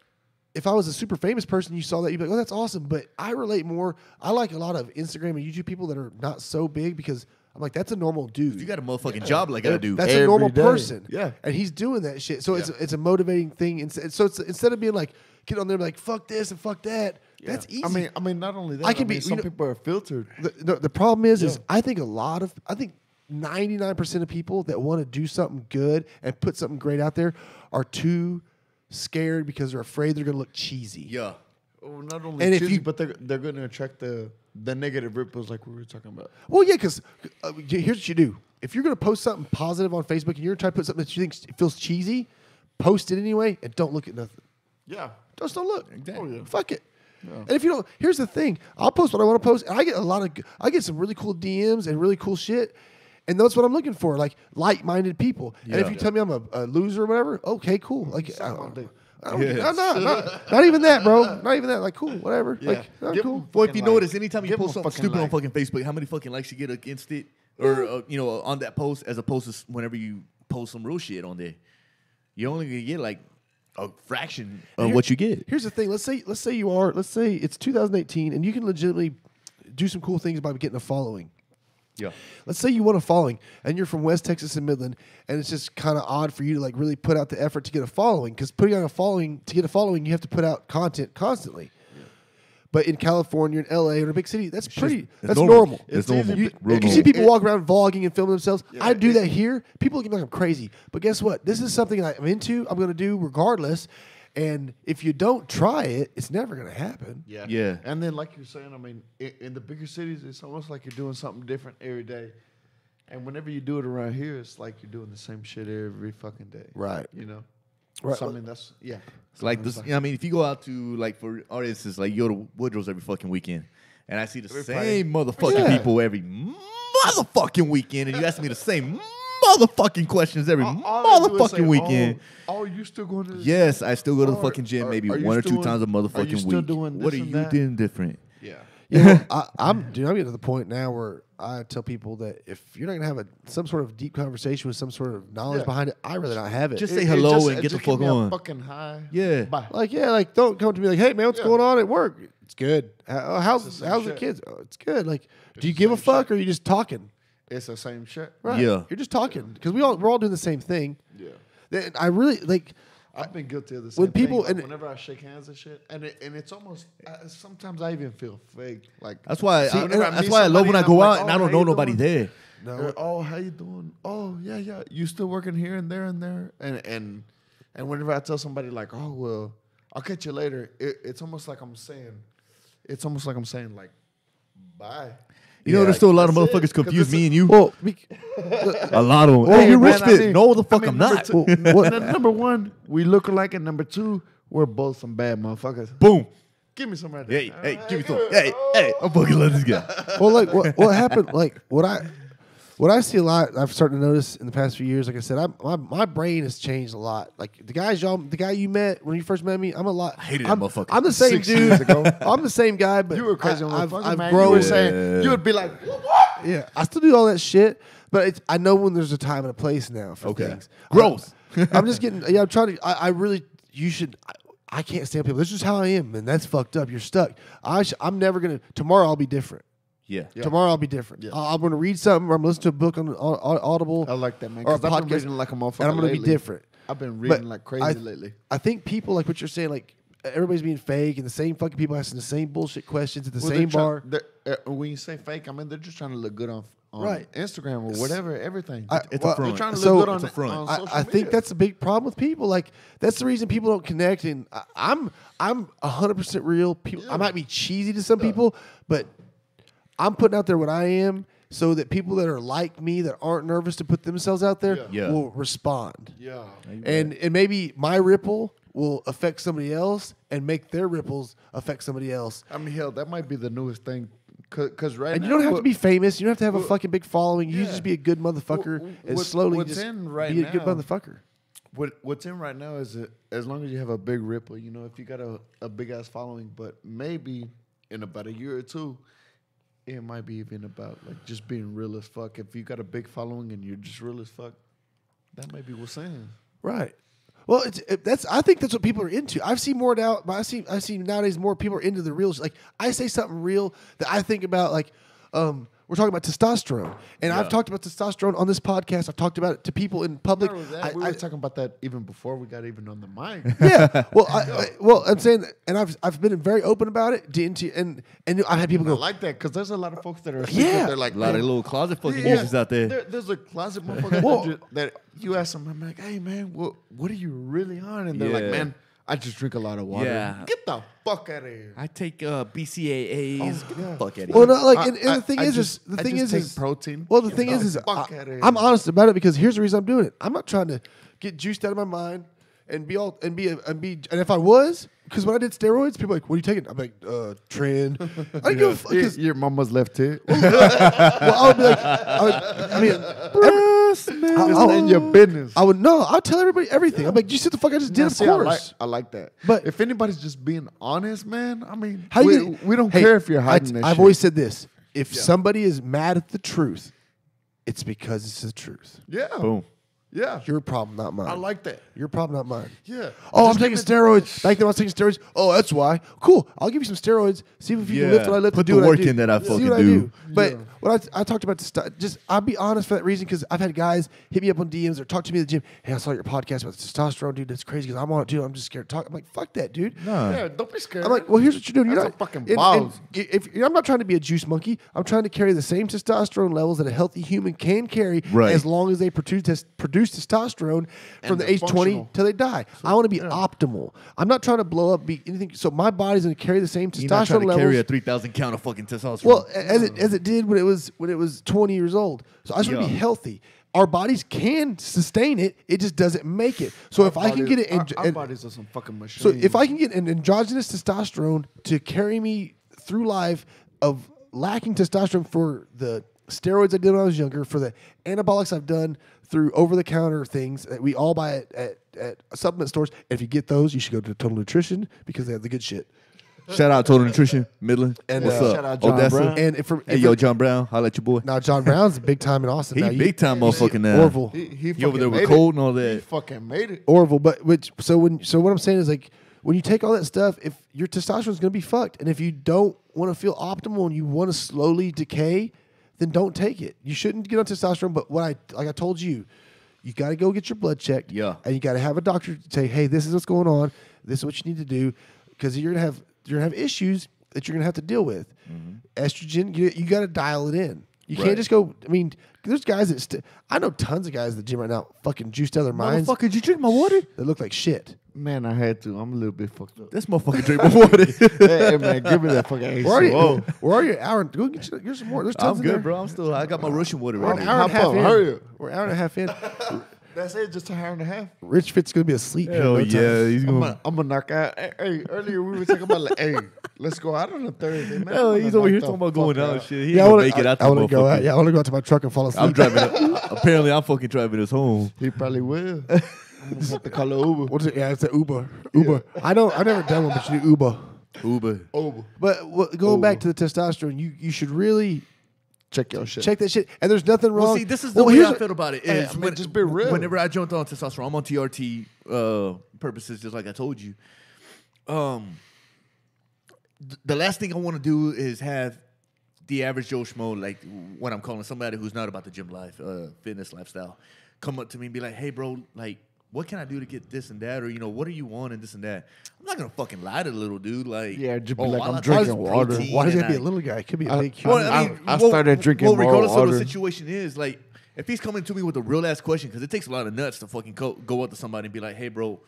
if I was a super famous person, you saw that, you'd be like, oh, that's awesome. But I relate more. I like a lot of Instagram and YouTube people that are not so big because I'm like, that's a normal dude. You got a motherfucking job like I do. That's a normal person. Yeah. And he's doing that shit. So it's a motivating thing. And so it's instead of being like, get on there and be like, fuck this and fuck that, that's easy. I mean, not only that. Some people are filtered. The problem is I think 99% of people that want to do something good and put something great out there are too scared because they're afraid they're going to look cheesy. Yeah. Well, not only cheesy, but they're going to attract the negative ripples like we were talking about. Well, yeah, because here's what you do. If you're going to post something positive on Facebook and you're going to try to put something that you think feels cheesy, post it anyway and don't look at nothing. Yeah. Just don't look. Exactly. Oh, yeah. Fuck it. Yeah. And if you don't, here's the thing. I'll post what I want to post, and I get some really cool DMs and really cool shit. And that's what I'm looking for, like like-minded people. Yeah. And if you tell me I'm a loser or whatever, okay, cool. Like, not even that, bro. Not even that. Like, cool, whatever. Yeah. Like, cool. Well, if you notice, anytime you give post them something fucking stupid on like. fucking Facebook, how many fucking likes you get against it or on that post, as opposed to whenever you post some real shit on there. You're only gonna get like a fraction of what you get. Here's the thing. Let's say it's 2018 and you can legitimately do some cool things by getting a following. Yeah. Let's say you want a following and you're from West Texas and Midland, and it's just kind of odd for you to like really put out the effort to get a following, because to get a following, you have to put out content constantly. Yeah. But in California, in LA, or in a big city, that's normal. It's normal. You see people walk around vlogging and filming themselves. Yeah, I do that here. People look at me like I'm crazy. But guess what? This is something I'm into. I'm going to do regardless. And if you don't try it, it's never going to happen. Yeah. Yeah. And then, like you're saying, I mean, in the bigger cities, it's almost like you're doing something different every day. And whenever you do it around here, it's like you're doing the same shit every fucking day. Right. You know? Right. So, I mean, that's, yeah. It's like this. I mean, if you go out to, like, for our instance, like, you go to Woodrow's every fucking weekend, and I see the same motherfucking people every motherfucking weekend, and you ask me the same motherfucking questions every motherfucking weekend. Oh, you still going to the Yes, gym? I still go to the fucking gym maybe one or two times a motherfucking you still week. doing this What are and you that? doing different? Yeah. I'm getting to the point now where I tell people that if you're not going to have some sort of deep conversation with some sort of knowledge behind it, I'd rather not have it. Just say hello and get the fuck on. Fucking high. Yeah. Bye. Like don't come to me like, hey man, what's going on at work? It's good. How's the kids? Oh, it's good. Like, do you give a fuck or are you just talking? It's the same shit. Right. Yeah. You're just talking because we're all doing the same thing. Yeah. I really like. I've been guilty of the same When people- thing. and- Whenever I shake hands and shit, and it's almost sometimes I even feel fake. Like That's why. whenever I That's meet why I love somebody when I and go I'm out like, and I "Oh, don't how know you nobody doing?" there. Or, oh, how you doing? Oh, yeah. You still working here and there and there? And whenever I tell somebody like, oh well, I'll catch you later, it's almost like I'm saying, like, bye. You know, there's still a lot of that's it, motherfuckers 'cause confuse it's me and you. Well, A lot of them. Well, Hey, you're man, rich I fit. mean- No, the fuck I'm number not. two- number one, we look alike, and number two, we're both some bad motherfuckers. Boom. Give me some right there. Hey, give me some. Hey, I'm fucking love this guy. well, like what happened? Like what I see a lot. I've started to notice in the past few years. Like I said, my brain has changed a lot. Like the guy you met when you first met me, I'm a lot. I hated that motherfucker. I'm the same 6 dude. years ago. I'm the same guy, but You were crazy I've motherfucker, man. grown. You were saying, you would be like, Yeah, I still do all that shit, but I know when there's a time and a place now for things. Growth. I'm just getting. Yeah, I'm trying to. I really. You should. I can't stand people. This is how I am, and that's fucked up. You're stuck. I'm never gonna. Tomorrow I'll be different. Yeah. Tomorrow I'll be different. Yeah. I'm gonna read something, or I'm listening to a book on Audible. I like that, man. Or a Because I've been podcast, reading like a motherfucker and I'm gonna lately. be different. I've been reading But like crazy lately. I think people like what you're saying, like everybody's being fake, and the same fucking people asking the same bullshit questions at the same bar. When you say fake, I mean, they're just trying to look good on Right. Instagram or whatever, everything. It's a front. They're trying to So- look good on, It's a front. on I social think media. that's a big problem with people. Like that's the reason people don't connect. And I'm 100% real. People, I might be cheesy to some people, but I'm putting out there what I am, so that people that are like me, that aren't nervous to put themselves out there, Yeah. will respond. Yeah. And maybe my ripple will affect somebody else, and make their ripples affect somebody else. I mean, hell, that might be the newest thing. Because right And now, you don't have to be famous. You don't have to have a fucking big following. You yeah. just be a good motherfucker, and slowly what's just in right be a good now- motherfucker. What's in right now is that as long as you have a big ripple, you know, if you got a big ass following, but maybe in about a year or two, it might be even about like just being real as fuck. If you got a big following and you're just real as fuck, that might be what's saying. Right. Well, I think that's what people are into. I've seen more now, but I see nowadays more people are into the real. Like I say something real that I think about. Like we're talking about testosterone, and I've talked about testosterone on this podcast. I've talked about it to people in public. We were talking about that even before we got even on the mic. Yeah. Well, I'm saying, and I've been very open about it. And I had people I go, like that because there's a lot of folks that are Yeah. they're like A lot of little closet fucking users out there. There's a closet motherfucker that you ask them, I'm like, hey man, what are you really on? And they're like, Yeah. man, I just drink a lot of water. Yeah. Get the fuck out of here. I take BCAAs. Get the fuck out of well, here. not like, and the thing I is, just- the I thing just is, take protein. Well, the Get thing the is, fuck outta here. I'm honest about it because here's the reason I'm doing it. I'm not trying to get juiced out of my mind and and if I was, because when I did steroids, people are like, what are you taking? I'm like, trend. I didn't give a fuck. 'Cause- Your mama's left tit. well, I would be like, In your business. I would I'll tell everybody everything. I'm like, you see what the fuck I just did? Now, Of see, course. I like that. But- if anybody's just being honest, man, I mean, How we, you- we don't Hey, care if you're hiding that I've shit. always said this. If somebody is mad at the truth, it's because it's the truth. Yeah. Boom. Yeah. Your problem, not mine. I like that. Your problem, not mine. Yeah. Oh, I'm Just taking give it- steroids. Back then I was taking steroids. Oh, that's why. Cool. I'll give you some steroids. See if you can lift what I lift. Put do the what work I do. in that I See fucking what I do. But Yeah. what I talked about, just I'll be honest for that reason because I've had guys hit me up on DMs or talk to me at the gym. Hey, I saw your podcast about testosterone, dude. That's crazy because I'm on it too. I'm just scared to talk. I'm like, fuck that, dude. Yeah, don't be scared. I'm like, well, here's what you're doing. You're That's not a fucking and balls. if I'm not trying to be a juice monkey, I'm trying to carry the same testosterone levels that a healthy human can carry, Right. as long as they produce testosterone from And the they're age 20 functional. till they die. I want to be optimal. I'm not trying to blow up, be anything. So my body's going to carry the same You're not trying testosterone to carry a levels. 3,000 count of fucking testosterone. Well, as it did when it was 20 years old. So I just want to be Yeah. healthy. Our bodies can sustain it. It just doesn't make it. So if I can get it, our bodies are some fucking machines. so if I can get an endogenous testosterone to carry me through life of lacking testosterone for the steroids I did when I was younger, for the anabolics I've done through over-the-counter things that we all buy at supplement stores, and if you get those, you should go to Total Nutrition because they have the good shit. Shout out Total Nutrition, Midland. And, What's up? shout out John Odessa. Brown. And Hey, yo, John Brown, holla at your boy. now John Brown's big time in Austin. He now. big time motherfucking now. Orville. he You over there fucking with made cold it. and all He that. fucking made it. Orville, but so what I'm saying is like when you take all that stuff, if your testosterone is going to be fucked, and if you don't want to feel optimal and you want to slowly decay, then don't take it. You shouldn't get on testosterone. But like I told you, you got to go get your blood checked. Yeah. and you got to have a doctor say, hey, this is what's going on. This is what you need to do because you're gonna have issues that you're gonna have to deal with. Estrogen, you got to dial it in. You Right. can't just go. I mean, there's guys that I know tons of guys at the gym right now, fucking juiced out of their minds. Motherfucker, did you drink my water? That look like shit. Man, I had to. I'm a little bit fucked up. This motherfucker drink my water. Hey, man, give me that fucking We're already, Whoa. we're already an hour. Go get here's some more. There's tons I'm in there. good, bro. I got my Russian water We're an ready. hour and a Hop half up, in. hurry up. We're an hour and a half in. That's it, just an hour and a half. Rich Fit's gonna be asleep. here in Hell no time. yeah, he's I'm going. gonna knock out. Hey, earlier we were talking about like, hey, let's go out on a Thursday, man. Hell, I'm he's gonna over here knock talking the about going fuck out and shit. He Yeah, ain't gonna make it out I to want to go out. motherfucker. Yeah, I want to go out to my truck and fall asleep. I'm driving it. Apparently, I'm fucking driving us home. He probably will. I'm gonna have to call an Uber. What's it? Yeah, it's an Uber. Uber. I know. I've never done one, but you do Uber. Uber. Uber. But going back to the testosterone, you should really Check your shit. check that shit. And there's nothing wrong. Well, see, this is the way here's I what- feel about it. Hey, Is I mean, just be real. Whenever I jumped on testosterone, I'm on TRT purposes, just like I told you. The last thing I want to do is have the average Joe Schmo, like what I'm calling somebody who's not about the gym life, fitness lifestyle, come up to me and be like, "Hey, bro, like, what can I do to get this and that, or what do you want and this and that?" I'm not gonna fucking lie to the little dude, like, Yeah, just be oh, like, while I'm I take drinking some water. protein Why does it and have to be a I- little guy? It could be a I- big human. Well, I mean, I started drinking more regardless of water. what the situation is, like, if he's coming to me with a real ass question, because it takes a lot of nuts to fucking go up to somebody and be like, "Hey, bro,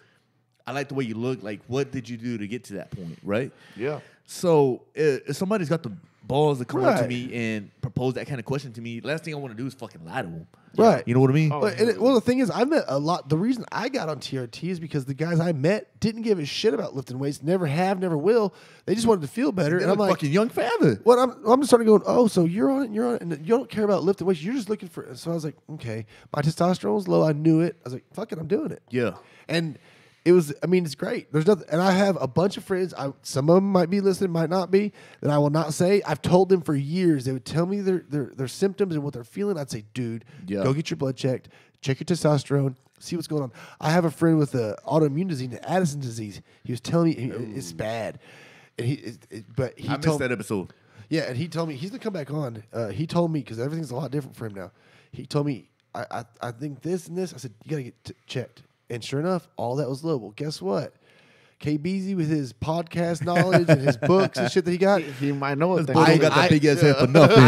I like the way you look. Like, what did you do to get to that point?" Right? Yeah. So if somebody's got the balls to come up to Right. me and propose that kind of question to me, last thing I want to do is fucking lie to them. Right. You know what I mean? Well, the thing is, I met a lot. The reason I got on TRT is because the guys I met didn't give a shit about lifting weights. Never have, never will. They just wanted to feel better. They're And I'm like, fucking young father. well, I'm just starting going, oh, so you're on it, and you don't care about lifting weights. You're just looking for. So I was like, okay, my testosterone was low. I knew it. I was like, fuck it, I'm doing it. Yeah. And it was, I mean, it's great. There's nothing, and I have a bunch of friends. Some of them might be listening, might not be. That I will not say. I've told them for years. They would tell me their symptoms and what they're feeling. I'd say, dude, Yeah. go get your blood checked, check your testosterone, see what's going on. I have a friend with autoimmune disease, Addison disease. He was telling me it's bad, and but he I missed told that episode. yeah, and he told me he's gonna come back on. He told me because everything's a lot different for him now. He told me I think this and this. I said you gotta get checked, and sure enough, all that was low. Well, guess what? KBZ with his podcast knowledge and his books and shit that he got. He might know what Boy that don't is. got that big ass head for I, nothing.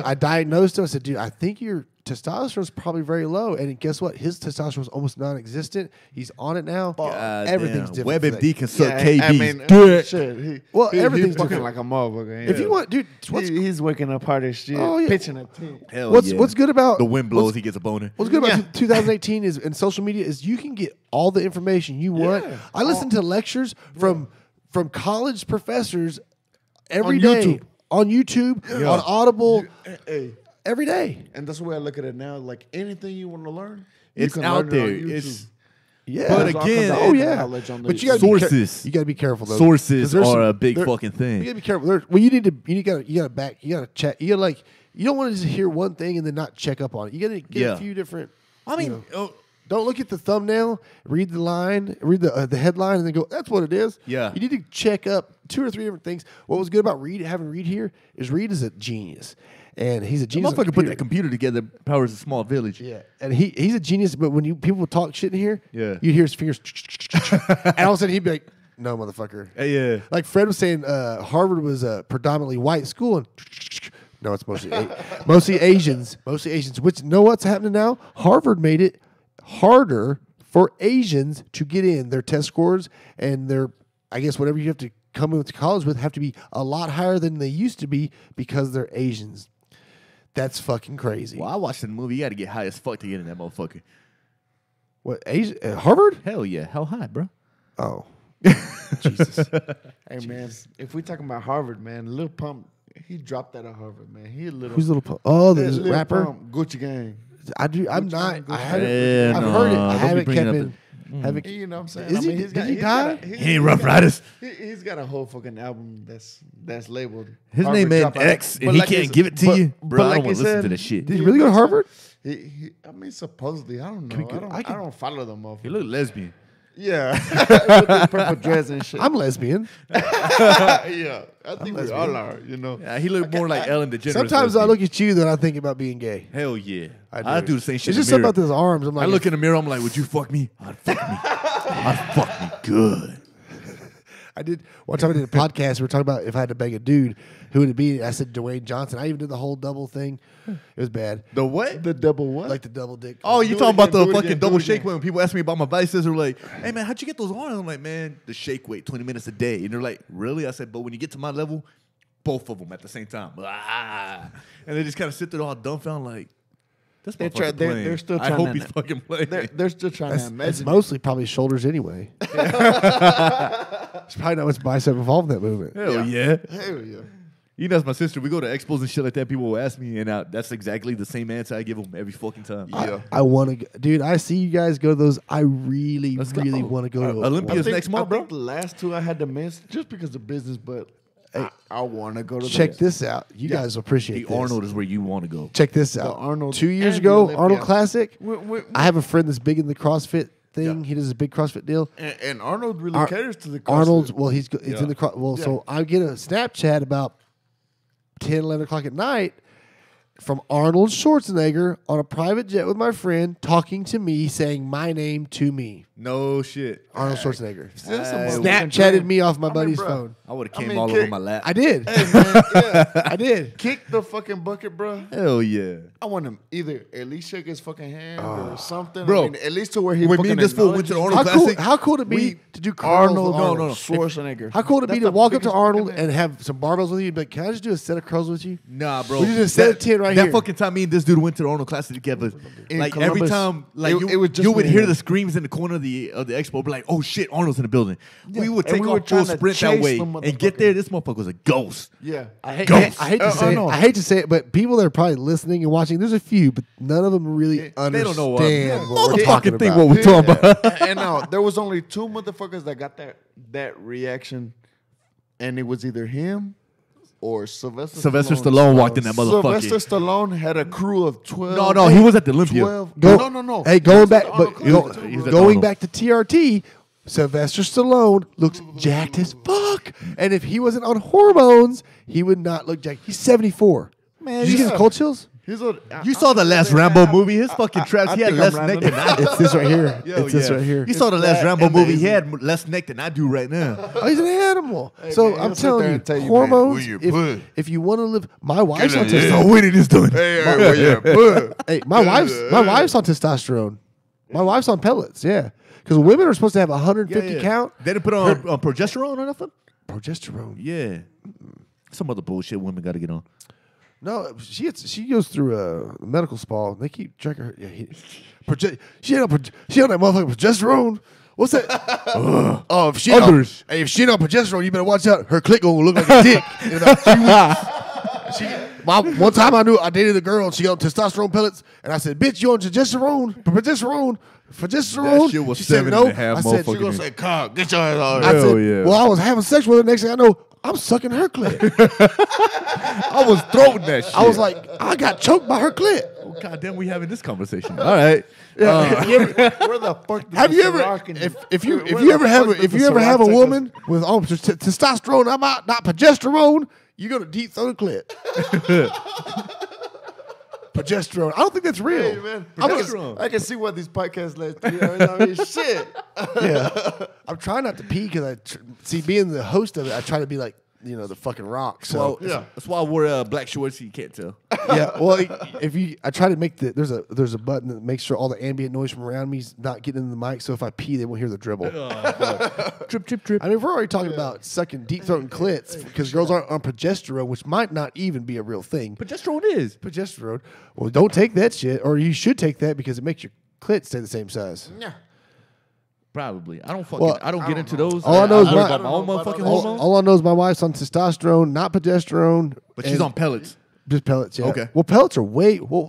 I diagnosed him. I said, dude, I think your testosterone is probably very low. And guess what? His testosterone is almost non-existent. He's on it now. God Everything's damn. different. for that. WebMD can suck Yeah, KB's I mean, dick. shit. Well, He's everything's fucking different. like a motherfucker. If you want, dude, he's waking up hard as shit, Oh, yeah. pitching a tent. Hell what's yeah. what's good about The wind blows, he gets a boner. What's good about Yeah. 2018 is in social media is you can get all the information you want. Yeah. I listen to lectures from college professors every On day YouTube. on YouTube, on Audible, Hey, every day. and that's the way I look at it now. Like anything you want to learn, It's you can out learn there. It on YouTube. It's Yeah, But There's all again, kinds of oh other yeah, knowledge on but the you got to Sources. you got to be careful though. 'Cause sources there's are some- a big there- fucking thing. You got to be careful. Well, you got to check. You got to you don't want to just hear one thing and then not check up on it. You got to get a few different. I mean, don't look at the thumbnail, read the line, read the headline, and then go, that's what it is. Yeah. You need to check up 2 or 3 different things. What was good about having Reed here is Reed is a genius. And he's a the genius. motherfucker put that computer together, powers a small village. Yeah. And he's a genius, but when people talk shit in here, Yeah. you'd hear his fingers. And all of a sudden he'd be like, no, motherfucker. Yeah. Like Fred was saying, Harvard was a predominantly white school, and no, it's mostly Asians. Mostly Asians. Which, know what's happening now? Harvard made it harder for Asians to get in. Their test scores and their, I guess, whatever you have to come into college with have to be a lot higher than they used to be because they're Asians. That's fucking crazy. Well, I watched the movie. You got to get high as fuck to get in that motherfucker. What, Harvard? Hell yeah. How high, bro? Oh. Jesus. Hey man, if we talking about Harvard, man, Lil Pump, he dropped that at Harvard, man. He a little. Who's Little Pump? Oh, Yeah, there's a Lil rapper. Pump, Gucci Gang. I'm not. I haven't. Yeah, I've no, heard it. I don't be haven't bringing kept up in. Haven't. You know what I'm saying? Is I he- mean, did he die? He ain't Rough Riders. He's got a whole fucking album that's labeled. His Harvard name ain't Dropout. X, But and he like can't it's- give it to but- you. but Bro, I like don't want you to listen to said, that shit. Did he really go to Harvard? I mean, supposedly, I don't know. Could- I I could- don't follow them off. He look lesbian. Yeah, with the purple dress and shit. I'm lesbian. Yeah, I think we all are. You know. Yeah, he look more like Ellen DeGeneres. Sometimes I lesbian. look at you, then I think about being gay. Hell yeah. I do the same shit. It's in just the something mirror. about those arms. I'm like, I look in the mirror. I'm like, would you fuck me? I'd fuck me. I'd fuck me good. I did one time. I did a podcast. We were talking about if I had to beg a dude, who would it be? I said Dwayne Johnson. I even did the whole double thing. It was bad, The what? The double what? like the double dick. Oh, you Do it talking about again, the do it fucking again, do double it shake again. when people ask me about my vices? They're like, hey, man, how'd you get those arms? I'm like, man, the shake weight, 20 minutes a day. And they're like, really? I said, but when you get to my level, both of them at the same time. Ah. And they just kind of sit there all dumbfounded like, this They're motherfucker they're playing. still I trying hope to- he's fucking playing. they're still trying to It's imagine. mostly probably shoulders anyway. There's probably not much bicep involved in that movement. Hell yeah. Hell yeah. You know, that's my sister. We go to expos and shit like that. People will ask me, and that's exactly the same answer I give them every fucking time. I want to, dude. I see you guys go to those. I really, Let's go. really want to go to Olympia's next month, I bro. think the last two I had to miss just because of business, but I want to go to Check those. this out. You guys will appreciate The this. Arnold is where you want to go. Check this out. Arnold 2 years and the ago, Olympia. Arnold Classic. We- I have a friend that's big in the CrossFit thing. Yeah. He does a big CrossFit deal. And Arnold really caters to the CrossFit. Arnold's, well, it's Yeah. in the so I get a Snapchat about 10, 11 o'clock at night from Arnold Schwarzenegger on a private jet with my friend talking to me, saying my name to me. No shit. Arnold Schwarzenegger. That's a motherfucking Snapchatted dream. me off my I mean, buddy's bruh, phone. I would have I came mean, all kid- over my lap. I did. Hey, man, yeah. I did. Kick the fucking bucket, bro. Hell yeah. I want him either at least shake his fucking hand or something. Bro, I mean, at least to where he when me fucking and this fool went to the acknowledges Arnold How cool, Classic, how cool to be we- to do curls Arnold, with Arnold. Schwarzenegger. How cool to be That's to the walk up to biggest Arnold fucking and have some barbells with you and be like, can I just do a set of curls with you? Nah, bro. We did a set of 10 right that here. fucking time me and this dude went to the Arnold Classic together. In Like every Columbus. time, like It was just you would me hear and the him. screams in the corner of the expo, be like, "Oh shit, Arnold's in the building." We would and take we were off full trying to sprint that chase way the and get motherfucker. there. This motherfucker was a ghost. Yeah. I hate Ghost. to say it. know. I hate to say it, but people that are probably listening and watching, there's a few, but none of them really understand They don't know what, what we're talking motherfucking thing about. what we're talking about. And now there was only two motherfuckers that got that reaction, and it was either him or Sylvester. Sylvester Stallone walked in that motherfucker. Sylvester Stallone had a crew of 12. No, he was at the Olympia. 12. Go- No. Hey, He going was at back, the but Arnold Classic too, He was bro. at going Arnold. back to TRT, Sylvester Stallone looks jacked as fuck. And if he wasn't on hormones, he would not look jacked. He's 74. Man, Did you you get saw- cold chills? You saw the last Rambo movie? His fucking traps, he had less neck than I do. It's this right here. Yo, It's this yeah. right here. You saw the last that Rambo and movie? the- He had less neck than I do right now. Oh, he's an animal. So man, I'm he'll sit there telling you, and tell you, man, hormones. where you put? If you want to live, my wife's on Get it, testosterone. Winning is done. Hey, my wife's on testosterone. My wife's on pellets. Yeah, because women are supposed to have 150 count They didn't put on progesterone or nothing? progesterone. Yeah. Some other bullshit women got to get on. No, she goes through a medical spa. And they keep tracking her. Yeah, she on that motherfucking progesterone. What's that? Oh, if she Others. if she on progesterone, you better watch out. Her clit gonna look like a dick in about 2 weeks. One time I dated a girl and she got testosterone pellets, and I said, "Bitch, you on progesterone?" That shit was She said 7.5 I said, motherfucking Say, "Carl, get your ass out I here." Hell said, yeah. well, I was having sex with her. Next thing I know, I'm sucking her clit. I was throwing that shit. I was like, I got choked by her clit. oh, God damn, we having this conversation. All right. Where the fuck? Have you ever, if you ever have a woman with testosterone, not progesterone, you're gonna deep throat a clit. Progesterone. I don't think that's real. Hey, man, I can see what these podcasts let you know. I mean, shit. Yeah, I'm trying not to pee because being the host of it, I try to be like, the fucking Rock. So That's why I wore black shorts so you can't tell. yeah. Well, I try to make there's a button that makes sure all the ambient noise from around me is not getting in the mic. So if I pee, they won't hear the dribble. Drip, drip, drip. I mean, we're already talking about sucking deep throat and clits because girls aren't on progesterone, which might not even be a real thing. Progesterone is. Progesterone. Well, don't take that shit, or you should take that because it makes your clit stay the same size. Yeah. Probably. I don't get into those. All I know is worry my- about my own motherfucking All, hormones. all I know is my wife's on testosterone, not progesterone. But she's and on pellets. just pellets. Yeah. Okay. Well, pellets are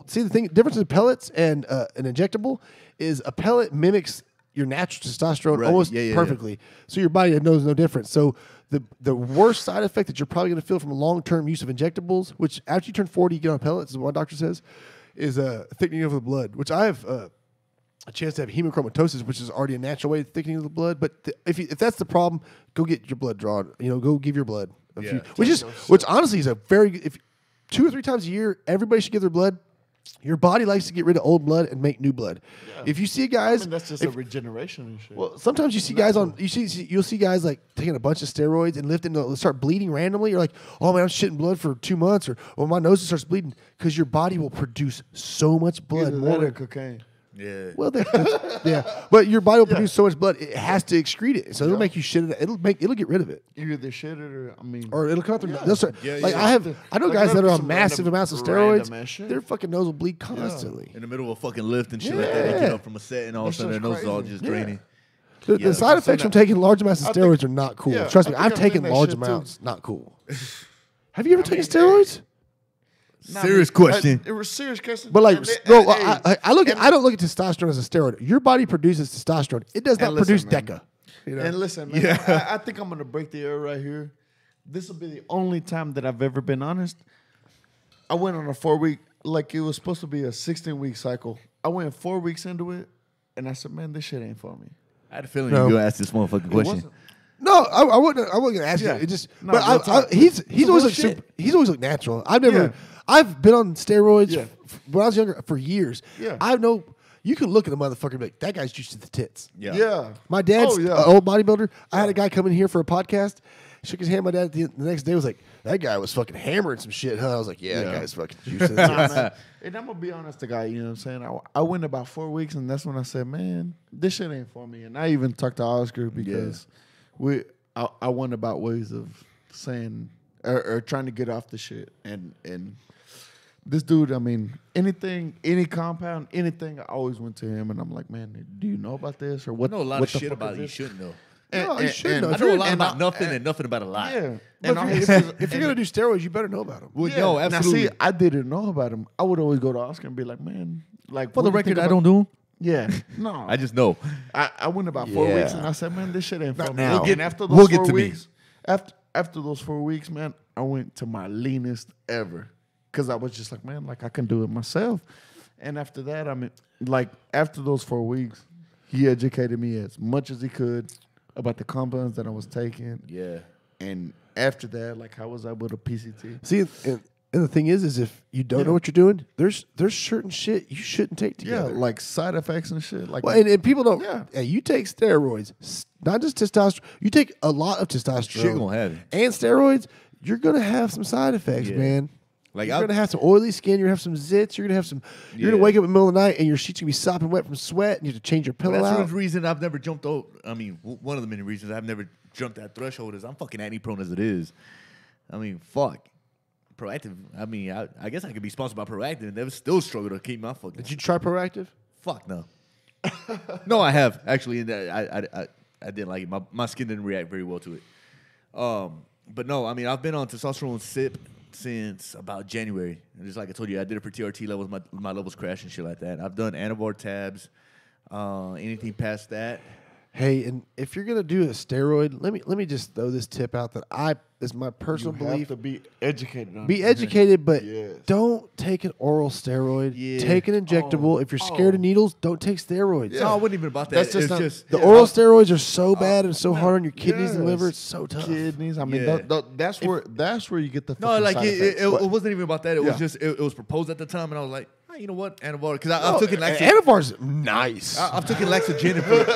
see the difference in pellets and an injectable is a pellet mimics your natural testosterone Right. almost Yeah. perfectly. So your body knows no difference. So the worst side effect that you're probably going to feel from long-term use of injectables, which after you turn 40, you get on pellets, is what my doctor says, is thickening of the blood, which I have a chance to have hemochromatosis, which is already a natural way of thickening of the blood. But if that's the problem, go get your blood drawn. Go give your blood. Which honestly is a very if 2 or 3 times a year, everybody should give their blood. Your body likes to get rid of old blood and make new blood. Yeah. If you see guys, that's just a regeneration and shit. Well, sometimes you see guys you'll see guys like taking a bunch of steroids and lifting, they'll start bleeding randomly. You're like, oh man, I'm shitting blood for 2 months, or my nose starts bleeding because your body will produce so much blood. More than cocaine. Yeah. Well, yeah, but your body will produce so much blood, it has to excrete it. So it'll make you shit it. It'll get rid of it. You either shit it or it'll come through. Yeah, like yeah. I know guys that are on massive amounts of steroids. ass shit. Their fucking nose will bleed constantly. In the middle of a fucking lift and shit like that, they get up from a set and all of a sudden their nose is all just draining. The side effects from taking large amounts of steroids are not cool. yeah, Trust me, I think I've I've taken done that large shit, too. amounts. Not cool. Have you ever taken steroids? Serious question. It was serious question. But like, And no, hey, I don't look at testosterone as a steroid. Your body produces testosterone. It does not And listen, produce man. DECA. You know? And listen, man, I think I'm gonna break the air right here. This will be the only time that I've ever been honest. I went on a 4-week, like it was supposed to be a 16-week cycle. I went 4 weeks into it, and I said, "Man, this shit ain't for me." I had a feeling No. you were going to ask this motherfucking question. wasn't. No, I wasn't gonna ask you. It just, No, but real talk. he's always bullshit. looked he's always looked natural. Yeah. I've been on steroids Yeah. when I was younger for years. Yeah. I know you can look at a motherfucker and be like, that guy's juiced to the tits. Yeah. My dad's Oh, yeah. an old bodybuilder. I had a guy come in here for a podcast. Shook his hand. My dad the next day was like, that guy was fucking hammering some shit, huh? I was like, yeah. That guy's fucking juiced to the Nah, tits. man. And I'm gonna be honest, the guy, you know what I'm saying? I went about 4 weeks, and that's when I said, "Man, this shit ain't for me." And I even talked to Oscar because I went about ways of saying or trying to get off the shit, and this dude, I mean, any compound, anything, I always went to him, and I'm like, "Man, do you know about this or what?" I know a lot what of the shit fuck about is it you this? shouldn't know. No, you should know. I know a lot and about I- nothing and nothing about a lot. Yeah, But and if you're gonna do steroids, you better know about them. Well, yeah. no, absolutely. Now, see, I didn't know about him. I would always go to Oscar and be like, "Man, like For what the do you think record, I about-" don't do them. Yeah, no, I just know. I went about 4 Yeah. weeks and I said, "Man, this shit ain't for me." now. And after those We'll get 4 to me. weeks, after those 4 weeks, man, I went to my leanest ever because I was just like, "Man, like I can do it myself." And after that, I mean, like after those 4 weeks, he educated me as much as he could about the compounds that I was taking. Yeah. And after that, like I was able to PCT. See, and the thing is if you don't know what you're doing, there's certain shit you shouldn't take Yeah, together. like side effects and shit. Like, Well, and people don't. Yeah. Yeah, you take steroids, not just testosterone. You take a lot of testosterone. Shit gonna have it. And steroids, you're gonna have some side effects, Yeah. man. Like You're gonna have some oily skin. You're gonna have some zits. You're gonna have some. You're gonna wake up in the middle of the night and your sheets gonna be sopping wet from sweat, and you have to change your pillow That's out. the reason I've never jumped over. I mean, one of the many reasons I've never jumped that threshold is I'm fucking acne prone as it is. I mean, fuck. Proactive. I mean, I guess I could be sponsored by Proactive and never still struggle to keep my fucking. Did you try Proactive? Fuck no. No, I have actually, and I didn't like it. My skin didn't react very well to it. But no, I mean, I've been on testosterone sip since about January. And just like I told you, I did it for TRT levels. My levels crashed and shit like that. I've done Anavar tabs. Anything past that, Hey, and if you're gonna do a steroid, let me just throw this tip out that is my personal You belief. have to be educated on Be it. educated, but Yes. don't take an oral steroid. Yeah. Take an injectable. If you're scared of needles, don't take steroids. No, it wasn't even about that. That's just it's not- just The oral steroids are so bad and so hard on your kidneys and Yes. liver. It's so tough. Kidneys. I mean, Yeah. that's where you get the no, fucking like side it effects. wasn't even about that. It Yeah. was just it was proposed at the time, and I was like, oh, you know what, Anavar, because I've taken Anavar's nice. I've taken Laxogenic for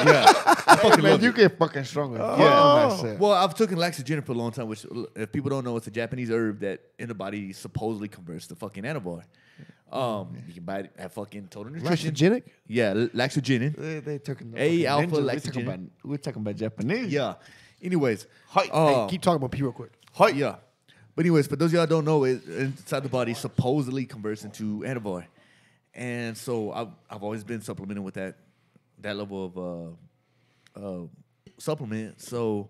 I fucking Man, love you it. get fucking stronger. Yeah. Well, I've taken Laxogenic for a long time, which if people don't know, it's a Japanese herb that in the body supposedly converts to fucking Anavar. You can buy it at fucking Total Nutrition. Laxogenic? Yeah, Laxogenic. They talking the A fucking alpha ninjas. We're talking about Japanese. Yeah. Anyways, Hey, keep talking about P real quick. yeah. But anyways, for those of y'all who don't know, it inside the body supposedly converts into Anavar. And so I've always been supplementing with that level of supplement. So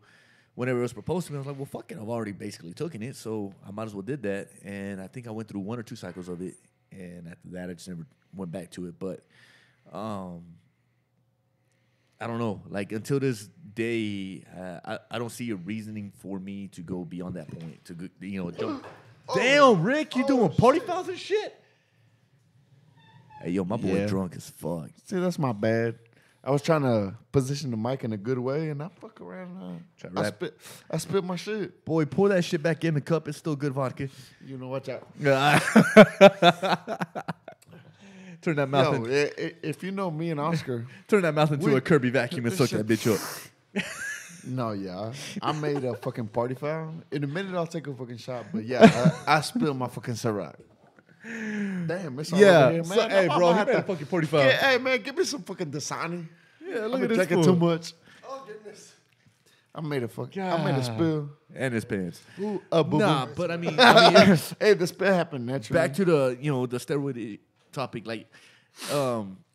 whenever it was proposed to me, I was like, well, fuck it. I've already basically taken it, so I might as well did that. And I think I went through 1 or 2 cycles of it. And after that, I just never went back to it. But I don't know. Like, until this day, I don't see a reasoning for me to go beyond that point. To go, jump. Damn, Rick, you doing party fouls and shit? Hey, yo, my boy Yeah. drunk as fuck. See, that's my bad. I was trying to position the mic in a good way, and I fuck around. I spit my shit. Boy, pour that shit back in the cup. It's still good vodka. You know, watch out. Turn that mouth Yo, if you know me and Oscar, turn that mouth into a Kirby vacuum and suck that bitch up. no, yeah, I made a fucking party foul. In a minute, I'll take a fucking shot, but yeah, I spilled my fucking Ciroc. Damn, it's all over Yeah. here, man. So, hey, bro, he made a fucking 45. Yeah, hey, man, give me some fucking Dasani. Yeah, I've look been at this drinking fool. too much. Oh goodness. I made a spill. And his pants. Boo Nah, boo. but I mean, Hey, the spill happened naturally. back to the the steroid topic. Like,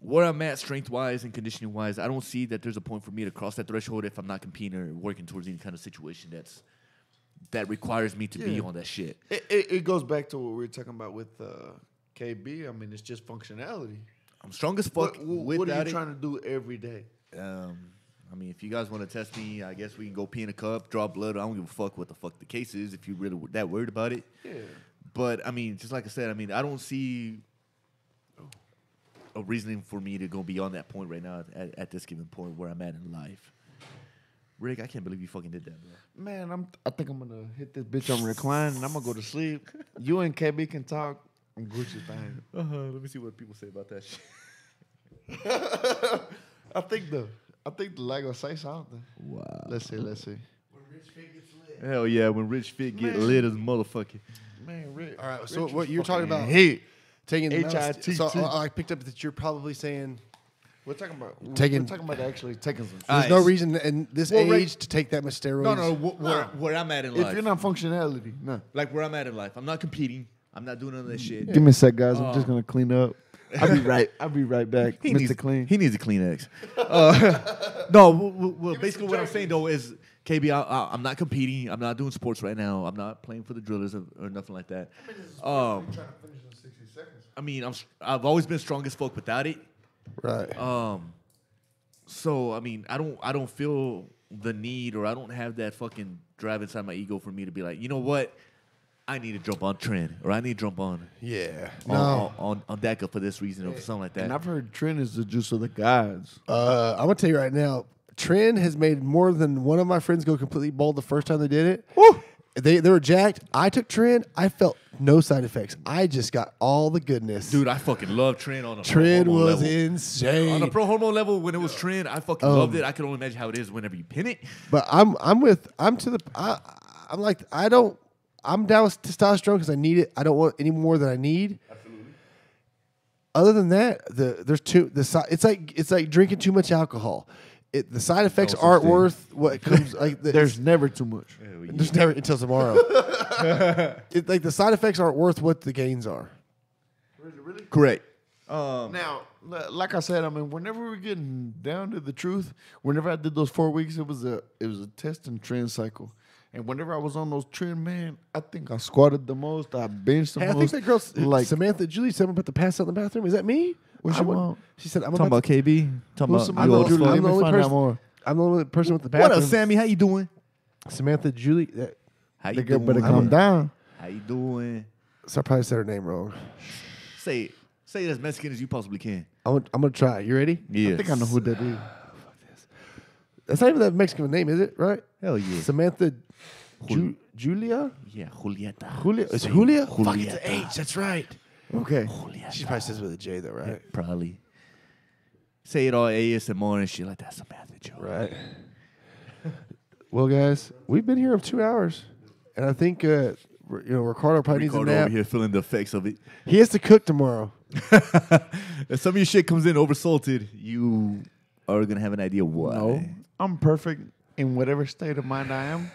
where I'm at strength wise and conditioning wise, I don't see that there's a point for me to cross that threshold if I'm not competing or working towards any kind of situation that requires me to be on that shit. It goes back to what we were talking about with KB. I mean, it's just functionality. I'm strong as fuck. What are you trying to do every day? I mean, if you guys want to test me, I guess we can go pee in a cup, draw blood. I don't give a fuck what the fuck the case is if you're really that worried about it. Yeah. But, I mean, just like I said, I mean, I don't see a reasoning for me to go beyond that point right now at this given point where I'm at in life. Rick, I can't believe you fucking did that, bro. Man, I think I'm gonna hit this bitch on recline and I'm gonna go to sleep. You and KB can talk. I'm Gucci thing. Let me see what people say about that shit. I think the lag will say something. Wow. Let's see. Hell yeah, when Rich Fit get lit as a motherfucker. Man, Rick. All right. So Rich what is you're talking fucking about? hit. Taking the HITT. So I picked up that you're probably saying We're talking about actually taking some. there's no reason in this Well, age to take that much steroids. No, where I'm at in life. If you're not functionality, no. Like where I'm at in life. I'm not competing. I'm not doing none of that shit. Give me a sec, guys. I'm just gonna clean up. I'll be right back. He Mr. needs, Clean. He needs a Kleenex. No, well, basically what I'm saying though is, KB, I'm not competing. I'm not doing sports right now. I'm not playing for the Drillers or nothing like that. I mean, I've always been strong as fuck without it. Right. So I mean, I don't feel the need, or I don't have that fucking drive inside my ego for me to be like, you know what, I need to jump on trend, or I need to jump on Yeah. on DECA for this reason or for something like that. And I've heard Trent is the juice of the gods. I'm gonna tell you right now, Trend has made more than one of my friends go completely bald the first time they did it. Woo! They were jacked. I took Trend. I felt no side effects. I just got all the goodness. Dude, I fucking love trend on a Trend pro hormone was level. insane. On a pro hormone level, when it was trend, I fucking loved it. I can only imagine how it is whenever you pin it. But I'm down with testosterone because I need it. I don't want any more than I need. Absolutely. Other than that, it's like drinking too much alcohol. The side effects No such aren't thing. worth what comes. Like There's never too much. there's never until tomorrow. Like the side effects aren't worth what the gains are. Really? Correct. Now, like I said, I mean, whenever we're getting down to the truth, whenever I did those 4 weeks, it was a test and trend cycle. And whenever I was on those trend, man, I think I squatted the most, I benched the Hey, I most. think that girl, like Samantha Julie, said I'm about to pass out in the bathroom. Is that me? What she want? She said, I'm Talking about about KB. Talking Who's about Samantha you old as Julie? fuck. I'm the Let me only find out person- more. I'm the only person with the What bathroom. up, Sammy? How you doing? Samantha Julie. How you Nigga doing? better calm down. How you doing? So I probably said her name wrong. Say it. Say it as Mexican as you possibly can. I'm gonna try. You ready? Yeah. I think I know who that is. That's not even that Mexican name, is it? Right? Hell yeah. Samantha Julia? Yeah, Julieta. Julia? Is it Julia? Fuck, it's an H. That's right. Okay. She probably says it with a J, though, right? Probably. Say it all ASMR and shit like that. Samantha Joe. Right. Well, guys, we've been here for 2 hours, and I think Ricardo probably needs a Ricardo nap. over here feeling the effects of it. He has to cook tomorrow. If some of your shit comes in oversalted, you are gonna have an idea why. No, I'm perfect in whatever state of mind I am.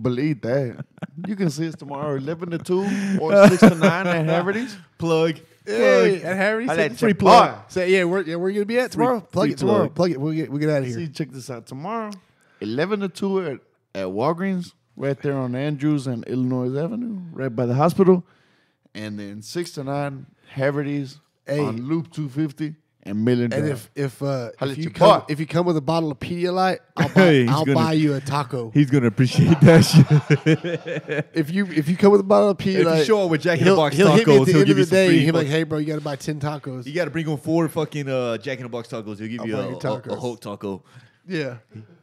Believe that. You can see us tomorrow, 11 to 2 or 6 to 9 at Haverty's. Plug. Hey, at Harry, I say let free you plug. buy. Say where you gonna be at tomorrow? Plug free it tomorrow. plug. Plug it. We'll get out of See, here. check this out. Tomorrow, 11 to 2 at Walgreens, right there on Andrews and Illinois Avenue, right by the hospital. And then 6 to 9, Haverty's on Loop 250 and Million And Drive. if let you you come buy. if you come with a bottle of Pedialyte, Hey, he's I'll gonna- buy you a taco. He's gonna appreciate that shit. If you come with a bottle of Pedialyte, If you show up with Jack in the he'll Box hit me at tacos, the he'll end give of you the some day. free. He'll be like, hey, bro, you got to buy 10 tacos. You got to bring him 4 fucking Jack in the Box tacos. He'll give you I'll buy you a tacos. Hulk taco. Yeah.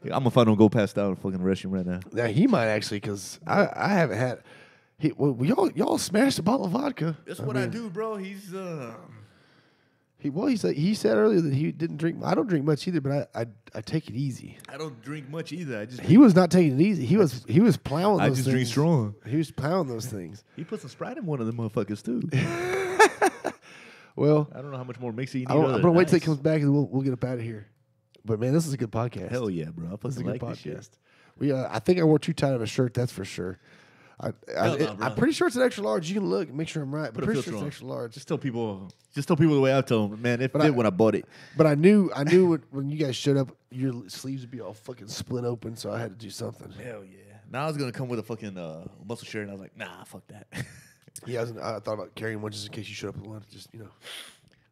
I'm gonna find him go passed out in the fucking restroom right now. Now he might actually, because I haven't had. Y'all smashed a bottle of vodka. That's what I do, bro. He's He said earlier that he didn't drink. I don't drink much either, but I take it easy. I don't drink much either. I just He was not taking it easy. He was plowing. I Those just things. drink strong. He was plowing those things. He put some Sprite in one of them motherfuckers too. Well, I don't know how much more mixing you need. I'm gonna wait till he comes back and we'll get up out of here. But man, this is a good podcast. Hell yeah, bro! I This is a fucking good like this podcast. shit. We I think I wore too tight of a shirt. That's for sure. Hell no, bro. I'm pretty sure it's an extra large. You can look and make sure I'm right. But Put a pretty filter sure it's on. extra large. Just tell people the way I tell them, man. It But fit when I bought it. But I knew when you guys showed up, your sleeves would be all fucking split open, so I had to do something. Hell yeah! Now I was gonna come with a fucking muscle shirt, and I was like, nah, fuck that. Yeah, I thought about carrying one just in case you showed up with one. Just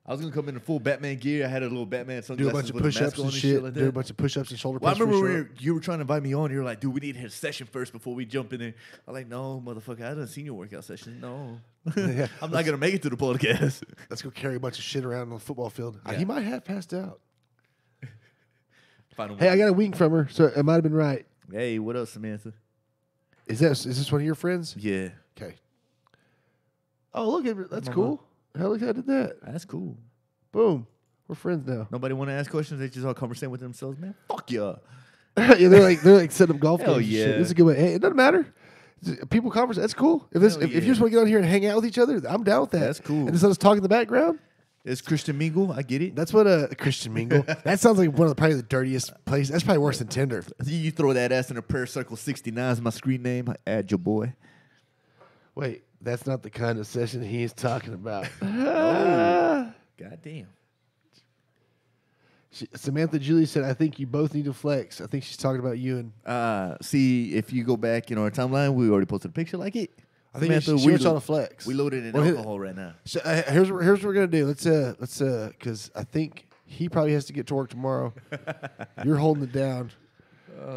I was gonna come in full Batman gear. I had a little Batman do sunglasses a bunch of with a mask push-ups on and and shit. like Do a that. bunch of push-ups and shoulder Well, I press. remember for when sure. you were trying to invite me on. You were like, dude, we need to hit a session first before we jump in there. I'm like, no, motherfucker, I haven't seen your workout session. No. Yeah. I'm not going to make it to the podcast. Let's go carry a bunch of shit around on the football field. Yeah. He might have passed out. Final Hey, I got a wink from her, so it might have been right. Hey, what up, Samantha? Is this one of your friends? Yeah. Okay. Oh, look at it. That's cool. Hell, look how I did that. That's cool. Boom. We're friends now. Nobody want to ask questions. They just all conversing with themselves, man. Fuck yeah. Yeah, they're like setting up golf Hell games. and shit. yeah. This is a good way. Hey, it doesn't matter. People converse. That's cool. If Hell you yeah. just want to get on here and hang out with each other, I'm down with that. That's cool. And just let us talk in the background. It's Christian Mingle. I get it. That's what a Christian mingle. That sounds like one of probably the dirtiest places. That's probably worse than Tinder. You throw that ass in a prayer circle 69 is my screen name. I add your boy. Wait, that's not the kind of session he's talking about. God damn. Samantha Julie said, I think you both need to flex. I think she's talking about you and See, if you go back in our timeline, we already posted a picture like it. I think Samantha, she we wants y'all to flex. We loaded in Well, alcohol right now. So, here's what we're gonna do. Let's because I think he probably has to get to work tomorrow. You're holding it down.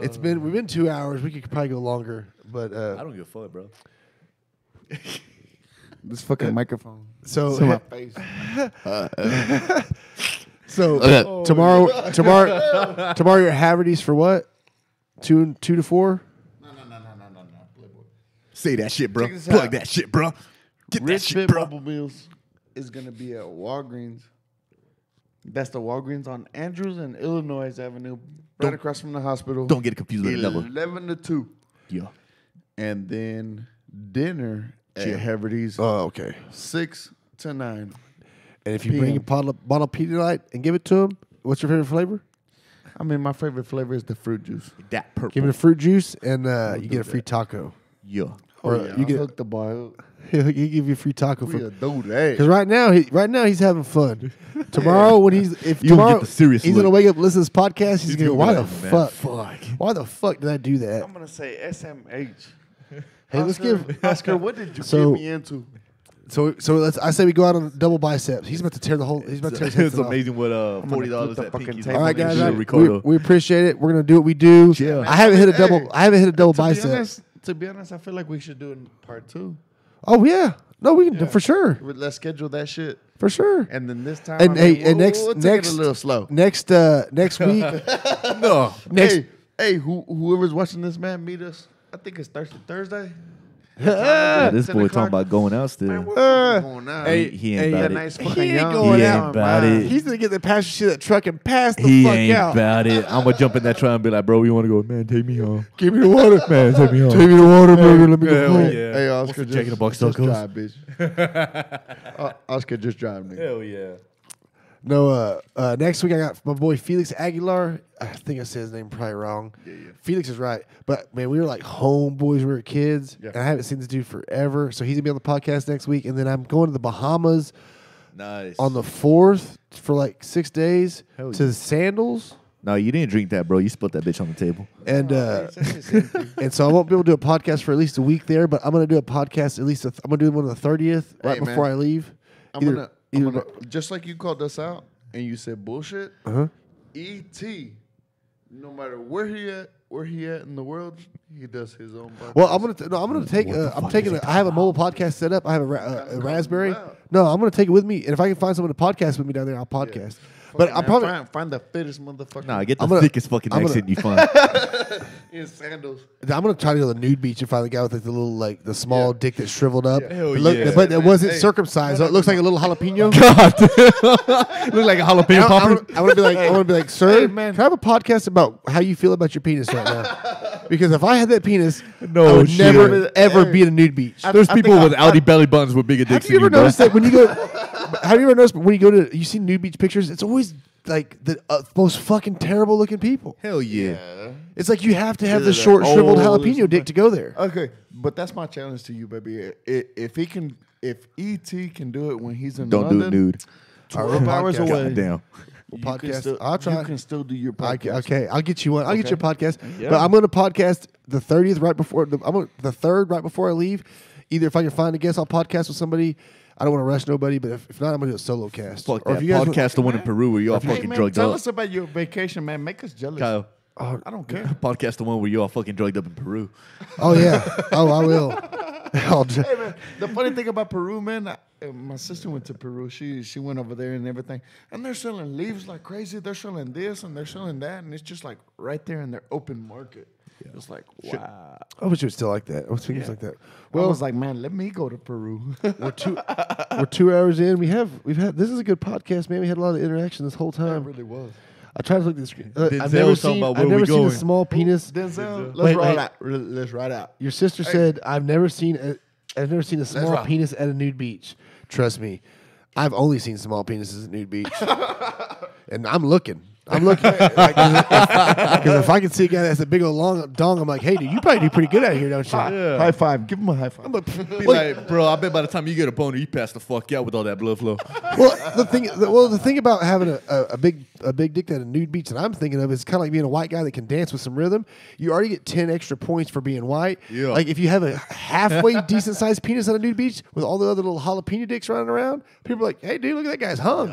We've been 2 hours. We could probably go longer, but I don't give a fuck, bro. This fucking microphone. so To my face. so tomorrow you're at Haverty's for what? 2 to 4. No. Playboy. Say that shit, bro. Check this Plug out. that shit, bro. Get that Rich shit, Fit bro. Bubble Meals is going to be at Walgreens. That's the Walgreens on Andrews and Illinois Avenue, right across from the hospital. Don't get it confused with another. 11 to 2. Yeah. And then dinner at Haverty's, Oh, okay. 6 to 9. And if you bring a bottle of Pedialyte and give it to him, what's your favorite flavor? I mean, my favorite flavor is the fruit juice. That purple. Give him a fruit juice, and you get a free taco. Yeah. Or you get hook the boy. he'll give you a free taco We for. do that. Because right now he's having fun. Tomorrow when he's You gonna tomorrow get the serious he's look. gonna wake up, listen to this podcast. He's gonna go, why gonna the be like, fuck? man, fuck. Why the fuck did I do that? I'm going to say SMH. Hey, let's give Oscar, what did you So- get me into? So let's. I say we go out on double biceps. He's about to tear the whole. He's about to tear his It's head off. amazing what $40 flip the that fucking Pinky's table. All right, guys. Yeah, all right. Ricardo. We appreciate it. We're gonna do what we do. Yeah. I haven't hit a double. Hey, I haven't hit a double To be bicep. honest, I feel like we should do it in part 2. Oh yeah. No, we can Yeah. for sure. Let's schedule that shit. For sure. And then this time, And I mean, hey, and next we'll take next it a little slow. next week. No. Next. Hey, whoever's watching this, man, meet us. I think it's Thursday. This 10 boy o'clock. talking about going out still. Man, what the fuck is going on? Hey, he ain't hey, about that it. nice He fucking ain't young. going He out. ain't about it. He's gonna get the passenger seat of that truck and pass the He fuck ain't out. about it. I'm gonna jump in that truck and be like, bro, you want to go? Man, take me home. Give me the water. Man, take me home. Take me the water, burger. Let me Hell go home. yeah. Hey, What's Oscar, the Jack in the Box just tacos? drive, bitch. Oscar, just drive, nigga. Hell yeah. No, next week I got my boy Felix Aguilar. I think I said his name probably wrong. Yeah. Felix is right. But man, we were like homeboys when we were kids. Yeah. And I haven't seen this dude forever. So he's gonna be on the podcast next week. And then I'm going to the Bahamas Nice. on the 4th for like 6 days Hell to yeah. the Sandals. No, you didn't drink that, bro. You spilled that bitch on the table. And and so I won't be able to do a podcast for at least a week there, but I'm gonna do a podcast at least. I'm gonna do one on the 30th right Hey, before man. I leave. I'm Either- gonna just like you called us out and you said bullshit. Uh-huh. E.T. No matter where he at in the world, he does his own podcast. Well, I'm gonna take. I have a mobile podcast set up. I have a Raspberry. No, I'm gonna take it with me, and if I can find someone to podcast with me down there, I'll podcast. But I'm probably find the fittest motherfucker. Nah, get the I'm gonna- thickest fucking I'm gonna- accent you find. in sandals. I'm gonna try to go to the nude beach and find the guy with like the little like the small dick that's shriveled up. Hell But yeah. but it wasn't Hey, circumcised. So it looks like a little jalapeno. Look like a jalapeno And popper. I want to be like, sir, Hey, man. can I have a podcast about how you feel about your penis right now? Because if I had that penis, No I would shit. never ever be in a nude beach. There's people with Audi belly buttons with bigger dicks Have you than ever bro. noticed that when you go? Have you ever noticed when you go to you see nude beach pictures? It's always like the most fucking terrible looking people. Hell yeah. It's like you have to have the Yeah, short they're shriveled old or jalapeno something. dick to go there. Okay, but that's my challenge to you, baby. If E.T. can do it when he's in Don't London, do it nude. 12 hours podcast. away. Goddamn. We'll you can podcast. still- I'll try. You can still do your I podcast. okay, I'll get you one. I'll get you a podcast. Yeah. But I'm going to podcast the 30th right before the 3rd right before I leave. Either if I can find a guest, I'll podcast with somebody. I don't want to rush nobody, but if not, I'm going to do a solo cast. Fuck Or that. if you guys Podcast the one in Peru where you all Hey, fucking man, drugged tell up. us about your vacation, man. Make us jealous. Kyle. Oh, I don't care. Podcast the one where you all fucking drugged up in Peru. oh yeah. Oh, I will. Hey, man, the funny thing about Peru, man, my sister went to Peru. She went over there and everything, and they're selling leaves like crazy. They're selling this and they're selling that, and it's just like right there in their open market. It's like wow. I wish it was still like that. I was thinking it's like that. Well, I Well, was like, man, let me go to Peru. we're 2 hours in. We've had this is a good podcast, man. We had a lot of interaction this whole It time. really was. I tried to look at the screen. Denzel I've never talking seen. about where I've never we seen a going. small penis. Denzel, Wait, let's ride wait. out. Let's ride out. Your sister said I've never seen a small rock. penis at a nude beach. Trust me, I've only seen small penises at nude beach, and I'm looking. Because if I can see a guy that's a big old long dong, I'm like, hey, dude, you probably do pretty good out here, don't you? High five. Give him a high five. Be like, bro, I bet by the time you get a boner, you pass the fuck out with all that blood flow. Well, the thing about having a big dick at a nude beach that I'm thinking of is kind of like being a white guy that can dance with some rhythm. You already get 10 extra points for being white. Yeah. Like if you have a halfway decent sized penis at a nude beach with all the other little jalapeno dicks running around, people are like, hey, dude, look at that guy's hung.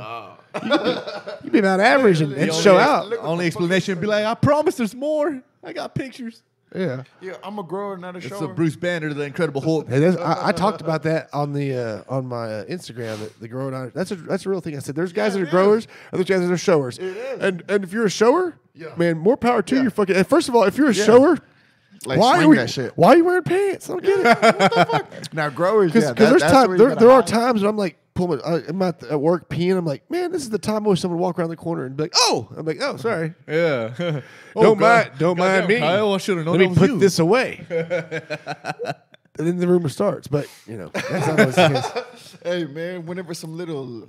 You be about average and show out. Only explanation would be like, I promise there's more. I got pictures. Yeah. Yeah, I'm a grower, not a It's shower. a Bruce Banner, the Incredible Hulk. Hey, I talked about that on the on my Instagram. The growing on that's a real thing. I said there's guys that are growers, and there's guys that are showers. And if you're a shower, man, more power to you. Fucking. And first of all, if you're a shower, Like, why swing are that shit. Why are you wearing pants? I don't get it. What the fuck? Now growers, Because yeah, there's that's time where you gotta there are hide. times when I'm like pulling. I'm at work peeing. I'm like, man, this is the time I wish someone would walk around the corner and be like, oh, I'm like, oh, sorry. Yeah. Don't mind me. Kyle, I should have known Let that me was put you. this away. And then the rumor starts. But, that's not always the case. Hey man, whenever some little,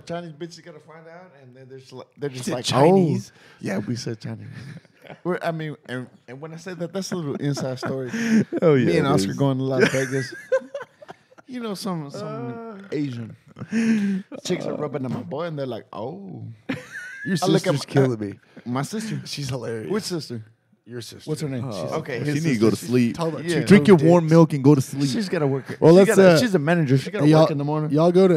Chinese bitches gotta find out, and then they're just like Chinese? Oh, yeah, we said Chinese. And when I say that, that's a little inside story. Oh, yeah, Me and it Oscar is. going to Las Vegas. Some Asian chicks are rubbing on my boy, and they're like, "Oh, Your I look at sister's killing me. my sister." She's hilarious. Which sister? Your sister. What's her name? Okay, She his need to go to sister, sleep. Talk about Yeah. two Drink your toes warm dicks. milk and go to sleep. She's gotta work. Well, She's a manager. She gotta Hey, work in the morning. Y'all go to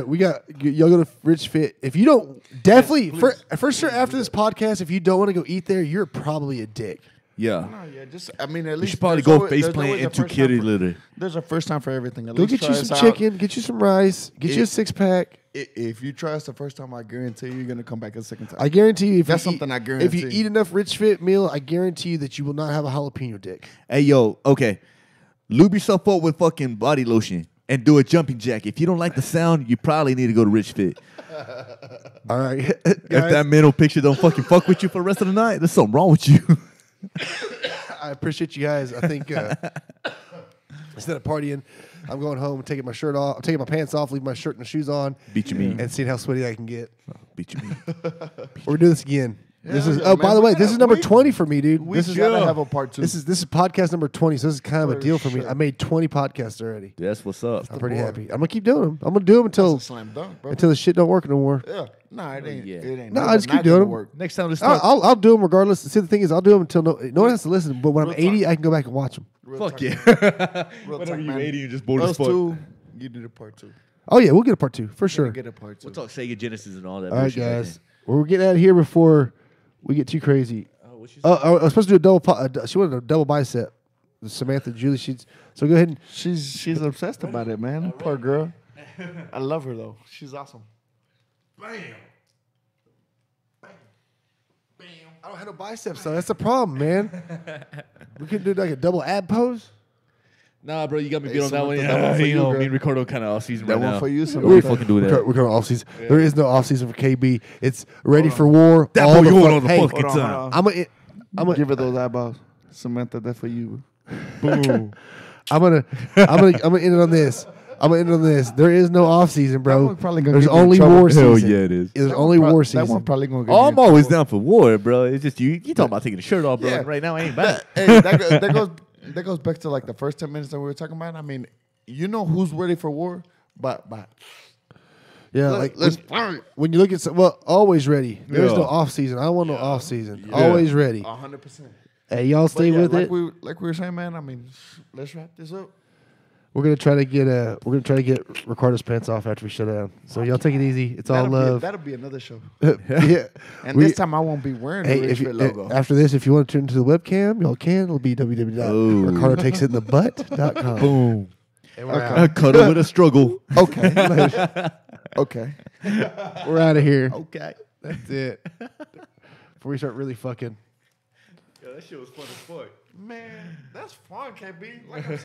y'all go to Rich Fit. If you don't definitely for sure after this podcast, if you don't want to go eat there, you're probably a dick. Yeah. No, yeah, just I mean, at You least should probably there's go always- face there's plant always a into first time kitty for- litter. There's a first time for everything. At Go least get try you us some out. chicken, get you some rice, get you a 6-pack. If you try us the first time, I guarantee you're gonna come back a second time. I guarantee you, if That's you something I If you guarantee. eat enough Rich Fit meal, I guarantee you that you will not have a jalapeno dick. Hey, yo, okay. Lube yourself up with fucking body lotion and do a jumping jack. If you don't like the sound, you probably need to go to Rich Fit. All right, If guys, that mental picture don't fucking fuck with you for the rest of the night, there's something wrong with you. I appreciate you guys. I think instead of partying, I'm going home, taking my shirt off, I'm taking my pants off, leaving my shirt and shoes on, Beat your meat. and seeing how sweaty I can get. Beat your meat. We're doing this again. This is. yeah, Oh, man, by the we way, gotta- this is number we- 20 for me, dude. we This is gotta have a part two. This is podcast number 20. So this is kind of a For deal for me. sure. I made 20 podcasts already. That's what's up. I'm pretty boy. happy. I'm gonna keep doing them. I'm gonna do them until That's a slam dunk, bro. the shit don't work no more. Yeah, no, it ain't. yeah. It ain't. No, I never just keep not doing gonna them. work. Next time, let's talk. I'll do them regardless. See, the thing is, I'll do them until no one has to listen. But when I'm Real 80, talk. I can go back and watch them. Real Fuck talk, yeah. man. Real Whenever talk, you man. 80, you just bored as Those fuck. two, you did a part two. Oh yeah, we'll get a part 2 for sure. Get a part two. We'll talk Sega Genesis and all that. All right, bullshit right guys. Well, we're getting out of here before we get too crazy. there. Oh, what you I was supposed to do a double. She wanted a double bicep. Samantha, Julie, so go ahead and She's obsessed about it, man. Poor girl. I love her though. She's awesome. I don't have no biceps though. That's the problem, man. We could do like a double ab pose. Nah, bro, you got me Hey, beat on that one. Samantha, that one for You you, know, girl. me and Ricardo kind of off season That right one now. for you, We Samantha. fucking do We're that. going off season. There is no off season for KB. It's ready for war. That all boy the going fuck- on the hey, fucking hold on, time. hold on. I'm gonna Give her those eyeballs, Samantha. That's for you. Boom. I'm gonna end it on this. There is no off season, That bro. one probably gonna There's get you in only trouble. war Hell season. yeah, it is. There's That only one war That one season. probably gonna get Oh, you I'm in always trouble. down for war, bro. It's just you talking about taking the shirt off, bro. Yeah. Right now, I ain't about it. Hey, that goes back to like the first 10 minutes that we were talking about. I mean, you know who's ready for war, but Yeah, let's fight. when you look at always ready. There's Yeah. no off season. I don't want no off season. Always ready. 100%. Hey, y'all stay with like it. like we were saying, man. I mean, let's wrap this up. We're gonna try to get Ricardo's pants off after we shut down. So y'all take it easy. It's all love. That'll be another show. Yeah. And We- this time I won't be wearing Hey, the if you, Richfit logo. after this, if you want to turn to the webcam, y'all can. It'll be www.ricardotakesitinthebutt.com. Boom. And we're A cuddle with a struggle. Okay. Okay. out. We're out of here. Okay. That's it. Before we start really fucking. Yeah, that shit was fun as fuck. Man, that's fun, KB. Like I'm